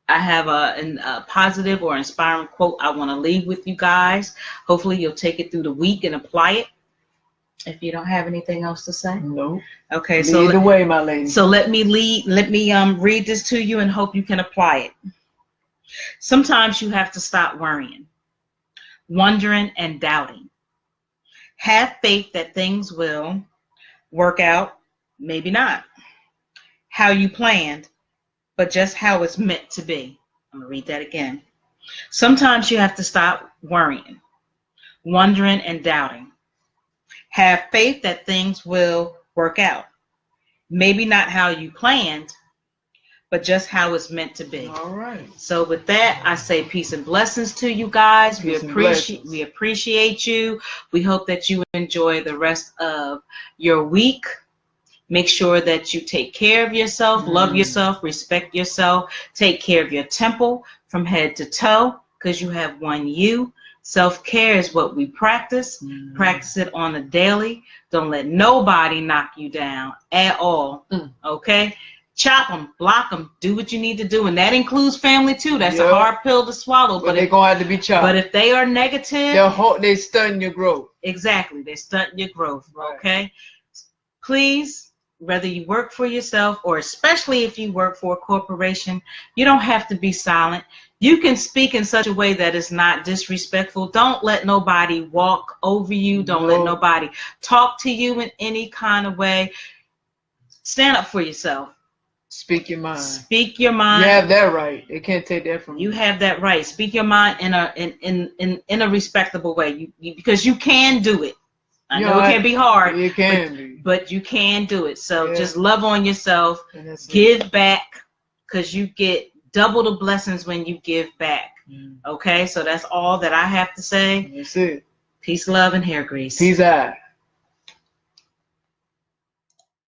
A: I have a positive or inspiring quote I want to leave with you guys. Hopefully you'll take it through the week and apply it. If you don't have anything else to say,
B: no.
A: Okay,
B: so lead the way, my lady.
A: So let me read this to you and hope you can apply it. Sometimes you have to stop worrying, wondering, and doubting. Have faith that things will work out, maybe not how you planned, but just how it's meant to be. I'm going to read that again. Sometimes you have to stop worrying, wondering, and doubting. Have faith that things will work out. Maybe not how you planned, but just how it's meant to be.
B: All right.
A: So with that, I say peace and blessings to you guys. We appreciate you. We hope that you enjoy the rest of your week. Make sure that you take care of yourself, love yourself, respect yourself, take care of your temple from head to toe, because you have one you. Self-care is what we practice. Practice it on a daily. Don't let nobody knock you down at all. Okay? Chop them, block them, do what you need to do. And that includes family too. That's a hard pill to swallow.
B: But they're going to have to be chopped.
A: But if they are negative,
B: they're stunting your growth.
A: Exactly. They're stunting your growth. Right. Okay? Please, whether you work for yourself or especially if you work for a corporation, you don't have to be silent. You can speak in such a way that is not disrespectful. Don't let nobody walk over you. Don't let nobody talk to you in any kind of way. Stand up for yourself.
B: Speak your mind.
A: Speak your mind.
B: You have that right. They can't take that from you.
A: You have that right. Speak your mind in a respectable way. Because you can do it. I know it can be hard.
B: It can be.
A: But you can do it. So just love on yourself. Give back, because you get double the blessings when you give back. Okay? So that's all that I have to say.
B: That's it.
A: Peace, love, and hair grease.
B: Peace out.